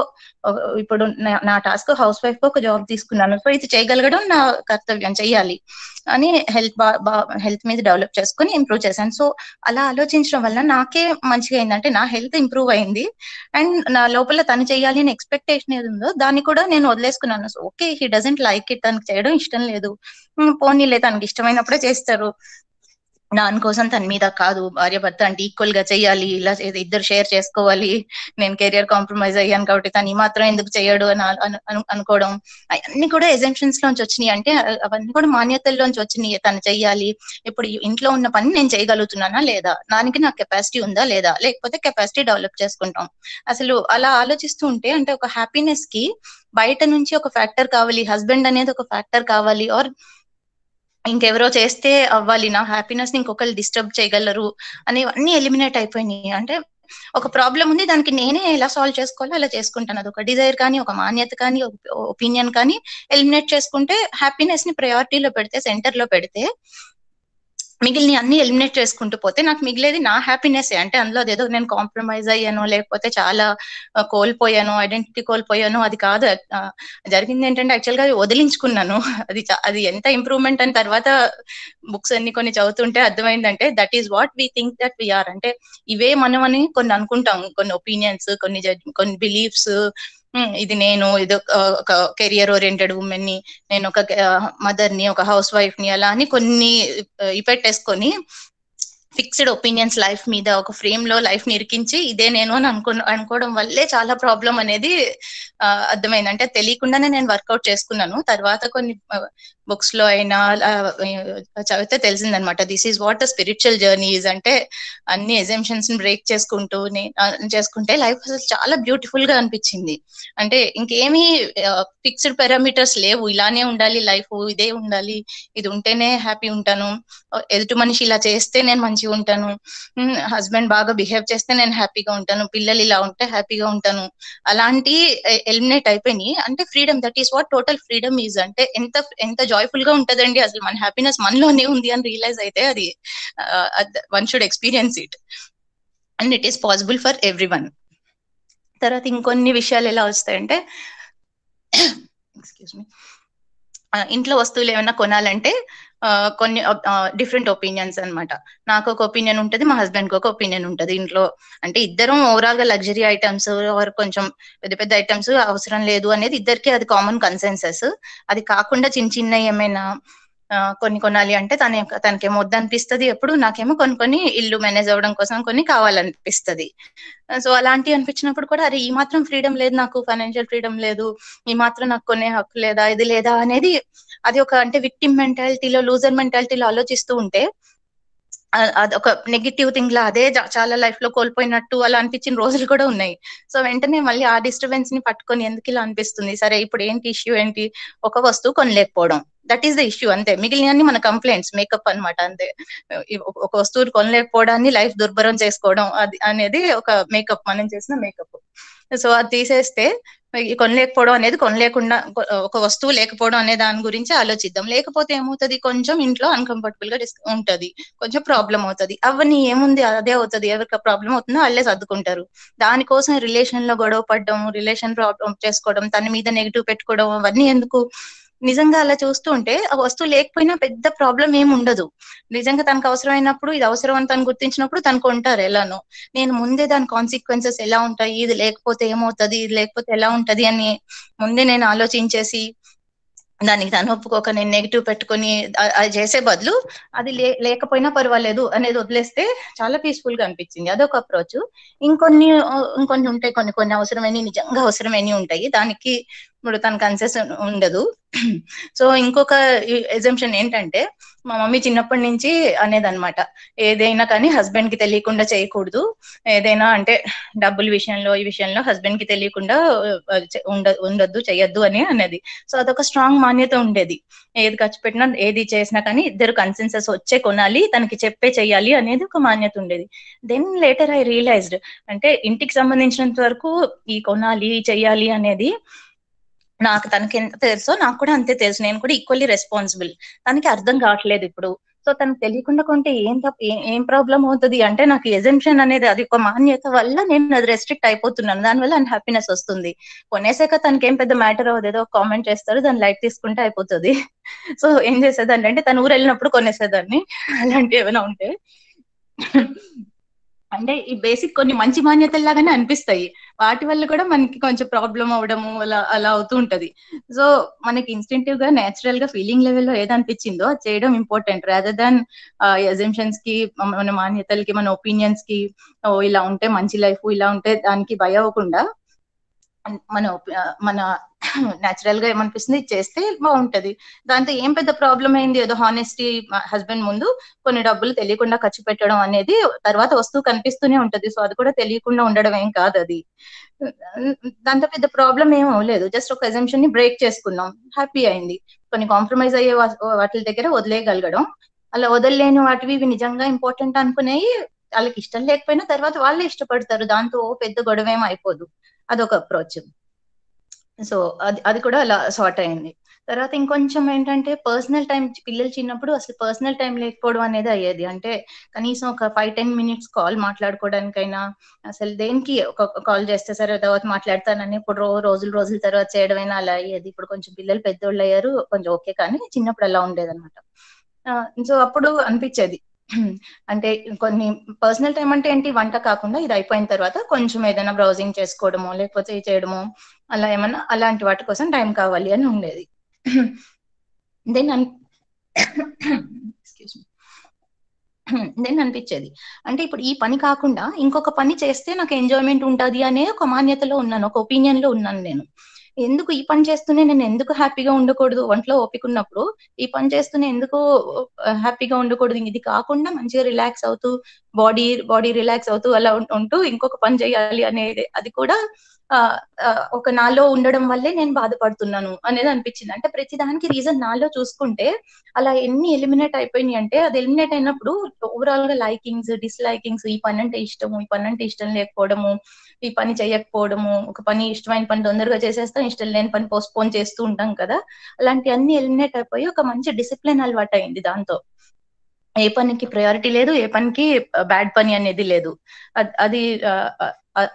A: ఇప్పుడు నా టాస్క్ హౌస్ వైఫ్ ఒక జాబ్ తీసుకున్నాను, సో ఇది చేయగలగడం నా కర్తవ్యం, చెయ్యాలి అని హెల్త్ మీద డెవలప్ చేసుకుని ఇంప్రూవ్ చేశాను. సో అలా ఆలోచించడం వల్ల నాకే మంచిగా అయింది, అంటే నా హెల్త్ ఇంప్రూవ్ అయింది అండ్ నా లోపల తను చేయాలి అని ఎక్స్పెక్టేషన్ ఏది ఉందో దాన్ని కూడా నేను వదిలేసుకున్నాను. So okay he doesn't like it, తనకు చేయడం ఇష్టం లేదు, పోనీలే తనకి ఇష్టమైనప్పుడే చేస్తారు, దానికోసం తన మీద కాదు, భార్య భర్త అంటే ఈక్వల్ గా చెయ్యాలి, ఇలా ఇద్దరు షేర్ చేసుకోవాలి, నేను కెరియర్ కాంప్రమైజ్ అయ్యాను కాబట్టి తను ఈ మాత్రం ఎందుకు చేయడు అని అనుకోవడం, అవన్నీ కూడా ఎజంప్షన్స్ లోంచి వచ్చినాయి. అంటే అవన్నీ కూడా మాన్యతల్లోంచి వచ్చినాయి. తను చెయ్యాలి, ఇప్పుడు ఇంట్లో ఉన్న పని నేను చేయగలుగుతున్నానా లేదా, దానికి నాకు కెపాసిటీ ఉందా లేదా, లేకపోతే కెపాసిటీ డెవలప్ చేసుకుంటాం. అసలు అలా ఆలోచిస్తూ ఉంటే అంటే ఒక హ్యాపీనెస్ కి బయట నుంచి ఒక ఫ్యాక్టర్ కావాలి, హస్బెండ్ అనేది ఒక ఫ్యాక్టర్ కావాలి, ఆర్ ఇంకెవరో చేస్తే అవ్వాలి, నా హ్యాపీనెస్ ని ఇంకొకరు డిస్టర్బ్ చేయగలరు అనేవన్నీ ఎలిమినేట్ అయిపోయినాయి. అంటే ఒక ప్రాబ్లం ఉంది, దానికి నేనే ఎలా సాల్వ్ చేసుకోవాలో అలా చేసుకుంటాను. అది ఒక డిజైర్ కానీ, ఒక మాన్యత కానీ, ఒపీనియన్ కానీ ఎలిమినేట్ చేసుకుంటే, హ్యాపీనెస్ ని ప్రయారిటీలో పెడితే, సెంటర్ లో పెడితే, మిగిలిన అన్ని ఎలిమినేట్ చేసుకుంటూ పోతే నాకు మిగిలేది నా హ్యాపీనెస్. అంటే అందులో ఏదో నేను కాంప్రమైజ్ అయ్యాను, లేకపోతే చాలా కోల్పోయాను, ఐడెంటిటీ కోల్పోయాను, అది కాదు. జరిగింది ఏంటంటే యాక్చువల్ గా వదిలించుకున్నాను. అది ఎంత ఇంప్రూవ్మెంట్ అని తర్వాత బుక్స్ అన్ని కొన్ని చదువుతుంటే అర్థమైందంటే that is what we think that we are. అంటే ఇవే మనం అని కొన్ని అనుకుంటాం, కొన్ని ఒపీనియన్స్, కొన్ని బిలీఫ్స్, ఇది నేను ఇది ఒక కెరియర్ ఓరియంటెడ్ ఉమెన్ ని, నేను ఒక మదర్ ని, ఒక హౌస్ వైఫ్ ని, అలా అని కొన్ని పెట్టేసుకొని ఫిక్స్డ్ ఒపీనియన్స్ లైఫ్ మీద, ఒక ఫ్రేమ్ లో లైఫ్ నిరికించి ఇదే నేను అని అనుకోవడం వల్లే చాలా ప్రాబ్లం అనేది అర్థమైంది. అంటే తెలియకుండానే నేను వర్కౌట్ చేసుకున్నాను. తర్వాత కొన్ని బుక్స్ లో అయినా చదివితే తెలిసిందనమాట, this is what the spiritual journey is. అంటే అన్ని ఎజంప్షన్స్ ని బ్రేక్ చేసుకుంటే లైఫ్ అసలు చాలా బ్యూటిఫుల్ గా అనిపించింది. అంటే ఇంకేమీ ఫిక్స్డ్ పారామీటర్స్ లేవు, ఇలానే ఉండాలి లైఫ్, ఇదే ఉండాలి, ఇది ఉంటేనే హ్యాపీ ఉంటాను, ఎదుటి మనిషి ఇలా చేస్తే నేను మంచిగా ఉంటాను, హస్బెండ్ బాగా బిహేవ్ చేస్తే నేను హ్యాపీగా ఉంటాను, పిల్లలు ఇలా ఉంటే హ్యాపీగా ఉంటాను, అలాంటి ఎలిమినేట్ అయిపోయినాయి. అంటే freedom, that is what total freedom is. అంటే ఎంత జాయ్ఫుల్ గా ఉంటదండి అసలు, మన హ్యాపీనెస్ మనలోనే ఉంది అని రియలైజ్ అయితే అది one should experience it and it is possible for every one. తర్వాత ఇంకొన్ని విషయాలు ఎలా వస్తాయంటే, ఎక్స్క్యూజ్ మీ, ఇంట్లో వస్తువులు ఏమైనా కొనాలంటే కొన్ని డిఫరెంట్ ఒపీనియన్స్ అన్నమాట. నాకు ఒక ఒపీనియన్ ఉంటుంది, మా హస్బెండ్ కి ఒక ఒపీనియన్ ఉంటుంది ఇంట్లో. అంటే ఇద్దరం ఓవరాల్ గా లగ్జరీ ఐటమ్స్ ఆర్ కొంచెం పెద్ద పెద్ద ఐటమ్స్ అవసరం లేదు అనేది ఇద్దరికి అది కామన్ కన్సెన్సస్. అది కాకుండా చిన్న చిన్న ఏమైనా కొన్ని కొనాలి అంటే తనకేమో వద్దనిపిస్తుంది ఎప్పుడు, నాకేమో కొన్ని ఇల్లు మేనేజ్ అవ్వడం కోసం కొన్ని కావాలనిపిస్తుంది. సో అలాంటివి అనిపించినప్పుడు కూడా అరే ఈ మాత్రం ఫ్రీడమ్ లేదు నాకు, ఫైనాన్షియల్ ఫ్రీడమ్ లేదు, ఈ మాత్రం నాకు కొనే హక్కు లేదా, ఇది లేదా అనేది అది ఒక అంటే విక్టిమ్ మెంటాలిటీలో, లూజర్ మెంటాలిటీలో ఆలోచిస్తూ ఉంటే అది ఒక నెగిటివ్ థింగ్ లా అదే చాలా లైఫ్ లో కోల్పోయినట్టు అలా అనిపించిన రోజులు కూడా ఉన్నాయి. సో వెంటనే మళ్ళీ ఆ డిస్టర్బెన్స్ ని పట్టుకొని ఎందుకు ఇలా అనిపిస్తుంది, సరే ఇప్పుడు ఏంటి ఇష్యూ ఏంటి, ఒక వస్తువు కొనలేకపోవడం, దట్ ఈస్ ద ఇష్యూ అంతే. మిగిలినన్ని మన కంప్లైంట్స్, మేకప్ అనమాట అంతే. ఒక వస్తువు కొనలేకపోవడాన్ని లైఫ్ దుర్భరం చేసుకోవడం అది అనేది ఒక మేకప్, మనం చేసిన మేకప్. సో అది తీసేస్తే కొనలేకపోవడం అనేది, కొనలేకుండా ఒక వస్తువు లేకపోవడం అనే దాని గురించి ఆలోచిద్దాం. లేకపోతే ఏమవుతుంది, కొంచెం ఇంట్లో అన్కంఫర్టబుల్ గా ఉంటది, కొంచెం ప్రాబ్లం అవుతుంది, అవన్నీ ఏముంది అదే అవుతుంది, ఎవరికి ప్రాబ్లం అవుతుందో వాళ్ళే సర్దుకుంటారు. దానికోసం రిలేషన్ లో గొడవ పడడం, రిలేషన్ ప్రాబ్లం చేసుకోవడం, తన మీద నెగిటివ్ పెట్టుకోవడం, అవన్నీ ఎందుకు? నిజంగా అలా చూస్తూ ఉంటే ఆ వస్తువు లేకపోయినా పెద్ద ప్రాబ్లం ఏమి ఉండదు. నిజంగా తనకు అవసరమైనప్పుడు ఇది అవసరం అని తను గుర్తించినప్పుడు తను కొంటారు ఎలానో. నేను ముందే దాని కాన్సిక్వెన్సెస్ ఎలా ఉంటాయి, ఇది లేకపోతే ఏమవుతుంది, ఇది లేకపోతే ఎలా ఉంటది అని ముందే నేను ఆలోచించేసి దానికి తను ఒప్పుకోక నేను నెగిటివ్ పెట్టుకొని అది చేసే బదులు అది లేకపోయినా పర్వాలేదు అనేది వదిలేస్తే చాలా పీస్ఫుల్ గా అనిపించింది. అదొక అప్రోచ్. ఇంకొన్ని ఉంటాయి, కొన్ని అవసరమైనవి, నిజంగా అవసరమైనవి ఉంటాయి, దానికి ఇప్పుడు తన కన్సెషన్ ఉండదు. సో ఇంకొక ఎజంప్షన్ ఏంటంటే, మా మమ్మీ చిన్నప్పటి నుంచి అనేదన్నమాట, ఏదైనా కానీ హస్బెండ్ కి తెలియకుండా చేయకూడదు, ఏదైనా అంటే డబ్బుల విషయంలో ఈ విషయంలో హస్బెండ్ కి తెలియకుండా ఉండొద్దు, చెయ్యొద్దు అని అనేది. సో అదొక స్ట్రాంగ్ మాన్యత ఉండేది. ఏది ఖర్చు పెట్టినా ఏది చేసినా కానీ ఇద్దరు కన్సెన్సస్ వచ్చే కొనాలి, తనకి చెప్పే చెయ్యాలి అనేది ఒక మాన్యత ఉండేది. దెన్ లేటర్ ఐ రియలైజ్డ్, అంటే ఇంటికి సంబంధించినంత వరకు ఈ కొనాలి చెయ్యాలి అనేది నాకు తనకి ఎంత తెలుసో నాకు కూడా అంతే తెలుసు, నేను కూడా ఈక్వల్లీ రెస్పాన్సిబుల్. తనకి అర్థం కావట్లేదు ఇప్పుడు. సో తనకు తెలియకుండా కొంటే ఏం ప్రాబ్లం అవుతుంది అంటే, నాకు ఎజంప్షన్ అనేది అది ఒక మాన్యత వల్ల నేను అది రెస్ట్రిక్ట్ అయిపోతున్నాను, దానివల్ల అన్హ్యాపీనెస్ వస్తుంది. కొనేసాక తనకి ఏం పెద్ద మ్యాటర్ అవ్వదు, ఏదో కామెంట్ చేస్తారు, దాన్ని లైట్ తీసుకుంటే అయిపోతుంది. సో ఏం చేసేదాన్ని అంటే, తను ఊరు వెళ్ళినప్పుడు కొనేసేదాన్ని అలాంటివి ఏమైనా ఉంటే. అంటే ఈ బేసిక్ కొన్ని మంచి మాన్యతల్లాగానే అనిపిస్తాయి, వాటి వల్ల కూడా మనకి కొంచెం ప్రాబ్లం అవడము అలా అవుతూ ఉంటది. సో మనకి ఇన్స్టింక్టివ్ గా నేచురల్ గా ఫీలింగ్ లెవెల్లో ఏదనిపించిందో అది చేయడం ఇంపార్టెంట్, రాదర్ దాన్ ఎజంప్షన్స్ కి, మన మాన్యతలకి, మన ఒపీనియన్స్ కి, ఇలా ఉంటే మంచి లైఫ్, ఇలా ఉంటే దానికి భయ అవ్వకుండా మన న్యాచురల్ గా ఏమనిపిస్తుంది చేస్తే బాగుంటది. దాంతో ఏం పెద్ద ప్రాబ్లం అయింది, ఏదో హానెస్టీ, హస్బెండ్ ముందు కొన్ని డబ్బులు తెలియకుండా ఖర్చు పెట్టడం అనేది తర్వాత వస్తువు కనిపిస్తూనే ఉంటది. సో అది కూడా తెలియకుండా ఉండడం ఏం కాదు, అది దాంతో పెద్ద ప్రాబ్లం ఏం అవ్వలేదు. జస్ట్ ఒక ఎజంప్షన్ ని బ్రేక్ చేసుకున్నాం, హ్యాపీ అయింది. కొన్ని కాంప్రమైజ్ అయ్యే వాటి దగ్గర వదిలేయగలగడం, అలా వదలలేని వాటివి ఇవి నిజంగా ఇంపార్టెంట్ అనుకునేవి వాళ్ళకి ఇష్టం లేకపోయినా తర్వాత వాళ్ళే ఇష్టపడతారు, దాంతో పెద్ద గొడవ ఏం అయిపోదు. అదొక అప్రోచ్. సో అది కూడా అలా సార్ట్ అయింది. తర్వాత ఇంకొంచెం ఏంటంటే, పర్సనల్ టైం, పిల్లలు చిన్నప్పుడు అసలు పర్సనల్ టైం లేకపోవడం అనేది అయ్యేది. అంటే కనీసం ఒక 5-10 minutes కాల్ మాట్లాడుకోవడానికైనా, అసలు దేనికి ఒక కాల్ చేస్తే సరే తర్వాత మాట్లాడతానని ఇప్పుడు రోజుల తర్వాత చేయడమైనా అలా అయ్యేది. ఇప్పుడు కొంచెం పిల్లలు పెద్దోళ్ళు అయ్యారు, కొంచెం ఓకే, కానీ చిన్నప్పుడు అలా ఉండేది అనమాట. సో అప్పుడు అనిపించేది, అంటే కొన్ని పర్సనల్ టైం అంటే ఏంటి, వంట కాకుండా ఇది అయిపోయిన తర్వాత కొంచెం ఏదైనా బ్రౌజింగ్ చేసుకోవడమో లేకపోతే చేయడమో, అలా ఏమన్నా అలాంటి వాటి కోసం టైం కావాలి అని ఉండేది. దెన్ దెన్ అనిపించేది అంటే ఇప్పుడు ఈ పని కాకుండా ఇంకొక పని చేస్తే నాకు ఎంజాయ్మెంట్ ఉంటుంది అనే ఒక మాన్యతలో ఉన్నాను, ఒక ఒపీనియన్ లో ఉన్నాను నేను. ఎందుకు ఈ పని చేస్తూనే నేను ఎందుకు హ్యాపీగా ఉండకూడదు, ఒంట్లో ఓపిక ఉన్నప్పుడు ఈ పని చేస్తూనే ఎందుకు హ్యాపీగా ఉండకూడదు, ఇది కాకుండా మంచిగా రిలాక్స్ అవుతూ బాడీ రిలాక్స్ అవుతూ అలా ఉంటూ ఇంకొక పని చేయాలి అనేది అది కూడా ఒక నాలో ఉండడం వల్లే నేను బాధపడుతున్నాను అనేది అనిపించింది. అంటే ప్రతి దానికి రీజన్ నాలో చూసుకుంటే అలా ఎన్ని ఎలిమినేట్ అయిపోయినాయి అంటే అది ఎలిమినేట్ అయినప్పుడు ఓవరాల్ గా లైకింగ్స్ డిస్లైకింగ్స్, ఈ పని అంటే ఇష్టము, ఈ పని అంటే ఇష్టం లేకపోవడము, ఈ పని చేయకపోవడము, ఒక పని ఇష్టమైన పని తొందరగా చేసేస్తాం, ఇష్టం లేని పని పోస్ట్పోన్ చేస్తూ ఉంటాం కదా, అలాంటి అన్ని ఎలిమినేట్ అయిపోయి ఒక మంచి డిసిప్లిన్ అలవాటు అయింది. దాంతో ఏ పనికి ప్రయారిటీ లేదు, ఏ పనికి బ్యాడ్ పని అనేది లేదు. అది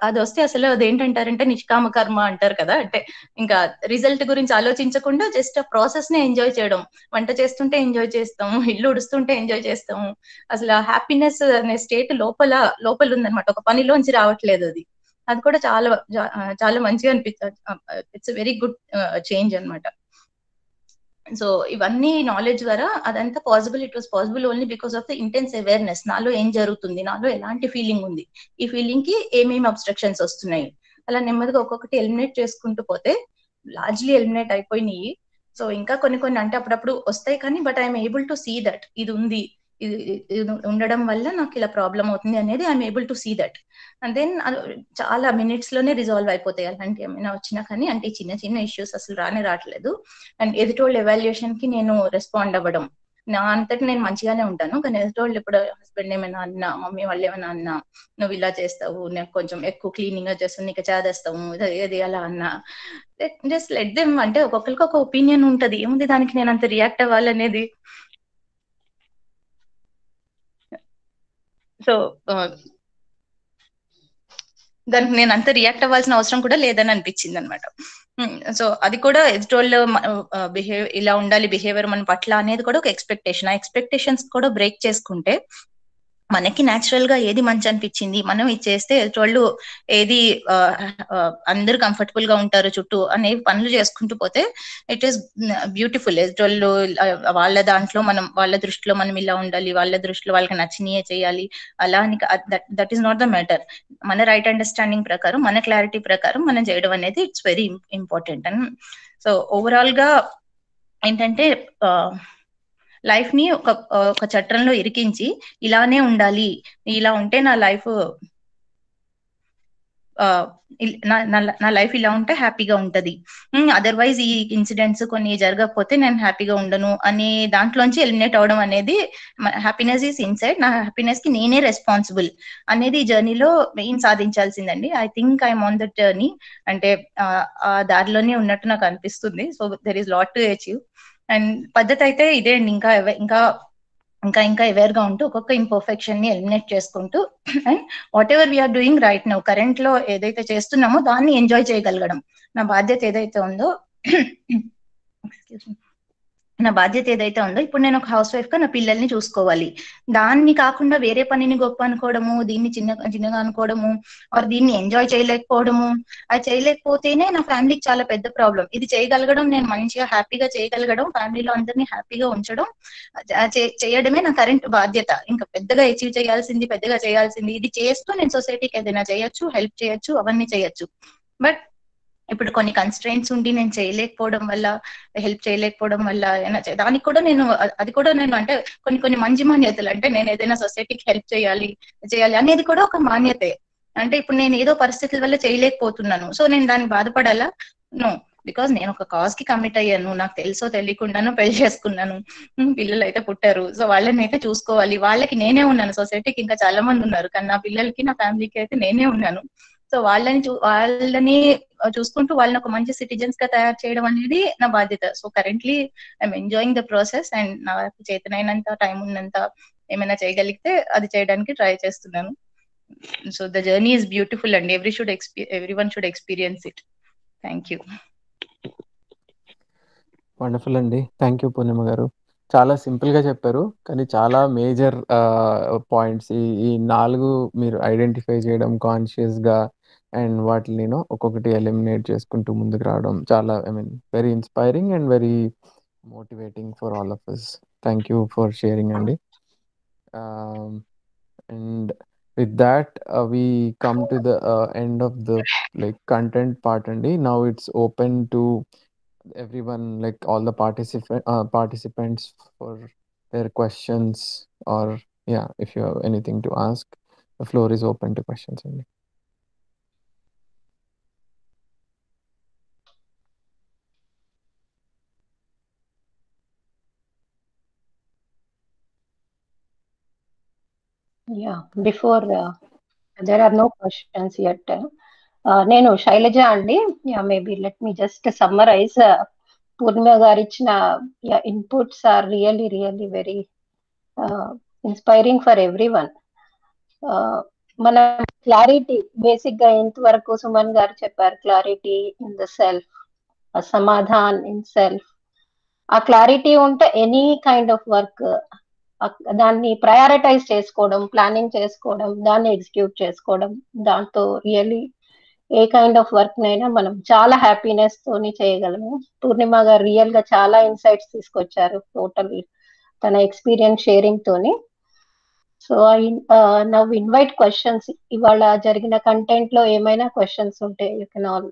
A: అది వస్తే అసలు అదేంటంటారంటే నిష్కామ కర్మ అంటారు కదా, అంటే ఇంకా రిజల్ట్ గురించి ఆలోచించకుండా జస్ట్ ఆ ప్రాసెస్ నే ఎంజాయ్ చేయడం. వంట చేస్తుంటే ఎంజాయ్ చేస్తాము, ఇల్లు ఉడుస్తుంటే ఎంజాయ్ చేస్తాము, అసలు హ్యాపీనెస్ అనే స్టేట్ లోపల ఉందన్నమాట, ఒక పనిలోంచి రావట్లేదు. అది కూడా చాలా మంచిగా అనిపిస్తుంది. ఇట్స్ వెరీ గుడ్ చేంజ్ అన్నమాట. సో ఇవన్నీ నాలెడ్జ్ ద్వారా అదంతా possible. It was possible only because of the intense awareness. నాలో ఏం జరుగుతుంది, నాలో ఎలాంటి ఫీలింగ్ ఉంది, ఈ ఫీలింగ్ కి ఏమేమి అబ్స్ట్రక్షన్స్ వస్తున్నాయి, అలా నెమ్మదిగా ఒక్కొక్కటి ఎలిమినేట్ చేసుకుంటూ పోతే లార్జ్లీ ఎలిమినేట్ అయిపోయినాయి. సో ఇంకా కొన్ని అంటే అప్పుడప్పుడు వస్తాయి కానీ but I'm able to see that ఇది ఉంది, ఇది ఉండడం వల్ల నాకు ఇలా ప్రాబ్లం అవుతుంది అనేది I'm able to see that. And then చాలా మినిట్స్ లోనే రిజాల్వ్ అయిపోతాయి అలాంటి ఏమైనా వచ్చినా కానీ. అంటే చిన్న చిన్న ఇష్యూస్ అసలు రావట్లేదు. అండ్ ఎదుటోళ్ళ ఎవాల్యుయేషన్ కి నేను రెస్పాండ్ అవ్వడం, నా అంతటి నేను మంచిగానే ఉంటాను కానీ ఎదుటోళ్ళు ఇప్పుడు హస్బెండ్ ఏమైనా అన్నా, మమ్మీ వాళ్ళు ఏమైనా అన్నా, నువ్వు ఇలా చేస్తావు, నాకు కొంచెం ఎక్కువ క్లీనింగ్ గా చేస్తావు, నీకు చేదేస్తావు, ఇది అలా అన్నా, జస్ట్ లెట్ దెమ్. అంటే ఒక్కొక్కరికి ఒక ఒపీనియన్ ఉంటది, ఏముంది దానికి నేను అంత రియాక్ట్ అవ్వాలనేది. సో దానికి నేను అంత రియాక్ట్ అవ్వాల్సిన అవసరం కూడా లేదని అనిపించింది అనమాట. సో అది కూడా ఎదుటోళ్ళు ఇలా ఉండాలి బిహేవియర్ మన పట్ల అనేది కూడా ఒక ఎక్స్పెక్టేషన్. ఆ ఎక్స్పెక్టేషన్స్ కూడా బ్రేక్ చేసుకుంటే మనకి న్యాచురల్ గా ఏది మంచి అనిపించింది, మనం ఇది చేస్తే ఎదుటోళ్ళు ఏది అందరూ కంఫర్టబుల్ గా ఉంటారు చుట్టూ అనే పనులు చేసుకుంటూ పోతే ఇట్ ఈస్ బ్యూటిఫుల్. ఎదుటోళ్ళు వాళ్ళ దాంట్లో మనం, వాళ్ళ దృష్టిలో మనం ఇలా ఉండాలి, వాళ్ళ దృష్టిలో వాళ్ళకి నచ్చినయే చేయాలి అలా అని that is not the matter. మన రైట్ అండర్స్టాండింగ్ ప్రకారం, మన క్లారిటీ ప్రకారం మనం చేయడం అనేది it's very important. And so overall గా ఏంటంటే లైఫ్ ని ఒక చట్రంలో ఇరికించి ఇలానే ఉండాలి, ఇలా ఉంటే నా లైఫ్ నా లైఫ్ ఇలా ఉంటే హ్యాపీగా ఉంటది, అదర్వైజ్ ఈ ఇన్సిడెంట్స్ కొన్ని జరగకపోతే నేను హ్యాపీగా ఉండను అనే దాంట్లోంచి ఎలిమినేట్ అవడం అనేది, హ్యాపీనెస్ ఈస్ ఇన్సైడ్, నా హ్యాపీనెస్ కి నేనే రెస్పాన్సిబుల్ అనేది ఈ జర్నీలో మెయిన్ సాధించాల్సిందండి. I think I'm on that journey. అంటే ఆ దారిలోనే ఉన్నట్టు నాకు అనిపిస్తుంది. So there is lot to achieve. And పద్ధతి అయితే ఇదే అండి, ఇంకా అవేర్ గా ఉంటూ ఒక్కొక్క ఇంపర్ఫెక్షన్ ని ఎలిమినేట్ చేసుకుంటూ and whatever we are doing right now, current లో ఏదైతే చేస్తున్నామో దాన్ని ఎంజాయ్ చేయగలగడం. నా బాధ్యత ఏదైతే ఉందో ఇప్పుడు నేను ఒక హౌస్ వైఫ్ గా నా పిల్లల్ని చూసుకోవాలి, దాన్ని కాకుండా వేరే పనిని గొప్ప అనుకోవడము, దీన్ని చిన్నగా అనుకోవడము, ఆర్ దీన్ని ఎంజాయ్ చేయలేకపోవడము, అది చేయలేకపోతేనే నా ఫ్యామిలీకి చాలా పెద్ద ప్రాబ్లం. ఇది చేయగలగడం, నేను మంచిగా హ్యాపీగా చేయగలగడం, ఫ్యామిలీలో అందరినీ హ్యాపీగా ఉంచడం, చేయడమే నా కరెంట్ బాధ్యత. ఇంకా పెద్దగా అచీవ్ చేయాల్సింది ఇది చేస్తూ నేను సొసైటీకి ఏదైనా చేయొచ్చు, హెల్ప్ చేయొచ్చు, అవన్నీ చేయొచ్చు. బట్ ఇప్పుడు కొన్ని కన్స్ట్రెయింట్స్ ఉండి నేను చేయలేకపోవడం వల్ల, హెల్ప్ చేయలేకపోవడం వల్ల దానికి కూడా అది కూడా నేను అంటే కొన్ని మంచి మాన్యతలు, అంటే నేను ఏదైనా సొసైటీకి హెల్ప్ చేయాలి అనేది కూడా ఒక మాన్యతే. అంటే ఇప్పుడు నేను ఏదో పరిస్థితుల వల్ల చేయలేకపోతున్నాను, సో నేను దానికి బాధపడాలా? నో, బికాస్ నేను ఒక కాజ్ కి కమిట్ అయ్యాను, నాకు తెలుసో తెలియకుండానో పెళ్లి చేసుకున్నాను, పిల్లలు అయితే పుట్టారు, సో వాళ్ళని అయితే చూసుకోవాలి, వాళ్ళకి నేనే ఉన్నాను. సొసైటీకి ఇంకా చాలా మంది ఉన్నారు కానీ నా పిల్లలకి, నా ఫ్యామిలీకి అయితే నేనే ఉన్నాను. సో వాళ్ళని చూసుకుంటూ వాళ్ళని ఒక మంచి సిటిజన్స్ గా తయారు చేయడం అనేది నా బాధ్యత. So currently I'm enjoying the process and నాకు చేతనైనంత, టైం ఉన్నంత ఏమైనా చేయగలిగితే అది చేయడానికి ట్రై చేస్తున్నాను. So the journey is beautiful and everyone should experience it. Thank you.
D: Wonderful అండి, థ్యాంక్ యూ పూర్ణిమ గారు. చాలా సింపుల్ గా చెప్పారు కానీ చాలా మేజర్ పాయింట్స్ ఈ 4 మీరు ఐడెంటిఫై చేయడం కాన్షియస్ గా అండ్ వాటిని ఒక్కొక్కటి ఎలిమినేట్ చేసుకుంటూ ముందుకు రావడం చాలా very inspiring and very motivating for all of us. Thank you for sharing అండి. And with that, we come to the end of the content part, and now it's open to everyone, like all the participants, for their questions, or yeah, if you have anything to ask, the floor is open to questions only.
G: Yeah, before there are no questions yet. నేను శైలజ అండి. Yeah maybe let me just summarise. Purnima గారు ఇచ్చిన inputs are really really very inspiring for everyone. మన clarity basic గా ఇంతవరకు సుమన్ గారు చెప్పారు, clarity in the self, సమాధాన్ ఇన్ సెల్ఫ్. ఆ క్లారిటీ ఉంటే ఎనీ కైండ్ ఆఫ్ వర్క్ దాన్ని ప్రయారిటైజ్ చేసుకోవడం, ప్లానింగ్ చేసుకోవడం, దాన్ని ఎగ్జిక్యూట్ చేసుకోవడం, దాంతో really a kind of work నైనా మనం చాలా హ్యాపీనెస్ తోని చేయగలము. పూర్ణిమ గారు రియల్ గా చాలా ఇన్సైట్స్ తీసుకొచ్చారు టోటల్ తన ఎక్స్పీరియన్స్ షేరింగ్ తోని. So I now invite questions. ఇవాళ జరిగిన కంటెంట్ లో ఏమైనా క్వశ్చన్స్ ఉంటే you can all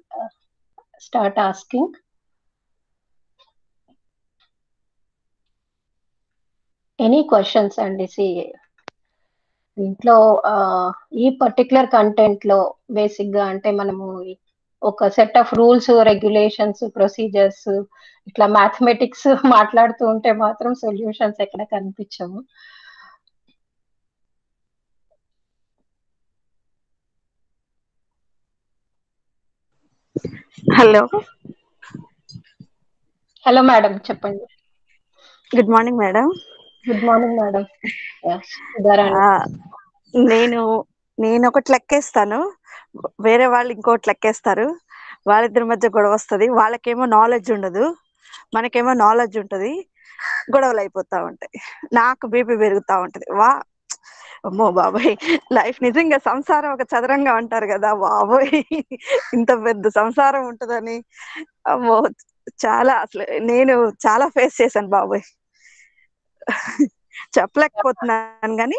G: start asking. Any questions అండి. దీంట్లో ఈ పర్టికులర్ కంటెంట్ లో బేసిక్ గా అంటే మనము ఒక set of rules, regulations, procedures, ఇట్లా మ్యాథమెటిక్స్ మాట్లాడుతూ ఉంటే మాత్రం సొల్యూషన్స్ ఎక్కడ కనిపించవు.
E: హలో
G: హలో మేడం, చెప్పండి.
E: Good morning madam.
G: Good morning madam.
E: నేను ఒకటి లెక్కేస్తాను, వేరే వాళ్ళు ఇంకోటి లెక్కేస్తారు. వాళ్ళిద్దరి మధ్య గొడవ వస్తుంది. వాళ్ళకేమో నాలెడ్జ్ ఉండదు, మనకేమో నాలెడ్జ్ ఉంటుంది. గొడవలు అయిపోతా ఉంటాయి. నాకు బీపీ పెరుగుతూ ఉంటుంది. అమ్మో బాబోయ్, లైఫ్ నిజంగా సంసారం ఒక చదరంగా అంటారు కదా, బాబోయ్ ఇంత పెద్ద సంసారం ఉంటుందని అమ్మో చాలా, అసలు నేను చాలా ఫేస్ చేశాను బాబోయ్. చెప్పలేకపోతున్నాను కానీ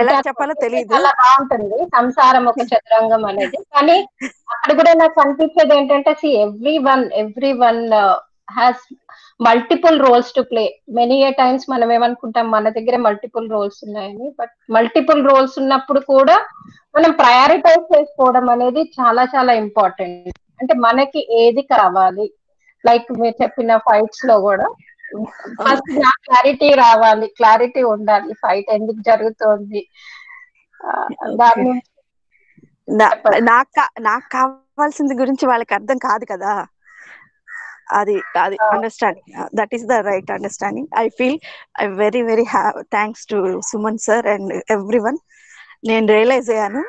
E: ఎలా చెప్పాలో తెలియదు.
G: చాలా బాగుంటుంది సంసారం ఒక చతురంగం అనేది. కానీ అక్కడ కూడా నాకు అనిపించేది ఏంటంటే, everyone has multiple roles to play. Many a times మనం ఏమనుకుంటాం మన దగ్గర మల్టిపుల్ రోల్స్ ఉన్నాయని, బట్ మల్టిపుల్ రోల్స్ ఉన్నప్పుడు కూడా మనం ప్రయారిటైజ్ చేసుకోవడం అనేది చాలా చాలా ఇంపార్టెంట్. అంటే మనకి ఏది కావాలి, లైక్ మీరు చెప్పిన ఫైట్స్ లో కూడా ఫస్ట్ నాకు క్లారిటీ రావాలి, క్లారిటీ ఉండాలి, ఫైట్ ఎందుకు జరుగుతోంది దాన్ని
E: నాకు కావాల్సింది గురించి వాళ్ళకి అర్థం కాదు కదా. అది understanding, that is the right understanding. I feel I very very thanks to Suman sir and every one. నేను రియలైజ్ అయ్యాను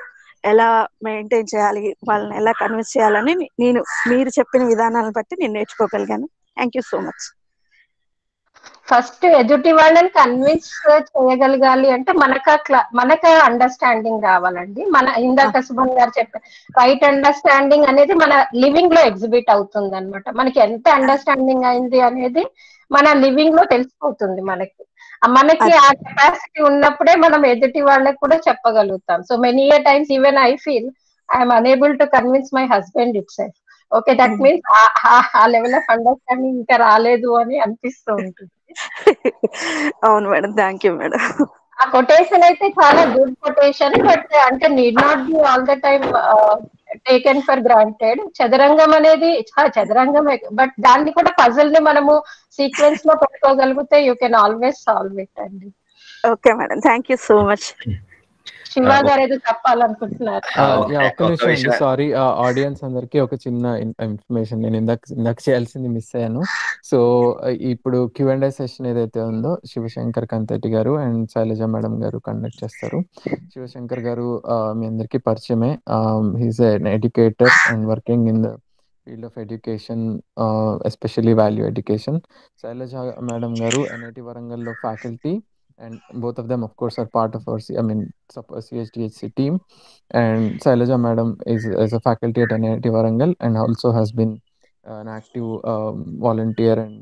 E: ఎలా మెయింటైన్ చేయాలి, వాళ్ళని ఎలా కన్విన్స్ చేయాలని. మీరు చెప్పిన విధానాలను బట్టి నేను నేర్చుకోగలిగాను. Thank you so much.
G: First ఎదుటి వాళ్ళని కన్విన్స్ చేయగలగాలి అంటే మనకు అండర్స్టాండింగ్ రావాలండి. మన ఇందాక సుమన్ గారు చెప్పారు, రైట్ అండర్స్టాండింగ్ అనేది మన లివింగ్ లో ఎగ్జిబిట్ అవుతుంది అనమాట. మనకి ఎంత అండర్స్టాండింగ్ అయింది అనేది మన లివింగ్ లో తెలిసిపోతుంది. మనకి ఆ కెపాసిటీ ఉన్నప్పుడే మనం ఎదుటి వాళ్ళకి కూడా చెప్పగలుగుతాం. So many a times even I feel I'm unable to convince my husband it self. Okay, that means ఆ లెవెల్ ఆఫ్ అండర్స్టాండింగ్ ఇంకా రాలేదు అని అనిపిస్తూ ఉంటుంది.
E: అవును మేడం, థ్యాంక్ యూ మేడం.
G: ఆ కొటేషన్ అయితే చాలా గుడ్ కొటేషన్, బట్ అంటే need not be all the time taken for granted. చదరంగం అనేది చదరంగమే, బట్ దాన్ని కూడా పజిల్ ని మనము సీక్వెన్స్ లో పెట్టుకోగలిగితే you can always solve it అండి.
E: Okay madam, thank you so much.
G: Shiva గారు ఏదో చెప్పాలనుకుంటున్నారు.
D: ఒక్క నిమిషం అండి, సారీ. ఆడియన్స్ అందరికి ఒక చిన్న ఇన్ఫర్మేషన్, నేను ఇందాక చేయాల్సింది మిస్ అయ్యాను. సో ఇప్పుడు Q&A సెషన్ ఏదైతే ఉందో శివశంకర్ కంతటి గారు అండ్ శైలజ మేడం గారు కండక్ట్ చేస్తారు. శివశంకర్ గారు మీ అందరికీ పరిచయమే. He's an educator and working in the field of education, especially value education. Shailaja madam గారు NIT వరంగల్లో faculty, and both of them of course are part of our CHDHC team. And Shailaja madam is a faculty at NIT Warangal and also has been an active volunteer and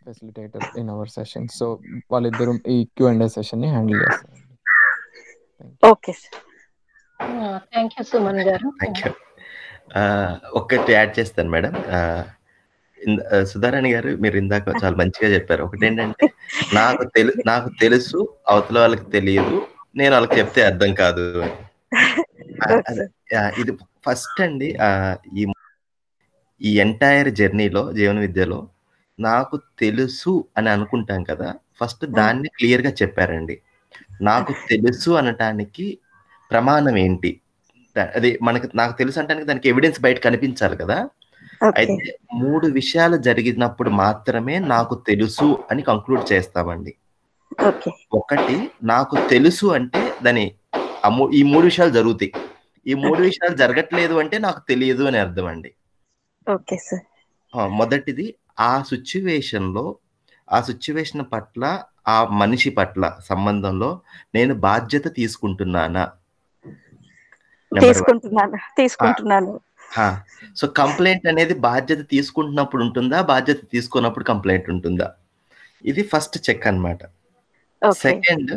D: facilitator in our session. So వాళ్ళిద్దరూ ఈ Q&A session ని handle చేస్తారు.
E: Okay sir.
G: Thank you Suman గారు.
H: Thank you. ఒక్కటి add చేస్తాను madam. Sudharani గారు మీరు ఇందాక చాలా మంచిగా చెప్పారు. ఒకటి ఏంటంటే నాకు తెలుసు అవతల వాళ్ళకి తెలియదు, నేను వాళ్ళకి చెప్తే అర్థం కాదు అని. ఇది ఫస్ట్ అండి. ఈ ఎంటైర్ జర్నీలో జీవన విద్యలో నాకు తెలుసు అని అనుకుంటాం కదా, ఫస్ట్ దాన్ని క్లియర్ గా చెప్పారండి. నాకు తెలుసు అనటానికి ప్రమాణం ఏంటి, అది నాకు తెలుసు అంటానికి దానికి ఎవిడెన్స్ బయట కనిపించాలి కదా. అయితే 3 విషయాలు జరిగినప్పుడు మాత్రమే నాకు తెలుసు అని కంక్లూడ్ చేస్తామండి. ఒకటి, నాకు తెలుసు అంటే దాని ఈ 3 విషయాలు జరుగుతాయి. ఈ 3 విషయాలు జరగట్లేదు అంటే నాకు తెలియదు అని అర్థం అండి. మొదటిది, ఆ సిచ్యువేషన్ పట్ల, ఆ మనిషి పట్ల సంబంధంలో నేను బాధ్యత తీసుకుంటున్నానా.
E: తీసుకుంటున్నాను.
H: సో కంప్లైంట్ అనేది బాధ్యత తీసుకుంటున్నప్పుడు ఉంటుందా, బాధ్యత తీసుకున్నప్పుడు కంప్లైంట్ ఉంటుందా, ఇది ఫస్ట్ చెక్ అన్నమాట. సెకండ్,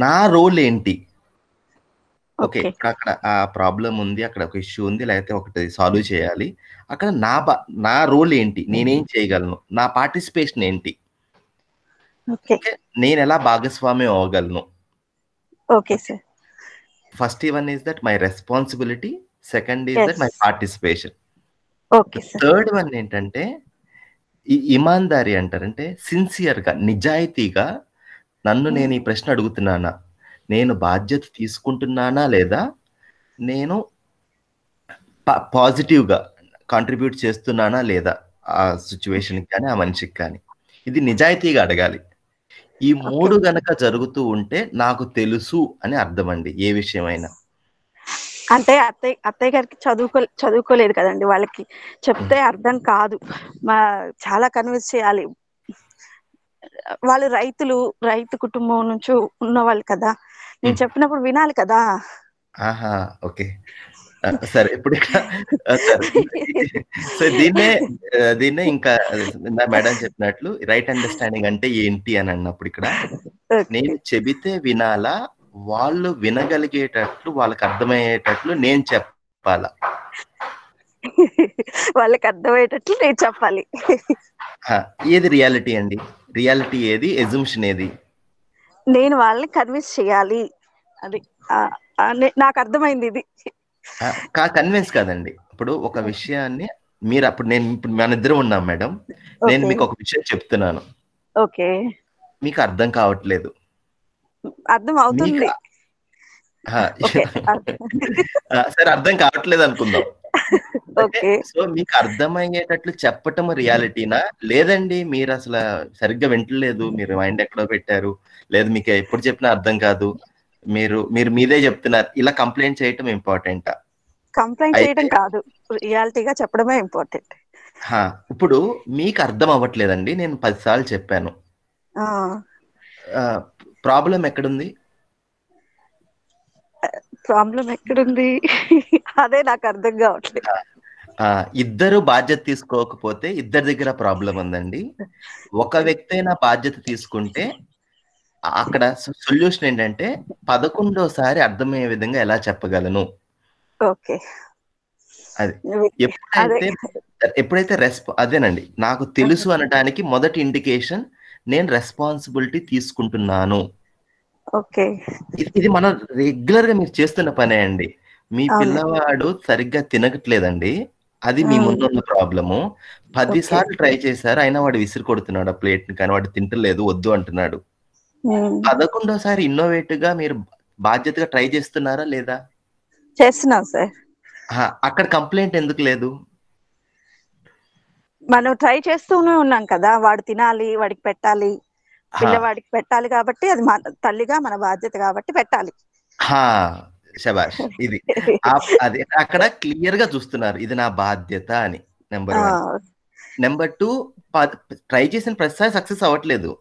H: నా రోల్ ఏంటి. ఓకే, అక్కడ ఆ ప్రాబ్లం ఉంది, అక్కడ ఒక ఇష్యూ ఉంది, లేకపోతే ఒకటి సాల్వ్ చేయాలి. అక్కడ నా రోల్ ఏంటి, నేనేం చేయగలను, నా పార్టిసిపేషన్ ఏంటి, నేను ఎలా భాగస్వామ్యం అవ్వగలను.
E: Okay sir.
H: First one is that my responsibility, second is that my participation. Third one ఏంటంటే ఈ ఇమాన్దారి అంటారంటే సిన్సియర్ గా, నిజాయితీగా నేను ఈ ప్రశ్న అడుగుతున్నానా, నేను బాధ్యత తీసుకుంటున్నానా లేదా, నేను పాజిటివ్ గా కాంట్రిబ్యూట్ చేస్తున్నానా లేదా ఆ సిచ్యువేషన్కి కానీ ఆ మనిషికి కానీ. ఇది నిజాయితీగా అడగాలి. ఈ 3 గనక జరుగుతూ ఉంటే నాకు తెలుసు అని అర్థం అండి, ఏ విషయమైనా.
E: అంటే అత్తయ్య గారికి చదువుకోలేదు కదండి, వాళ్ళకి చెప్తే అర్థం కాదు, చాలా కన్విన్స్ చేయాలి. వాళ్ళు రైతు కుటుంబం నుంచి ఉన్న వాళ్ళు కదా, నేను చెప్పినప్పుడు వినాలి కదా.
H: ఓకే సరే, ఇప్పుడు సో దీన్నే ఇంకా మేడం చెప్పినట్లు రైట్ అండర్స్టాండింగ్ అంటే ఏంటి అని అన్నప్పుడు, ఇక్కడ నేను చెబితే వినాలా, వాళ్ళు వినగలిగేటట్లు, వాళ్ళకి అర్థమయ్యేటట్లు నేను చెప్పాలా.
E: వాళ్ళకి అర్థమయ్యేటట్లు నేను చెప్పాలి.
H: ఏది రియాలిటీ అండి? రియాలిటీ ఏది, ఎజంప్షన్ ఏది?
E: నేను వాళ్ళని కన్విన్స్ చేయాలి, అది నాకు అర్థమైంది. ఇది
H: కన్విన్స్ కాదండి. ఇప్పుడు ఒక విషయాన్ని మీరు ఇప్పుడు మన ఇద్దరం ఉన్నాం మేడం, నేను మీకు ఒక విషయం చెప్తున్నాను,
E: ఓకే,
H: మీకు అర్థం కావట్లేదు,
E: అర్థం అవుతుంది,
H: సరే అర్థం కావట్లేదు అనుకుందాం. సో మీకు అర్థమయ్యేటట్లు చెప్పటం రియాలిటీనా, లేదండి మీరు అసలు సరిగ్గా వింటలేదు, మీరు మైండ్ ఎక్కడో పెట్టారు, లేదు మీకు ఎప్పుడు చెప్పినా అర్థం కాదు, మీరు మీదే చెప్తున్నారు, ఇలా కంప్లైంట్ చేయటం ఇంపార్టెంటా?
E: కంప్లైంట్ చేయడం కాదు, రియాలిటీగా చెప్పడమే ఇంపార్టెంట్.
H: ఇప్పుడు మీకు అర్థం అవ్వట్లేదండి, నేను 10 సార్లు చెప్పాను, ప్రాబ్లం ఎక్కడుంది?
E: అదే నాకు అర్థం కావట్లేదు.
H: ఇద్దరు బాధ్యత తీసుకోకపోతే ఇద్దరి దగ్గర ప్రాబ్లం ఉందండి. ఒక వ్యక్తి అయినా బాధ్యత తీసుకుంటే అక్కడ సొల్యూషన్ ఏంటంటే 11వ సారి అర్థమయ్యే విధంగా ఎలా చెప్పగలను.
E: ఓకే,
H: అది ఎప్పుడైతే అదేనండి, నాకు తెలుసు అనడానికి మొదటి ఇండికేషన్ నేను రెస్పాన్సిబిలిటీ తీసుకుంటున్నాను.
E: ఓకే,
H: ఇది మనం రెగ్యులర్ గా మీరు చేస్తున్న పనే అండి. మీ పిల్లవాడు సరిగ్గా తినట్లేదండి, అది మీ ముందున్న ప్రాబ్లము. 10 సార్లు ట్రై చేశారు, అయినా వాడు విసిరి కొడుతున్నాడు ఆ ప్లేట్ ని, కానీ వాడు తింటలేదు, వద్దు అంటున్నాడు. 11వ సారి ఇన్నోవేటివ్ గా మీరు బాధ్యతగా ట్రై చేస్తున్నారా లేదా?
E: చేస్తున్నాం సార్.
H: అక్కడ కంప్లైంట్ ఎందుకు లేదు?
E: మనం ట్రై చేస్తూనే ఉన్నాం కదా, వాడు తినాలి, వాడికి పెట్టాలి, పిల్లవాడికి పెట్టాలి కాబట్టి, అది తల్లిగా మన బాధ్యత కాబట్టి పెట్టాలి.
H: శబాష్, ఇది అది అక్కడ క్లియర్ గా చూస్తున్నారు, ఇది నా బాధ్యత అని. నెంబర్ 1. నెంబర్ 2, ట్రై చేసిన ప్రతిసారి సక్సెస్ అవ్వట్లేదు,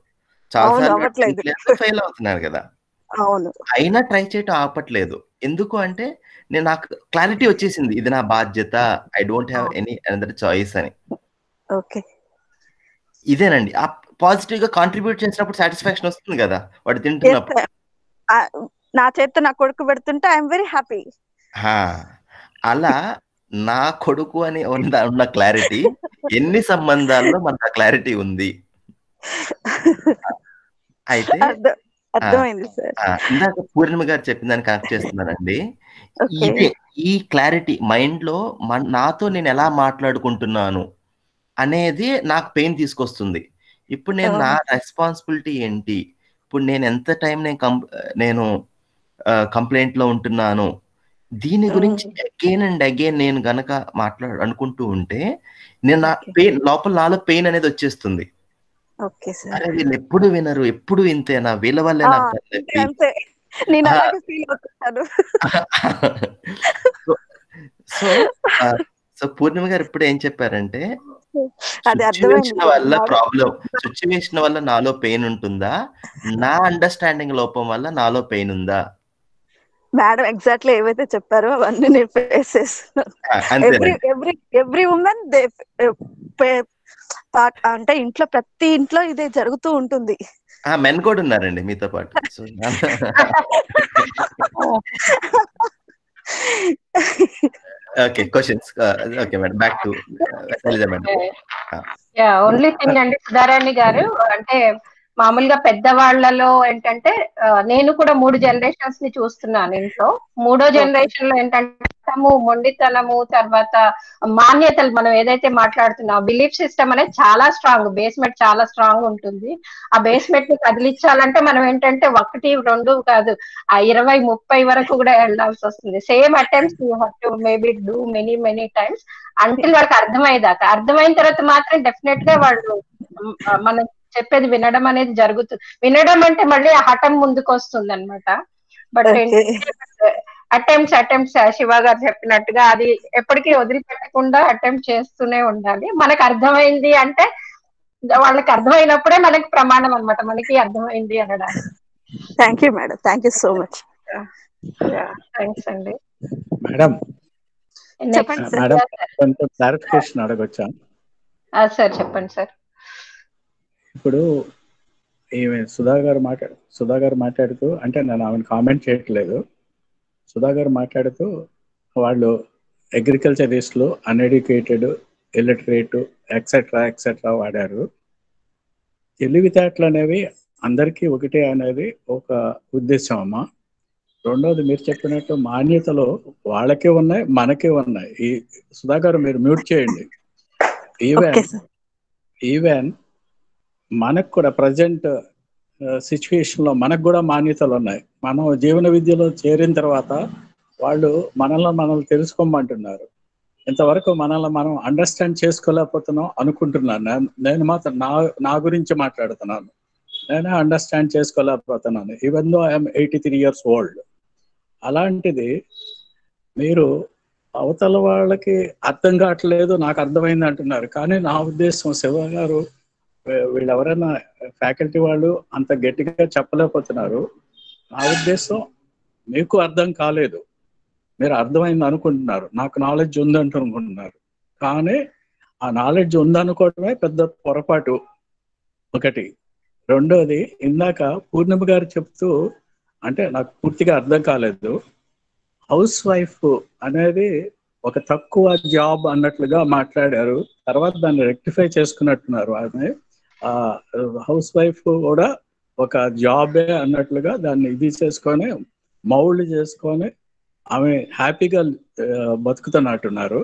H: చాలా ఫెయిల్ అవుతున్నారు కదా, అయినా ట్రై చేయటం ఆపట్లేదు. ఎందుకు అంటే నాకు క్లారిటీ వచ్చేసింది, ఇది నా బాధ్యత, I don't have any another choice అని. ఇదేనండి, పాజిటివ్ గా కాంట్రిబ్యూట్ చేసినప్పుడు సాటిస్ఫాక్షన్ వస్తుంది కదా, వాడు తింటున్నప్పుడు.
E: నా చేత నా కొడుకు పెడుతుంటే ఐఎమ్ వెరీ హ్యాపీ.
H: అలా నా కొడుకు అని ఉన్న క్లారిటీ ఎన్ని సంబంధాల్లో మనకు క్లారిటీ ఉంది. అయితే
E: అర్థమైంది సార్.
H: ఇందాక పూర్ణిమ గారు చెప్పిన దాన్ని కనెక్ట్ చేస్తున్నానండి. ఇదే ఈ క్లారిటీ మైండ్ లో నాతో నేను ఎలా మాట్లాడుకుంటున్నాను అనేది నాకు పెయిన్ తీసుకొస్తుంది. ఇప్పుడు నేను నా రెస్పాన్సిబిలిటీ ఏంటి, ఇప్పుడు నేను ఎంత టైం నేను కంప్లైంట్ లో ఉంటున్నాను, దీని గురించి అగైన్ అండ్ అగైన్ నేను గనక అనుకుంటూ ఉంటే నేను నా పెయిన్ నాలో పెయిన్ అనేది వచ్చేస్తుంది. అరే వీళ్ళు ఎప్పుడు వినరు, ఎప్పుడు ఇంతేనా, వీళ్ళ వల్లే నాకు సో పూర్ణిమ గారు ఇప్పుడు ఏం చెప్పారంటే సిచ్యువేషన్ వల్ల నాలో పెయిన్ ఉంటుందా, నా అండర్స్టాండింగ్ లోపం వల్ల నాలో పెయిన్ ఉందా?
E: మేడం ఎగ్జాక్ట్లీ ఏవైతే చెప్పారో అవన్నీ నేను ఫేస్ చేస్తున్నాను. ఎవ్రీ ఉమెన్ అంటే ఇంట్లో ప్రతి ఇంట్లో ఇదే జరుగుతూ ఉంటుంది.
H: మెన్ కూడా ఉన్నారండి మీతో పాటు. Okay, questions. Okay madam, back to madam.
G: Only thing అండి సుధారాణి గారు, అంటే మామూలుగా పెద్దవాళ్లలో ఏంటంటే నేను కూడా 3 జనరేషన్స్ ని చూస్తున్నాను ఇంట్లో. 3వ జనరేషన్ లో ఏంటంటే మొండితనము, తర్వాత మాన్యతలు, మనం ఏదైతే మాట్లాడుతున్నాం బిలీఫ్ సిస్టమ్ అనేది చాలా స్ట్రాంగ్, బేస్మెంట్ చాలా స్ట్రాంగ్ ఉంటుంది. ఆ బేస్మెంట్ ని కదిలించాలంటే మనం ఏంటంటే 1, 2 కాదు, 20, 30 వరకు కూడా వెళ్ళాల్సి వస్తుంది. Same attempts you have to maybe do many times until వాళ్ళకి అర్థమయ్యేదాకా. అర్థమైన తర్వాత మాత్రం డెఫినెట్ గా వాళ్ళు మనం చెప్పేది వినడం అనేది జరుగుతుంది. వినడం అంటే మళ్ళీ ఆ హఠం ముందుకు వస్తుంది అనమాట. బట్ అటెంప్ట్స్ శివ గారు చెప్పినట్టుగా అది ఎప్పటికీ వదిలిపెట్టకుండా అటెంప్ట్ చేస్తూనే ఉండాలి. మనకు అర్థమైంది అంటే వాళ్ళకి అర్థమైనప్పుడే మనకి ప్రమాణం అనమాట, మనకి అర్థమైంది అనడానికి.
E: Thank you madam, thank you so much.
G: Thanks అండి.
I: మేడం కొంచెం క్లారిఫికేషన్ అడగొచ్చా?
G: సార్ చెప్పండి సార్.
I: ఇప్పుడు సుధా గారు మాట్లాడుతూ, అంటే నేను ఆమెను కామెంట్ చేయట్లేదు, సుధా గారు మాట్లాడుతూ వాళ్ళు అగ్రికల్చరిస్టులు, అన్ఎడ్యుకేటెడ్, ఇల్లిటరేట్ ఎక్సెట్రా వాడారు. తెలివితేటలు అనేవి అందరికీ ఒకటే అనేది ఒక ఉద్దేశం అమ్మా. రెండోది మీరు చెప్పినట్టు మాన్యతలు వాళ్ళకే ఉన్నాయి, మనకే ఉన్నాయి. ఈ సుధా గారు మీరు మ్యూట్ చేయండి. ఈవెన్ మనకు కూడా ప్రజెంట్ సిచ్యువేషన్ లో మనకు కూడా మాన్యతలు ఉన్నాయి. మనం జీవన విద్యలో చేరిన తర్వాత వాళ్ళు మనల్ని తెలుసుకోమంటున్నారు. ఇంతవరకు మనల్ని మనం అండర్స్టాండ్ చేసుకోలేకపోతున్నాం అనుకుంటున్నాను. నేను మాత్రం నా గురించి మాట్లాడుతున్నాను. నేనే అండర్స్టాండ్ చేసుకోలేకపోతున్నాను, even though I'm 83 years old. అలాంటిది మీరు అవతల వాళ్ళకి అర్థం కావట్లేదు, నాకు అర్థమైంది అంటున్నారు. కానీ నా ఉద్దేశం శివ గారు, వీళ్ళు ఎవరైనా ఫ్యాకల్టీ వాళ్ళు అంత గట్టిగా చెప్పలేకపోతున్నారు. నా ఉద్దేశం మీకు అర్థం కాలేదు, మీరు అర్థమైంది అనుకుంటున్నారు, నాకు నాలెడ్జ్ ఉందంటూ అనుకుంటున్నారు. కానీ ఆ నాలెడ్జ్ ఉందనుకోవటమే పెద్ద పొరపాటు ఒకటి. రెండోది, ఇందాక పూర్ణిమ గారు చెప్తూ, అంటే నాకు పూర్తిగా అర్థం కాలేదు, హౌస్ వైఫ్ అనేది ఒక తక్కువ జాబ్ అన్నట్లుగా మాట్లాడారు. తర్వాత దాన్ని రెక్టిఫై చేసుకున్నట్టున్నారు. ఆమె హౌస్ వైఫ్ కూడా ఒక జాబే అన్నట్లుగా దాన్ని ఇది చేసుకొని మౌల్డ్ చేసుకొని ఆమె హ్యాపీగా బతుకుతున్నట్టున్నారు.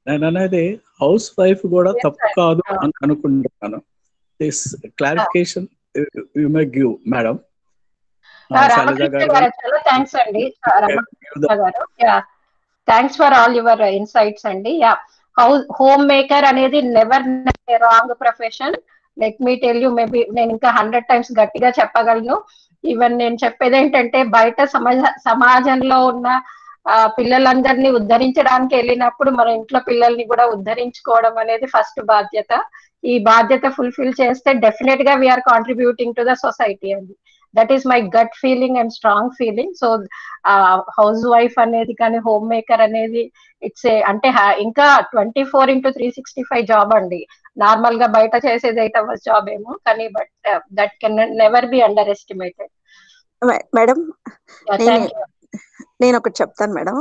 I: నేను అనేది హౌస్ వైఫ్ కూడా తప్పు కాదు అని అనుకుంటున్నాను. This clarification you may give madam.
G: Thanks అండి thanks for all your insights అండి. హోమ్ మేకర్ అనేది never wrong profession. Let me tell you, maybe నేను ఇంకా 100 times గట్టిగా చెప్పగలను. ఈవెన్ నేను చెప్పేది ఏంటంటే, బయట సమాజంలో ఉన్న పిల్లలందరినీ ఉద్ధరించడానికి వెళ్ళినప్పుడు మన ఇంట్లో పిల్లల్ని కూడా ఉద్ధరించుకోవడం అనేది ఫస్ట్ బాధ్యత. ఈ బాధ్యత ఫుల్ఫిల్ చేస్తే డెఫినెట్ గా we're contributing to the society అండి. That is my gut feeling and strong feeling. So housewife అనేది కానీ హోమ్ మేకర్ అనేది ఇట్స్ అంటే ఇంకా 24/365 జాబ్ అండి. నార్మల్ గా బయట చేసేది 8 hours జాబ్ ఏమో, కానీ but that can never be under estimated.
E: Madam
G: Yeah,
E: నేను
G: thank you.
E: నేను ఒకటి చెప్తాను మేడం.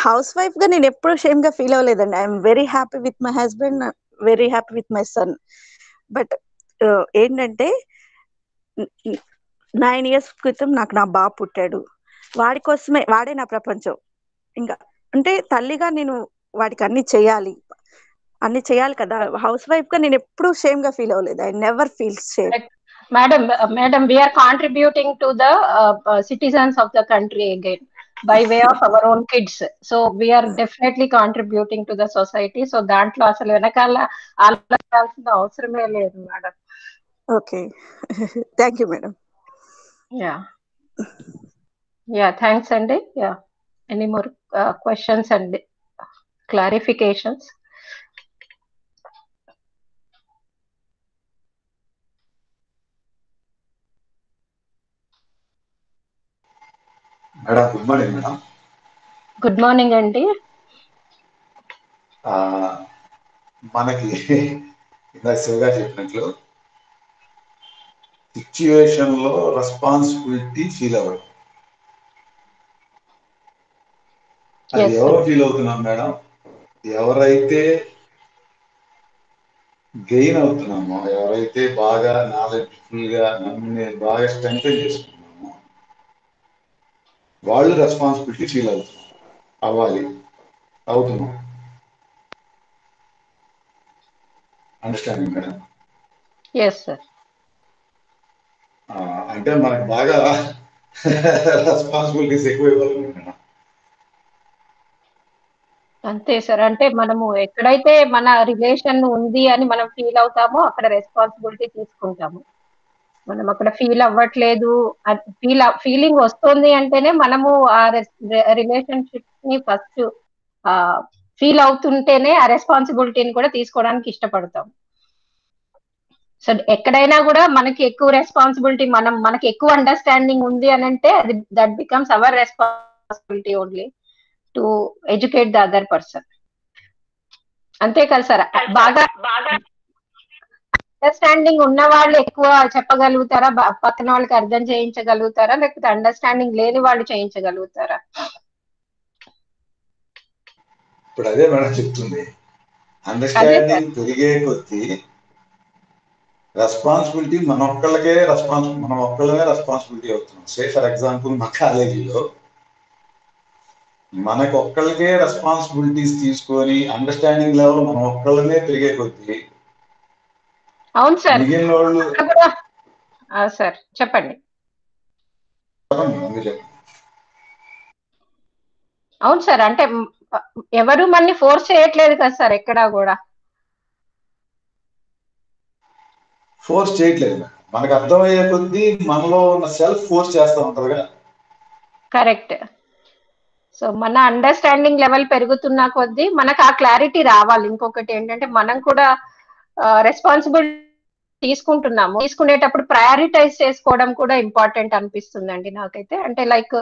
E: హౌస్ వైఫ్ గా నేను ఎప్పుడు షేమ్ గా ఫీల్ అవ్వలేదండి. I'm very happy with my husband, very happy with my son. But ఏంటంటే 9 years క్రితం నాకు నా బాబు పుట్టాడు. వాడి కోసమే, వాడే నా ప్రపంచం. ఇంకా అంటే తల్లిగా నేను వాడికి అన్ని చేయాలి కదా. హౌస్ వైఫ్ గా నేను ఎప్పుడు షేమ్ గా ఫీల్ అవ్వలేదు. I never feel shame.
G: Madam, we are contributing to the citizens of the country again by way of our own kids. So we are definitely contributing to the society. So దాంట్లో అసలు వెనకాల ఆలోచించాల్సిన అవసరమే లేదు madam.
E: Okay, thank you madam.
G: Yeah, thanks అండి. Yeah, any more questions and clarifications?
J: Madam good morning madam.
G: Good morning అండి.
J: మనకి ఇందాక శివగా చెప్పినట్లు సిచ్యువేషన్ లో రెస్పాన్సిబిలిటీ ఫీల్ అవ్వడం, అది ఎవరు ఫీల్ అవుతున్నాం మేడం? ఎవరైతే గెయిన్ అవుతున్నామో, ఎవరైతే బాగా నాలెడ్జ్ఫుల్ గా నన్ను బాగా స్ట్రెంగ్తన్ చేసుకున్నామో వాళ్ళు రెస్పాన్సిబిలిటీ ఫీల్ అవుతున్నాం. Understanding madam?
G: Yes sir.
J: అంటే మనకు బాగా రెస్పాన్సిబిలిటీస్ ఎక్కువైపోతుంది మేడం.
G: అంతే సార్. అంటే మనము ఎక్కడైతే మన రిలేషన్ ఉంది అని మనం ఫీల్ అవుతామో అక్కడ రెస్పాన్సిబిలిటీ తీసుకుంటాము. మనం అక్కడ ఫీల్ అవ్వట్లేదు, ఫీలింగ్ వస్తుంది అంటేనే మనము ఆ రిలేషన్షిప్ ని ఫస్ట్ ఫీల్ అవుతుంటేనే ఆ రెస్పాన్సిబిలిటీని కూడా తీసుకోవడానికి ఇష్టపడతాం. సో ఎక్కడైనా కూడా మనకి ఎక్కువ రెస్పాన్సిబిలిటీ, మనకి ఎక్కువ అండర్స్టాండింగ్ ఉంది అని అంటే అది that becomes our responsibility only to educate the other person. అంతే కదా సార్? బాగా అండర్స్టాండింగ్ ఉన్న వాళ్ళు ఎక్కువ చెప్పగలుగుతారా, పక్కన వాళ్ళకి అర్థం చేయించగలుగుతారా, లేకపోతే అండర్స్టాండింగ్ లేని వాళ్ళు చేయించగలుగుతారా?
J: ఇప్పుడు అదే మేడం చెప్తుంది, అండర్స్టాండింగ్ పెరిగే కొద్దీ రెస్పాన్సిబిలిటీ మనం ఒక్కళ్ళమే రెస్పాన్సిబిలిటీ అవుతున్నాం. సే ఫర్ ఎగ్జాంపుల్ మా కాలేజీలో మనకు ఒక్కళ్ళకే రెస్పాన్సిబిలిటీస్ తీసుకొని అండర్స్టాండింగ్ లెవెల్ మనం ఒక్కళ్ళనే పెరిగే కొద్దీ
G: అవును సార్.
J: మిగిలిన వాళ్ళు
G: సార్ చెప్పండి. అవును సార్, అంటే ఎవరు మనని ఫోర్స్ చేయట్లేదు కదా సార్, ఎక్కడా కూడా
J: ఫోర్స్ చేయట్లేదు. మనకు అర్థమయ్యే కొద్దీ మనలో ఉన్న సెల్ఫ్ ఫోర్స్ చేస్తూ ఉంటారు కదా.
G: కరెక్ట్. సో మన అండర్స్టాండింగ్ లెవెల్ పెరుగుతున్న కొద్దీ మనకు ఆ క్లారిటీ రావాలి. ఇంకొకటి ఏంటంటే మనం కూడా రెస్పాన్సిబిలిటీ తీసుకునేటప్పుడు ప్రయారిటైజ్ చేసుకోవడం కూడా ఇంపార్టెంట్ అనిపిస్తుందండి నాకైతే. అంటే లైక్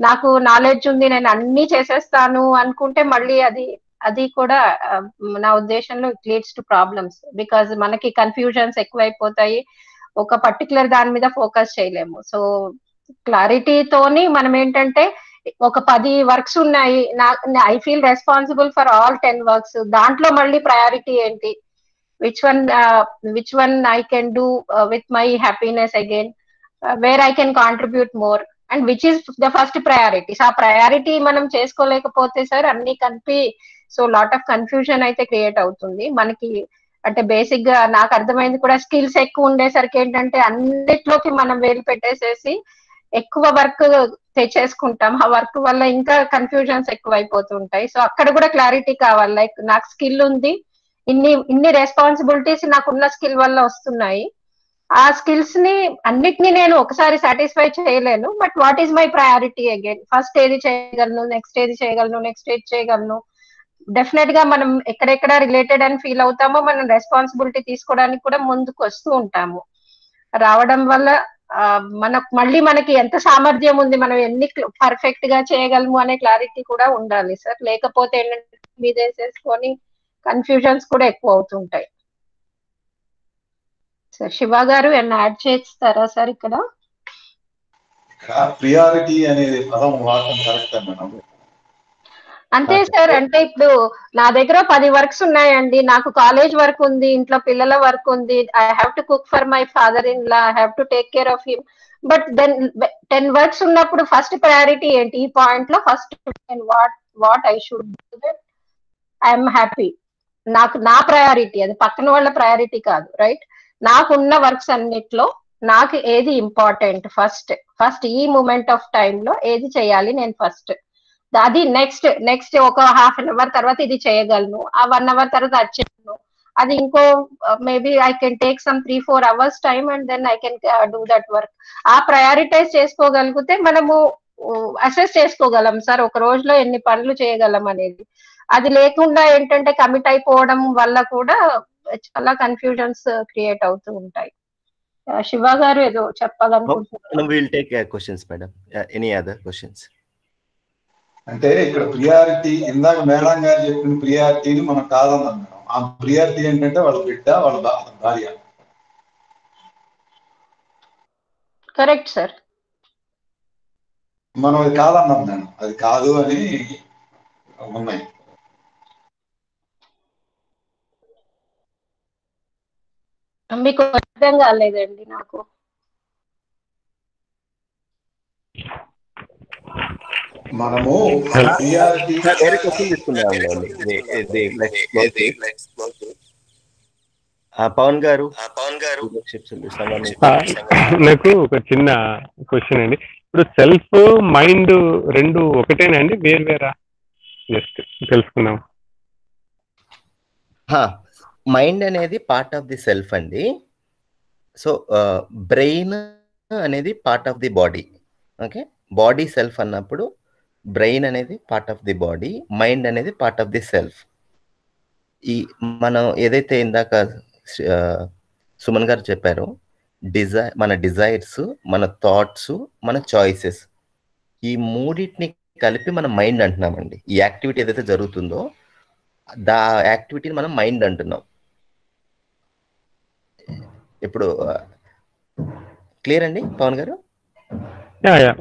G: నాకు నాలెడ్జ్ ఉంది, నేను అన్ని చేసేస్తాను అనుకుంటే మళ్ళీ అది కూడా నా ఉద్దేశంలో it leads to problems. Because మనకి కన్ఫ్యూజన్స్ ఎక్కువైపోతాయి, ఒక పర్టికులర్ దాని మీద ఫోకస్ చేయలేము. సో క్లారిటీతోని మనం ఏంటంటే ఒక 10 వర్క్స్ ఉన్నాయి, I feel responsible for all 10 works. దాంట్లో మళ్ళీ ప్రయారిటీ ఏంటి, which one I can do with my happiness again, where I can contribute more, and which is the first priority. So priority మనం చేసుకోలేకపోతే sir అన్ని కలిపి so lot of confusion అయితే create అవుతుంది మనకి. అంటే బేసిక్ గా నాకు అర్థమైంది కూడా, స్కిల్స్ ఎక్కువ ఉండేసరికి ఏంటంటే అన్నిట్లోకి మనం వేలు పెట్టేసేసి ఎక్కువ వర్క్ తెచ్చేసుకుంటాం. ఆ వర్క్ వల్ల ఇంకా కన్ఫ్యూజన్స్ ఎక్కువ అయిపోతుంటాయి. సో అక్కడ కూడా క్లారిటీ కావాలి. లైక్ నాకు స్కిల్ ఉంది, ఇన్ని రెస్పాన్సిబిలిటీస్ నాకున్న స్కిల్ వల్ల వస్తున్నాయి, ఆ స్కిల్స్ ని అన్నిటినీ నేను ఒకసారి సాటిస్ఫై చేయలేను. But what is my priority again, first ఏది చేయగలను, నెక్స్ట్ ఏది చేయగలను, నెక్స్ట్ ఏది చేయగలను. డెఫినెట్ గా మనం ఎక్కడెక్కడ రిలేటెడ్ అని ఫీల్ అవుతామో మనం రెస్పాన్సిబిలిటీ తీసుకోవడానికి కూడా ముందుకు వస్తూ ఉంటాము. రావడం వల్ల మనకి ఎంత సామర్థ్యం ఉంది, మనం ఎన్ని పర్ఫెక్ట్ గా చేయగలము అనే క్లారిటీ కూడా ఉండాలి సార్. లేకపోతే ఏంటంటే మీదేసేసుకొని కన్ఫ్యూజన్స్ కూడా ఎక్కువ అవుతుంటాయి. సార్ శివ గారు ఏమన్నా యాడ్ చేస్తారా సార్ ఇక్కడ?
J: ప్రియారిటీ అనే పదం వాడటం కరెక్టా మేడం?
G: అంతే సార్. అంటే ఇప్పుడు నా దగ్గర 10 వర్క్స్ ఉన్నాయండి. నాకు కాలేజ్ వర్క్ ఉంది, ఇంట్లో పిల్లల వర్క్ ఉంది. I have to cook for my father in law, I have to take care of him. But then 10 works ఉన్నప్పుడు ఫస్ట్ ప్రయారిటీ ఏంటి? ఈ పాయింట్ లో first what I should do that I'm happy. నాకు నా priority, అది పక్కన వాళ్ళ priority కాదు, రైట్? నాకున్న వర్క్స్ అన్నిట్లో నాకు ఏది ఇంపార్టెంట్ ఫస్ట్ ఈ మూమెంట్ ఆఫ్ టైమ్ లో ఏది చేయాలి నేను ఫస్ట్, అది నెక్స్ట్ ఒక హాఫ్ అన్ అవర్ తర్వాత ఇది చేయగలను, ఆ 1 అవర్ తర్వాత అది చేయగలను, అది ఇంకో maybe I can take some 3-4 hours time and then I can do that work. ఆ ప్రయారిటైజ్ చేసుకోగలిగితే మనము అసెస్ చేసుకోగలం సార్ ఒక రోజులో ఎన్ని పనులు చేయగలం అనేది. అది లేకుండా ఏంటంటే కమిట్ అయిపోవడం వల్ల కూడా చాలా కన్ఫ్యూజన్స్ క్రియేట్ అవుతూ ఉంటాయి. శివ గారు ఏదో చెప్పాలనుకుంటున్నారు.
H: Will take questions madam. Any other questions?
J: అంటే ఇక్కడ ప్రియారిటీ, ఇందాక మేడం గారు చెప్పిన ప్రియారిటీని మనం కాదన్నాం మేడం. ఆ ప్రియారిటీ ఏంటంటే వాళ్ళ బిడ్డ, వాళ్ళ భార్య.
G: Correct sir.
J: మనం అది కాదన్నాం మేడం, అది కాదు అని ఉన్నాయి.
G: మీకు అర్థం కాలేదండి నాకు.
J: మనము ప్రియారిటీ
H: పవన్ గారు.
K: నాకు ఒక చిన్న క్వశ్చన్ అండి. ఇప్పుడు సెల్ఫ్ మైండ్ రెండు ఒకటేనా అండి, వేరా? జస్ట్ తెలుసుకున్నాం.
H: మైండ్ అనేది పార్ట్ ఆఫ్ ది సెల్ఫ్ అండి. సో బ్రెయిన్ అనేది part of the body. Okay, body self అన్నప్పుడు బ్రెయిన్ అనేది part of the body, mind అనేది పార్ట్ ఆఫ్ ది సెల్ఫ్. ఈ మనం ఏదైతే ఇందాక సుమన్ గారు చెప్పారో, మన డిజైర్స్, మన థాట్స్, మన చాయిసెస్, ఈ మూడింటిని కలిపి మనం మైండ్ అంటున్నామండి. ఈ యాక్టివిటీ ఏదైతే జరుగుతుందో దా యాక్టివిటీని మనం మైండ్ అంటున్నాం. ఇప్పుడు క్లియర్ అండి పవన్ గారు?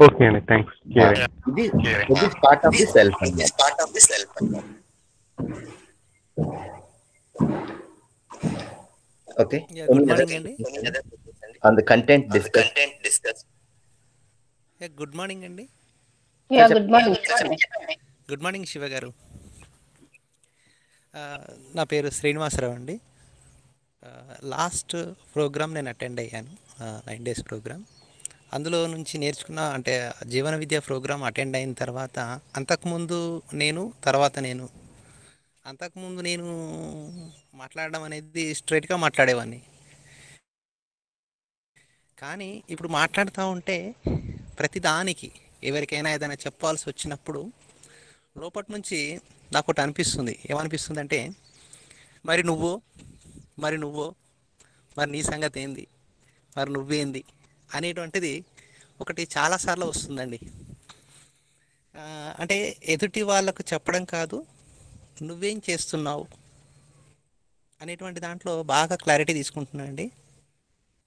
K: ఓకే అండి, థ్యాంక్స్.
H: ఇది పార్ట్ ఆఫ్ ది సెల్ఫ్ అండి. ఓకే,
L: గుడ్ మార్నింగ్ అండి.
H: On the content discuss.
L: Good morning అండి. గుడ్ మార్నింగ్ శివ గారు. నా పేరు శ్రీనివాసరావు అండి. లాస్ట్ ప్రోగ్రామ్ నేను అటెండ్ అయ్యాను, 9 days ప్రోగ్రామ్. అందులో నుంచి నేర్చుకున్న అంటే జీవన విద్య ప్రోగ్రామ్ అటెండ్ అయిన తర్వాత అంతకుముందు నేను మాట్లాడడం అనేది స్ట్రైట్గా మాట్లాడేవాడిని. కానీ ఇప్పుడు మాట్లాడుతూ ఉంటే ప్రతిదానికి ఎవరికైనా ఏదైనా చెప్పాల్సి వచ్చినప్పుడు లోపటి నుంచి నాకు ఒకటి అనిపిస్తుంది. ఏమనిపిస్తుంది అంటే, మరి నీ సంగతి ఏంది, మరి నువ్వేంది అనేటువంటిది ఒకటి చాలాసార్లు వస్తుందండి. అంటే ఎదుటి వాళ్ళకు చెప్పడం కాదు, నువ్వేం చేస్తున్నావు అనేటువంటి దాంట్లో బాగా క్లారిటీ తీసుకుంటున్నానండి.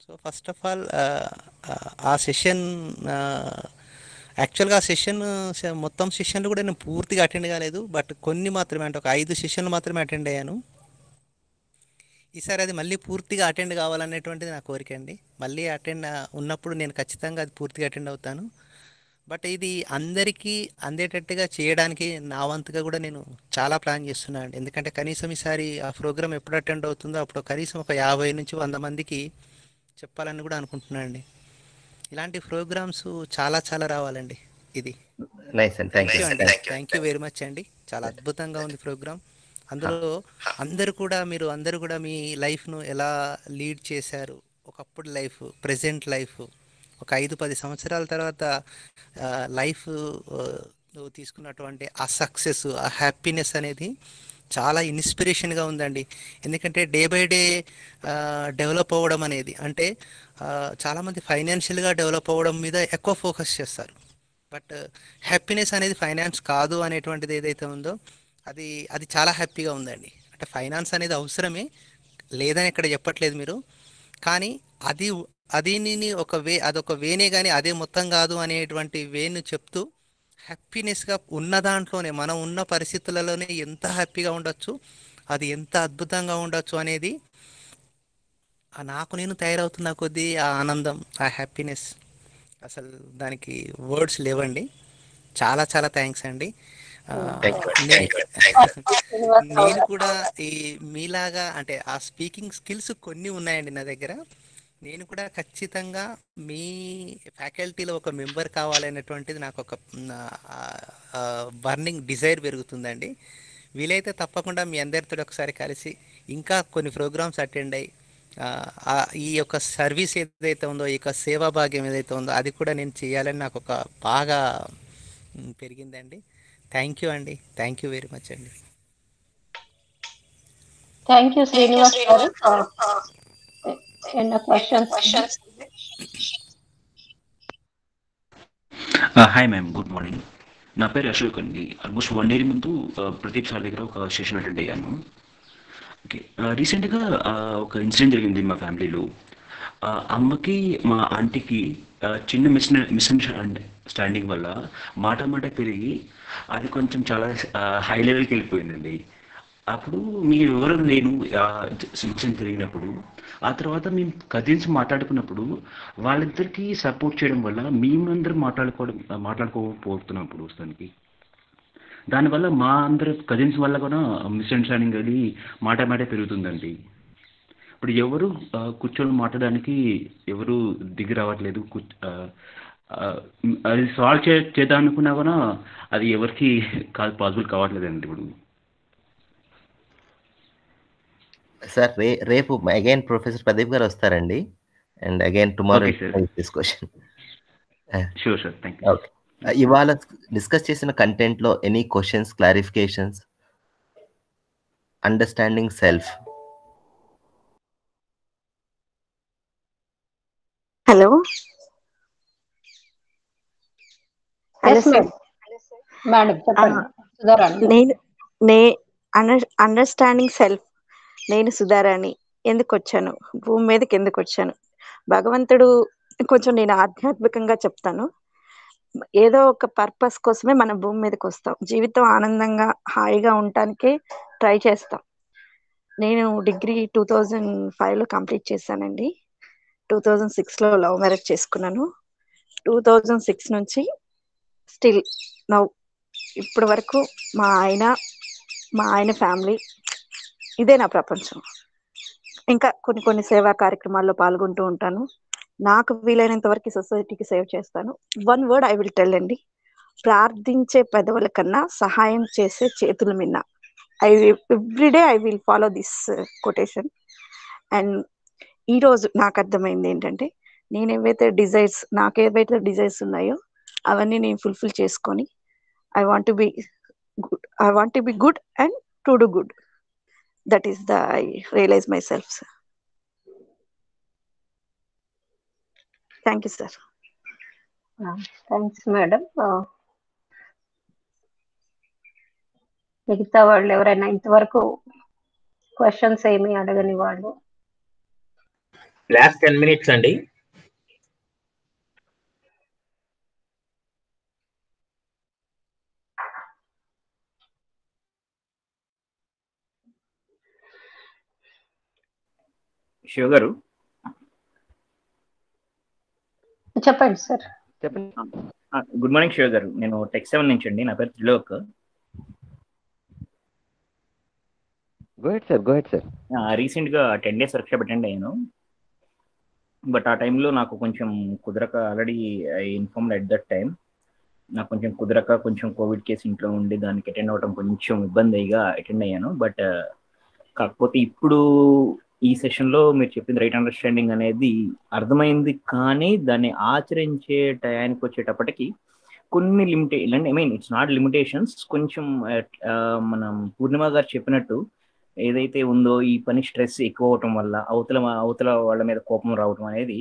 L: సో ఫస్ట్ ఆఫ్ ఆల్ ఆ సెషన్, యాక్చువల్గా ఆ సెషన్ మొత్తం సెషన్లు కూడా నేను పూర్తిగా అటెండ్ కాలేదు, బట్ కొన్ని మాత్రమే, అంటే ఒక 5 సెషన్లు మాత్రమే అటెండ్ అయ్యాను. ఈసారి అది మళ్ళీ పూర్తిగా అటెండ్ కావాలనేటువంటిది నా కోరిక అండి. మళ్ళీ అటెండ్ ఉన్నప్పుడు నేను ఖచ్చితంగా అది పూర్తిగా అటెండ్ అవుతాను. బట్ ఇది అందరికీ అందేటట్టుగా చేయడానికి నా వంతుగా కూడా నేను చాలా ప్లాన్ చేస్తున్నాను అండి. ఎందుకంటే కనీసం ఈసారి ఆ ప్రోగ్రామ్ ఎప్పుడు అటెండ్ అవుతుందో అప్పుడు కనీసం ఒక 50 నుంచి 100 మందికి చెప్పాలని కూడా అనుకుంటున్నాను అండి. ఇలాంటి ప్రోగ్రామ్స్ చాలా రావాలండి. ఇది థ్యాంక్ యూ వెరీ మచ్ అండి. చాలా అద్భుతంగా ఉంది ప్రోగ్రామ్. అందులో అందరూ కూడా మీ లైఫ్ను ఎలా లీడ్ చేశారు, ఒకప్పుడు లైఫ్, ప్రెజెంట్ లైఫ్, ఒక 5-10 సంవత్సరాల తర్వాత లైఫ్ తీసుకున్నటువంటి ఆ సక్సెస్, ఆ హ్యాపీనెస్ అనేది చాలా ఇన్స్పిరేషన్గా ఉందండి. ఎందుకంటే డే బై డే డెవలప్ అవ్వడం అనేది, అంటే చాలామంది ఫైనాన్షియల్గా డెవలప్ అవ్వడం మీద ఎక్కువ ఫోకస్ చేస్తారు. బట్ హ్యాపీనెస్ అనేది ఫైనాన్స్ కాదు అనేటువంటిది ఏదైతే ఉందో అది చాలా హ్యాపీగా ఉందండి. అంటే ఫైనాన్స్ అనేది అవసరమే, లేదని ఇక్కడ చెప్పట్లేదు మీరు, కానీ అదొక వేనే కానీ అదే మొత్తం కాదు అనేటువంటి వేను చెప్తూ హ్యాపీనెస్గా ఉన్న దాంట్లోనే మనం ఉన్న పరిస్థితులలోనే ఎంత హ్యాపీగా ఉండొచ్చు, అది ఎంత అద్భుతంగా ఉండొచ్చు అనేది నాకు నేను తయారవుతున్న కొద్దీ ఆ ఆనందం, ఆ హ్యాపీనెస్ అసలు దానికి వర్డ్స్ లేవండి. చాలా చాలా థ్యాంక్స్ అండి. నేను కూడా ఈ మీలాగా అంటే ఆ స్పీకింగ్ స్కిల్స్ కొన్ని ఉన్నాయండి నా దగ్గర. నేను కూడా ఖచ్చితంగా మీ ఫ్యాకల్టీలో ఒక మెంబర్ కావాలనేటువంటిది నాకు ఒక బర్నింగ్ డిజైర్ పెరుగుతుందండి. వీలైతే తప్పకుండా మీ అందరితో ఒకసారి కలిసి ఇంకా కొన్ని ప్రోగ్రామ్స్ అటెండ్ అయ్యి ఈ యొక్క సర్వీస్ ఏదైతే ఉందో, ఈ యొక్క సేవా భాగ్యం ఏదైతే ఉందో అది కూడా నేను చేయాలని నాకు ఒక బాగా పెరిగిందండి. థ్యాంక్ యూ అండి. థ్యాంక్ యూ వెరీ మచ్ అండి.
G: థ్యాంక్ యూ శ్రీనివాస్ గారు. ఎన్న questions?
M: Hi ma'am, good morning. నా పేరు అశోక్ అండి. ఆల్మోస్ట్ 1 year ముందు ప్రదీప్ సార్ దగ్గర ఒక సెషన్ అటెండ్ అయ్యాను. ఓకే, రీసెంట్గా ఒక ఇన్సిడెంట్ జరిగింది మా ఫ్యామిలీలో. అమ్మకి మా ఆంటీకి చిన్న మిస్అండర్స్టాండింగ్ వల్ల మాట పెరిగి అది కొంచెం చాలా హై లెవెల్కి వెళ్ళిపోయిందండి. అప్పుడు మీరు ఎవరు నేను ఇన్సిడెంట్ జరిగినప్పుడు ఆ తర్వాత మేము కజిన్స్ మాట్లాడుకున్నప్పుడు వాళ్ళిద్దరికి సపోర్ట్ చేయడం వల్ల మేమందరం మాట్లాడుకోకపోతున్నప్పుడు దానికి దానివల్ల మా అందరు కజిన్స్ వల్ల కూడా మిస్అండర్స్టాండింగ్ అది మాట పెరుగుతుందండి. ఇప్పుడు ఎవరు కూర్చొని మాట్లాడడానికి ఎవరు దిగి రావట్లేదు. అది సాల్వ్ చేద్దాం అనుకున్నా కూడా అది ఎవరికి పాసిబుల్ కావట్లేదండి. ఇప్పుడు
H: సార్ రేపు అగైన్ ప్రొఫెసర్ ప్రదీప్ గారు వస్తారండి. And again tomorrow this question.
M: Sure sir, thank you.
H: Okay, ఇవాళ డిస్కస్ చేసిన కంటెంట్ లో any questions, clarifications? Understanding self.
E: Hello understanding self. నేను సుధారాణి. ఎందుకు వచ్చాను, భూమి మీదకి ఎందుకు వచ్చాను? భగవంతుడు కొంచెం నేను ఆధ్యాత్మికంగా చెప్తాను. ఏదో ఒక పర్పస్ కోసమే మనం భూమి మీదకి వస్తాం. జీవితం ఆనందంగా హాయిగా ఉండటానికే ట్రై చేస్తాం. నేను డిగ్రీ 2005లో కంప్లీట్ చేశానండి. 2006లో లవ్ మ్యారేజ్ చేసుకున్నాను. 2006 నుంచి స్టిల్ నౌ ఇప్పటి వరకు మా ఆయన ఫ్యామిలీ ఇదే నా ప్రపంచం. ఇంకా కొన్ని సేవా కార్యక్రమాల్లో పాల్గొంటూ ఉంటాను. నాకు వీలైనంత వరకు సొసైటీకి సేవ్ చేస్తాను. 1 word ఐ విల్ టెల్ అండి, ప్రార్థించే పెదవుల కన్నా సహాయం చేసే చేతుల మిన్న. Everyday I will follow this quotation. And ఈరోజు నాకు అర్థమైంది ఏంటంటే, నాకేవైతే డిజైర్స్ ఉన్నాయో అవన్నీ నేను ఫుల్ఫిల్ చేసుకొని I want to be good and to do good. That is I realise myself. Thank you sir.
G: Thanks madam. మిగతా వాళ్ళు ఎవరైనా ఇంతవరకు క్వశ్చన్స్ ఏమి అడగని వాళ్ళు?
C: లాస్ట్ 10 minutes అండి.
N: శివ గారు
G: చెప్పండి సార్.
N: చెప్పండి. గుడ్ మార్నింగ్ శివ గారు. నేను Tech7 నుంచి అండి. నా పేరు త్రిలోక్. రీసెంట్గా 10 days వర్క్షాప్ అటెండ్ అయ్యాను. బట్ ఆ టైంలో నాకు కొంచెం కుదరక, already I informed at that time, నాకు కొంచెం కుదరక కొంచెం కోవిడ్ కేసు ఇంట్లో ఉండి దానికి అటెండ్ అవ్వడం కొంచెం ఇబ్బందిగా అటెండ్ అయ్యాను. బట్ కాకపోతే ఇప్పుడు ఈ సెషన్లో మీరు చెప్పింది రైట్ అండర్స్టాండింగ్ అనేది అర్థమైంది. కానీ దాన్ని ఆచరించే టయానికి వచ్చేటప్పటికి కొన్ని ఇట్స్ నాట్ లిమిటేషన్స్, కొంచెం మనం పూర్ణిమ గారు చెప్పినట్టు ఏదైతే ఉందో ఈ పని స్ట్రెస్ ఎక్కువ అవటం వల్ల అవతల వాళ్ళ మీద కోపం రావటం అనేది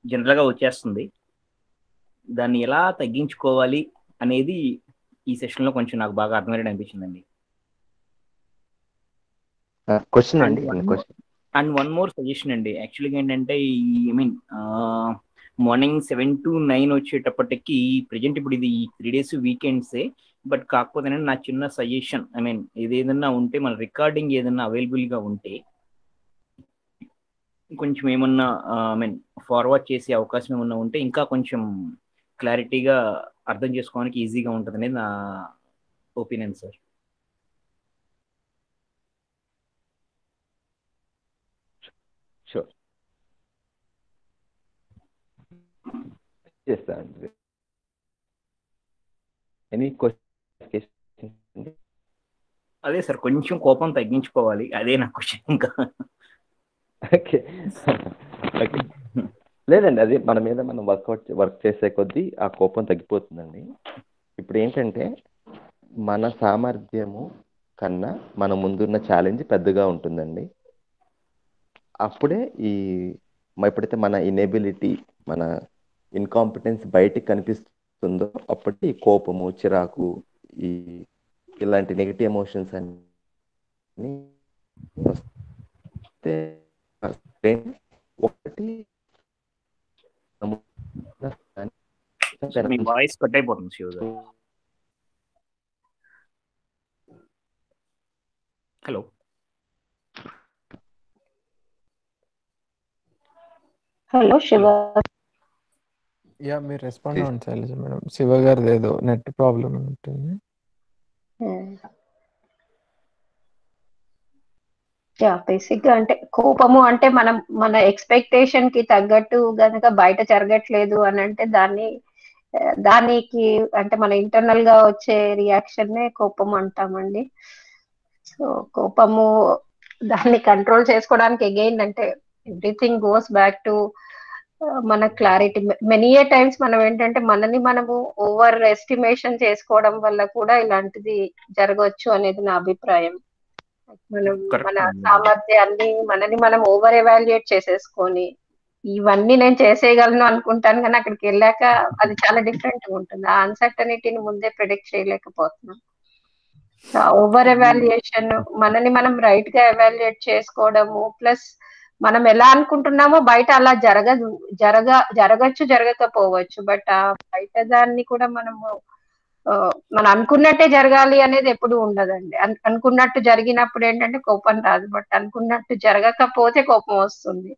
N: జనరల్గా వచ్చేస్తుంది. దాన్ని ఎలా తగ్గించుకోవాలి అనేది ఈ సెషన్లో కొంచెం నాకు బాగా అర్థమయ్యేది అనిపించిందండి. అండ్ వన్ మోర్ సజెషన్ అండి, యాక్చువల్గా ఏంటంటే ఐ మీన్ మార్నింగ్ 7 to 9 వచ్చేటప్పటికి ప్రజెంట్ ఇప్పుడు ఇది 3 days వీకెండ్సే, బట్ కాకపోతే నా చిన్న సజెషన్, ఐ మీన్ ఇది ఏదన్నా ఉంటే మన రికార్డింగ్ ఏదన్నా అవైలబుల్గా ఉంటే కొంచెం ఏమన్నా ఐ మీన్ ఫార్వర్డ్ చేసే అవకాశం ఏమన్నా ఉంటే ఇంకా కొంచెం క్లారిటీగా అర్థం చేసుకోవడానికి ఈజీగా ఉంటుంది అనేది నా ఒపీనియన్ సార్.
O: షూర్ చేస్తాను. Any question?
N: అదే సార్, కొంచెం కోపం తగ్గించుకోవాలి, అదే నా క్వశ్చన్. ఇంకా
O: ఓకే ఓకే లేదండి, అది మన మీద మనం వర్క్ చేసే కొద్దీ ఆ కోపం తగ్గిపోతుందండి. ఇప్పుడు ఏంటంటే మన సామర్థ్యము కన్నా మన ముందున్న ఛాలెంజ్ పెద్దగా ఉంటుందండి. అప్పుడే ఎప్పుడైతే మన ఇనేబిలిటీ, మన ఇన్కాంపిటెన్స్ బయటికి కనిపిస్తుందో అప్పటి ఈ కోపము, చిరాకు, ఇలాంటి నెగిటివ్ ఎమోషన్స్ అన్ని వస్తే ఒకటి
N: మీ వాయిస్ కట్ అయిపోతుంది శివ గారు. Hello
G: hello Shiva.
D: యా, మీరు రెస్పాండ్ అవ్వండి శైలజ మేడం. శివ గారిది ఏదో నెట్ ప్రాబ్లం ఉంటుంది.
G: యా, బేసిక్ గా అంటే కోపము అంటే మనం మన ఎక్స్పెక్టేషన్ కి తగ్గట్టు గనక బయట జరగట్లేదు అని అంటే దానికి అంటే మన ఇంటర్నల్ గా వచ్చే రియాక్షన్ నే కోపం అంటామండి. సో కోపము దాన్ని కంట్రోల్ చేసుకోవడానికి అగైన్ అంటే ఎవ్రీథింగ్ గోస్ బ్యాక్ టు మన క్లారిటీ. మెనీ ఏ టైమ్స్ మనం ఏంటంటే మనని మనము ఓవర్ ఎస్టిమేషన్ చేసుకోవడం వల్ల కూడా ఇలాంటిది జరగవచ్చు అనేది నా అభిప్రాయం. మనం మన సామర్థ్యాన్ని మనని మనం ఓవర్ ఎవాల్యుయేట్ చేసేసుకొని ఇవన్నీ నేను చేసేయగలను అనుకుంటాను, కానీ అక్కడికి వెళ్ళాక అది చాలా డిఫరెంట్ గా ఉంటుంది. ఆ అన్సర్టనిటీని ముందే ప్రిడిక్ట్ చేయలేకపోతున్నాం. ఓవర్ ఎవాల్యుయేషన్, మనని మనం రైట్ గా ఎవాల్యుయేట్ చేసుకోవడము, ప్లస్ మనం ఎలా అనుకుంటున్నామో బయట అలా జరగచ్చు, జరగకపోవచ్చు. బట్ ఆ బయట దాన్ని కూడా మనము మనం అనుకున్నట్టే జరగాలి అనేది ఎప్పుడు ఉండదండి. అనుకున్నట్టు జరిగినప్పుడు ఏంటంటే కోపం రాదు, బట్ అనుకున్నట్టు జరగకపోతే కోపం వస్తుంది.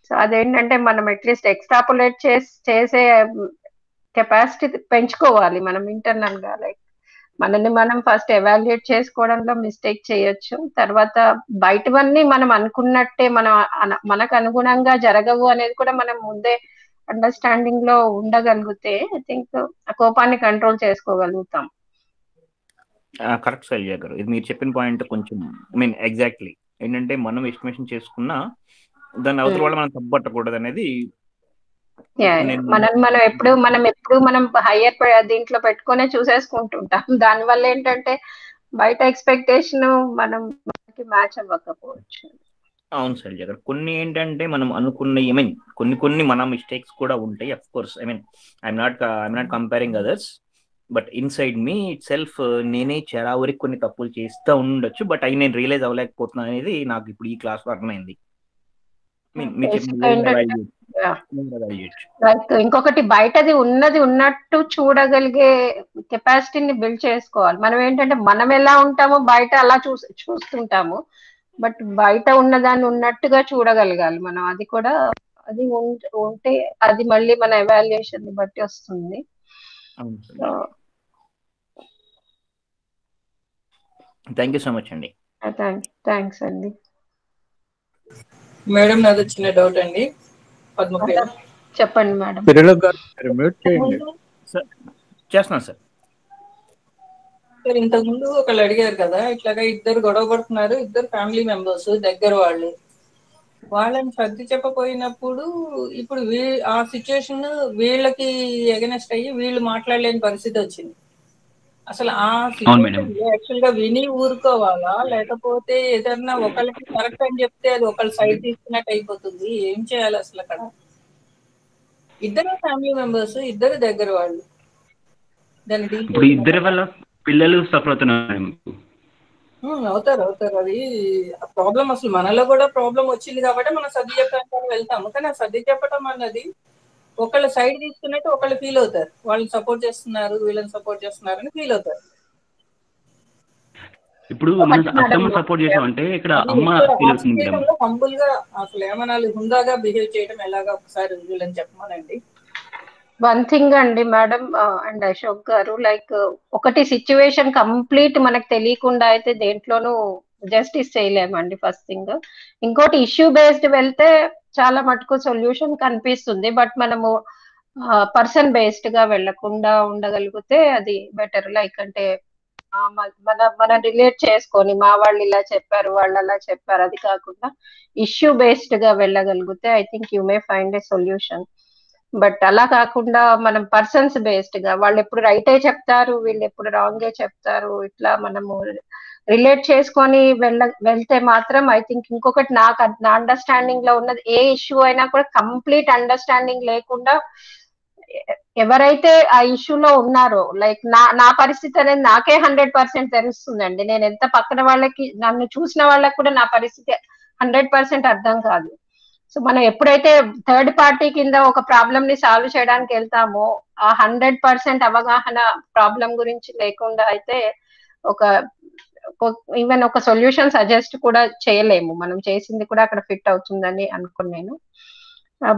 G: సో అదేంటంటే మనం అట్లీస్ట్ ఎక్స్ట్రాపులేట్ చేసే కెపాసిటీ పెంచుకోవాలి మనం ఇంటర్నల్ గా. లైక్ మనల్ని మనం ఫస్ట్ ఎవాల్యుయేట్ చేసుకోవడంలో మిస్టేక్ చేయొచ్చు, తర్వాత బయటవన్నీ మనం అనుకున్నట్టే మనకు అనుగుణంగా జరగవు అనేది కూడా మనం ముందే అండర్స్టాండింగ్ లో ఉండగలిగితే ఐ థింక్ ఆ కోపాన్ని కంట్రోల్ చేసుకోగలుగుతాం.
N: కరెక్ట్ శైలజ గారు, ఇది మీరు చెప్పిన పాయింట్ కొంచెం ఐ మీన్ ఎగ్జాక్ట్లీ ఏంటంటే మనం ఎస్టిమేషన్ చేసుకున్నా దాన్ని అవతల వాళ్ళు మనం తప్పట్టకూడదు అనేది.
G: మనం ఎప్పుడు హయ్యర్ దీంట్లో పెట్టుకునే చూసేసుకుంటుంటాం. దానివల్ల ఏంటంటే బయట ఎక్స్పెక్టేషన్ మనకి మ్యాచ్ అవ్వకపోవచ్చు.
N: అవును శైలజ గారు, కొన్ని ఏంటంటే మనం అనుకున్న ఐ మీన్ కొన్ని మన మిస్టేక్స్ కూడా ఉంటాయి. Of course I mean I'm not comparing others, but inside me it self నేనే చాలా వరకు కొన్ని తప్పులు చేస్తూ ఉండొచ్చు, బట్ అవి నేను రియలైజ్ అవ్వలేకపోతున్నాను అనేది నాకు ఇప్పుడు ఈ క్లాస్ లో అర్థమైంది.
G: ఇంకొకటి బయటది ఉన్నట్టు చూడగలిగే కెపాసిటీని బిల్డ్ చేసుకోవాలి. మనం ఏంటంటే మనం ఎలా ఉంటామో బయట అలా చూస్తుంటాము, బట్ బయట ఉన్నదాన్ని ఉన్నట్టుగా చూడగలగాలి మనం. అది ఉంటే అది మళ్ళీ మన ఎవాల్యుయేషన్ ని బట్టి వస్తుంది.
N: థ్యాంక్ యూ సో మచ్ అండి.
G: థ్యాంక్స్ అండి.
B: మేడం, నాది చిన్న డౌట్ అండి.
G: చెప్పండి మేడం.
N: చేస్తున్నాను సార్.
B: సార్, ఇంతకు ముందు ఒకళ్ళు అడిగారు కదా, ఇట్లాగా ఇద్దరు గొడవ పడుతున్నారు, ఇద్దరు ఫ్యామిలీ మెంబర్స్ దగ్గర వాళ్ళని సర్ది చెప్పపోయినప్పుడు ఇప్పుడు ఆ సిచ్యువేషన్ వీళ్ళకి ఎగనెస్ట్ అయ్యి వీళ్ళు మాట్లాడలేని పరిస్థితి వచ్చింది. అసలు ఆ సిచ్యువేషన్ యాక్చువల్ గా విని ఊరుకోవాలా, లేకపోతే ఏదన్నా ఒకళ్ళకి కరెక్ట్ అని చెప్తే అది ఒకళ్ళు సైడ్ తీసుకున్నట్టు అయిపోతుంది? ఏం చేయాలి అసలు అక్కడ? ఇద్దరు ఫ్యామిలీ మెంబర్స్, ఇద్దరు దగ్గర వాళ్ళు.
M: ఇప్పుడు ఇద్దరి వల్ల పిల్లలు సఫర్ అవుతున్నారు.
B: అవుతారు అది ప్రాబ్లం. అసలు మనలో కూడా ప్రాబ్లం వచ్చింది కాబట్టి మనం సర్ది చెప్పడానికి వెళ్తాము. కానీ ఆ సర్ది చెప్పడం అన్నది ఒకళ్ళ సైడ్ తీసుకున్నట్టు ఒకళ్ళు ఫీల్ అవుతారు. వాళ్ళని సపోర్ట్ చేస్తున్నారు, వీళ్ళని సపోర్ట్ చేస్తున్నారు అని ఫీల్ అవుతారు.
M: ఇప్పుడు మనం అత్తమ్మని సపోర్ట్ చేసామంటే ఇక్కడ అమ్మ ఫీల్ అవుతుంది మేడం.
B: హంబుల్ గా అసలు ఏమనాలి, హుందాగా బిహేవ్ చేయడం ఎలాగా ఒకసారి వీళ్ళని చెప్పమనండి.
G: వన్ థింగ్ అండి madam and Ashok garu, like ఒకటి సిచ్యువేషన్ కంప్లీట్ మనకు తెలియకుండా అయితే దేంట్లోనూ జస్టిస్ చేయలేమండి ఫస్ట్ థింగ్. ఇంకోటి ఇష్యూ బేస్డ్ వెళ్తే చాలా మటుకు సొల్యూషన్ కనిపిస్తుంది. బట్ మనము పర్సన్ బేస్డ్ గా వెళ్లకుండా ఉండగలిగితే అది బెటర్. లైక్ అంటే మనం రిలేట్ చేసుకొని మా వాళ్ళు ఇలా చెప్పారు, వాళ్ళు అలా చెప్పారు, అది కాకుండా ఇష్యూ బేస్డ్ గా వెళ్ళగలిగితే I think you may find a solution. But అలా కాకుండా మనం పర్సన్స్ బేస్డ్ గా వాళ్ళు ఎప్పుడు రైటే చెప్తారు, వీళ్ళు ఎప్పుడు రాంగే చెప్తారు, ఇట్లా మనము రిలేట్ చేసుకొని వెళ్తే మాత్రం ఐ థింక్ ఇంకొకటి నా అండర్స్టాండింగ్ లో ఉన్నది, ఏ ఇష్యూ అయినా కూడా కంప్లీట్ అండర్స్టాండింగ్ లేకుండా ఎవరైతే ఆ ఇష్యూలో ఉన్నారో, లైక్ నా పరిస్థితి అనేది నాకే 100% తెలుస్తుందండి. నేను ఎంత పక్కన వాళ్ళకి, నన్ను చూసిన వాళ్ళకి కూడా నా పరిస్థితి 100% అర్థం కాదు. సో మనం ఎప్పుడైతే థర్డ్ పార్టీ కింద ఒక ప్రాబ్లమ్ ని సాల్వ్ చేయడానికి వెళ్తామో ఆ 100% అవగాహన ప్రాబ్లం గురించి లేకుండా అయితే ఈవెన్ ఒక సొల్యూషన్ సజెస్ట్ కూడా చేయలేము. మనం చేసింది కూడా అక్కడ ఫిట్ అవుతుందని అనుకున్నాను.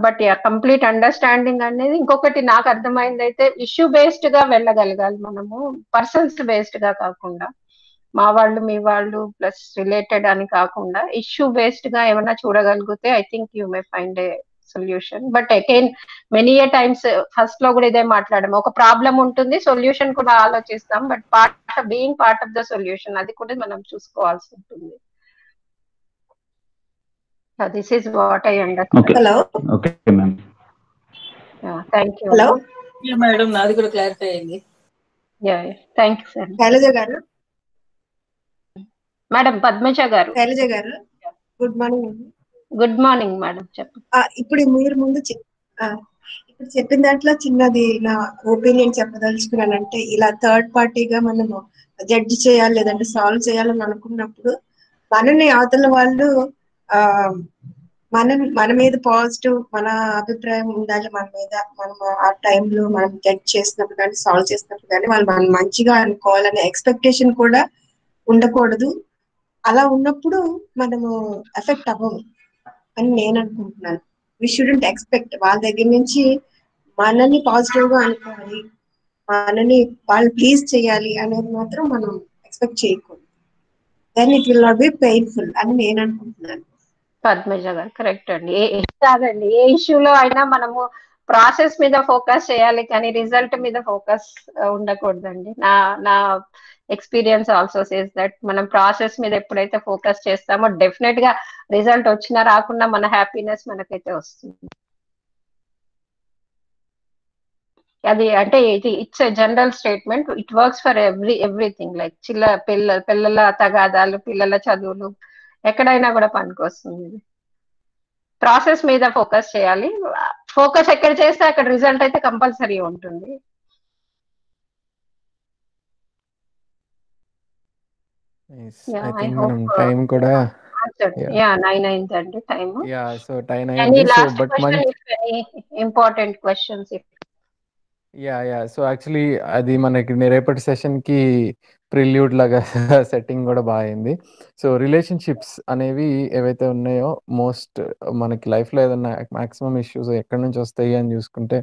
G: బట్ కంప్లీట్ అండర్స్టాండింగ్ అనేది ఇంకొకటి నాకు అర్థమైంది అయితే ఇష్యూ బేస్డ్ గా వెళ్ళగలగాలి మనము, పర్సన్స్ బేస్డ్ గా కాకుండా. మా వాళ్ళు మీ వాళ్ళు ప్లస్ రిలేటెడ్ అని కాకుండా ఇష్యూ బేస్డ్ గా ఏమైనా చూడగలిగితే I think you may find a solution. But again many a times first లో కూడా ఇదే మాట్లాడాము, ఒక ప్రాబ్లం ఉంటుంది, సొల్యూషన్ కూడా ఆలోచిస్తాం, but being part of the solution అది కూడా మనం చూసుకోవాల్సి ఉంటుంది. This is what I understand.
P: Hello,
M: okay ma'am,
G: thank you.
P: Hello
B: madam, నాది కూడా క్లారిఫై అయింది.
G: Thank you sir.
P: శైలజ గారు,
G: మేడం పద్మజ గారు.
P: శైలజ గారు, గుడ్ మార్నింగ్ అండి.
G: గుడ్ మార్నింగ్ మేడం, చెప్పండి.
P: ఇప్పుడు మీరు ముందు ఇప్పుడు చెప్పిన దాంట్లో చిన్నది నా ఒపీనియన్ చెప్పదలుచుకున్నానంటే, ఇలా థర్డ్ పార్టీగా మనము జడ్జి చేయాలి లేదంటే సాల్వ్ చేయాలని అనుకున్నప్పుడు మనని అవతల వాళ్ళు మన మీద పాజిటివ్, మన అభిప్రాయం ఉండాలి మన మీద. మనం ఆ టైంలో మనం జడ్జ్ చేసినప్పుడు కానీ సాల్వ్ చేసినప్పుడు కానీ వాళ్ళు మనం మంచిగా అనుకోవాలనే ఎక్స్పెక్టేషన్ కూడా ఉండకూడదు. అలా ఉన్నప్పుడు మనము ఎఫెక్ట్ అవ్వము అని నేను అనుకుంటున్నాను. వి షుడెంట్ ఎక్స్పెక్ట్ వాళ్ళ దగ్గర నుంచి మనని పాజిటివ్ గా అనుకోవాలి, మనని వాళ్ళు ప్లీజ్ చేయాలి అనేది మాత్రం మనం ఎక్స్పెక్ట్ చేయకూడదు. Then it will not be painful అని నేను అనుకుంటున్నాను.
G: పద్మజ గారు కరెక్ట్ అండి. కాదండి, ఏ ఇష్యూలో అయినా మనము ప్రాసెస్ మీద ఫోకస్ చేయాలి కానీ రిజల్ట్ మీద ఫోకస్ ఉండకూడదండి. నా ఎక్స్పీరియన్స్ ఆల్సో సేస్ దట్ మనం ప్రాసెస్ మీద ఎప్పుడైతే ఫోకస్ చేస్తామో డెఫినెట్ గా రిజల్ట్ వచ్చినా రాకుండా మన హ్యాపీనెస్ మనకైతే వస్తుంది. అది అంటే it's a general statement, it works for everything. Like పిల్లల తగాదాలు, పిల్లల చదువులు, ఎక్కడైనా కూడా పనికొస్తుంది. ప్రాసెస్ మీద ఫోకస్ చేయాలి. ఫోకస్ ఎక్కడ చేస్తే అక్కడ రిజల్ట్ అయితే కంపల్సరీ ఉంటుంది.
D: ఐ థింక్ మనం టైం కూడా
G: 9 అయిందండి టైం.
D: సో టైం అయింది. So but
G: important questions.
D: So actually అది మనకి రేపటి సెషన్ కి ప్రిల్యూడ్ లాగా సెట్టింగ్ కూడా బాగా అయింది. సో రిలేషన్షిప్స్ అనేవి ఏవైతే ఉన్నాయో మోస్ట్ మనకి లైఫ్లో ఏదైనా మాక్సిమం ఇష్యూస్ ఎక్కడి నుంచి వస్తాయి అని చూసుకుంటే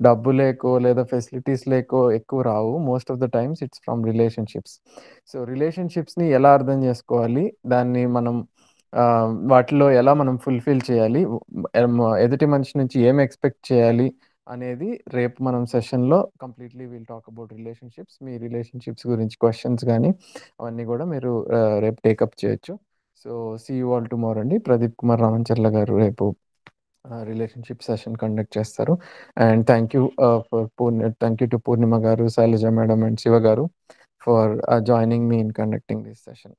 D: డబ్బు లేకో లేదా ఫెసిలిటీస్ లేకో ఎక్కువ రావు. Most of the times it's from relationships. So రిలేషన్షిప్స్ని ఎలా అర్థం చేసుకోవాలి, దాన్ని మనం వాటిలో ఎలా మనం ఫుల్ఫిల్ చేయాలి, ఎదుటి మనిషి నుంచి ఏం ఎక్స్పెక్ట్ చేయాలి అనేది రేపు మనం సెషన్లో completely will talk about relationships. మీ రిలేషన్షిప్స్ గురించి క్వశ్చన్స్ కానీ అవన్నీ కూడా మీరు రేపు టేకప్ చేయొచ్చు. So see you all tomorrow అండి. ప్రదీప్ కుమార్ రామంచర్ల గారు రేపు రిలేషన్షిప్ సెషన్ కండక్ట్ చేస్తారు. And thank you to Purnima గారు, శైలజ మేడం అండ్ శివ గారు for joining me in conducting this session.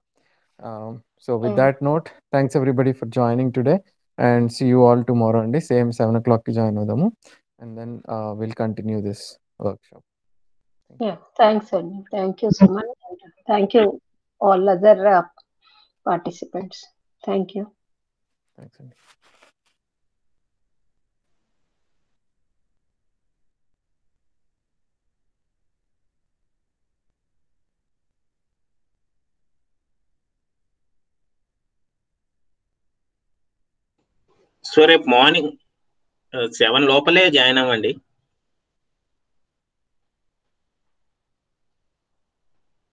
D: So with that note, thanks everybody for joining today and see you all tomorrow అండి. Same 7 o'clock కి join అవుదాము. And then we'll continue this workshop.
G: Thanks, Andy. Thank you so much. Thank you. all other participants. Thank you.
D: Thanks అండి.
C: So రేపు morning 7 లోపలే join అవ్వండి.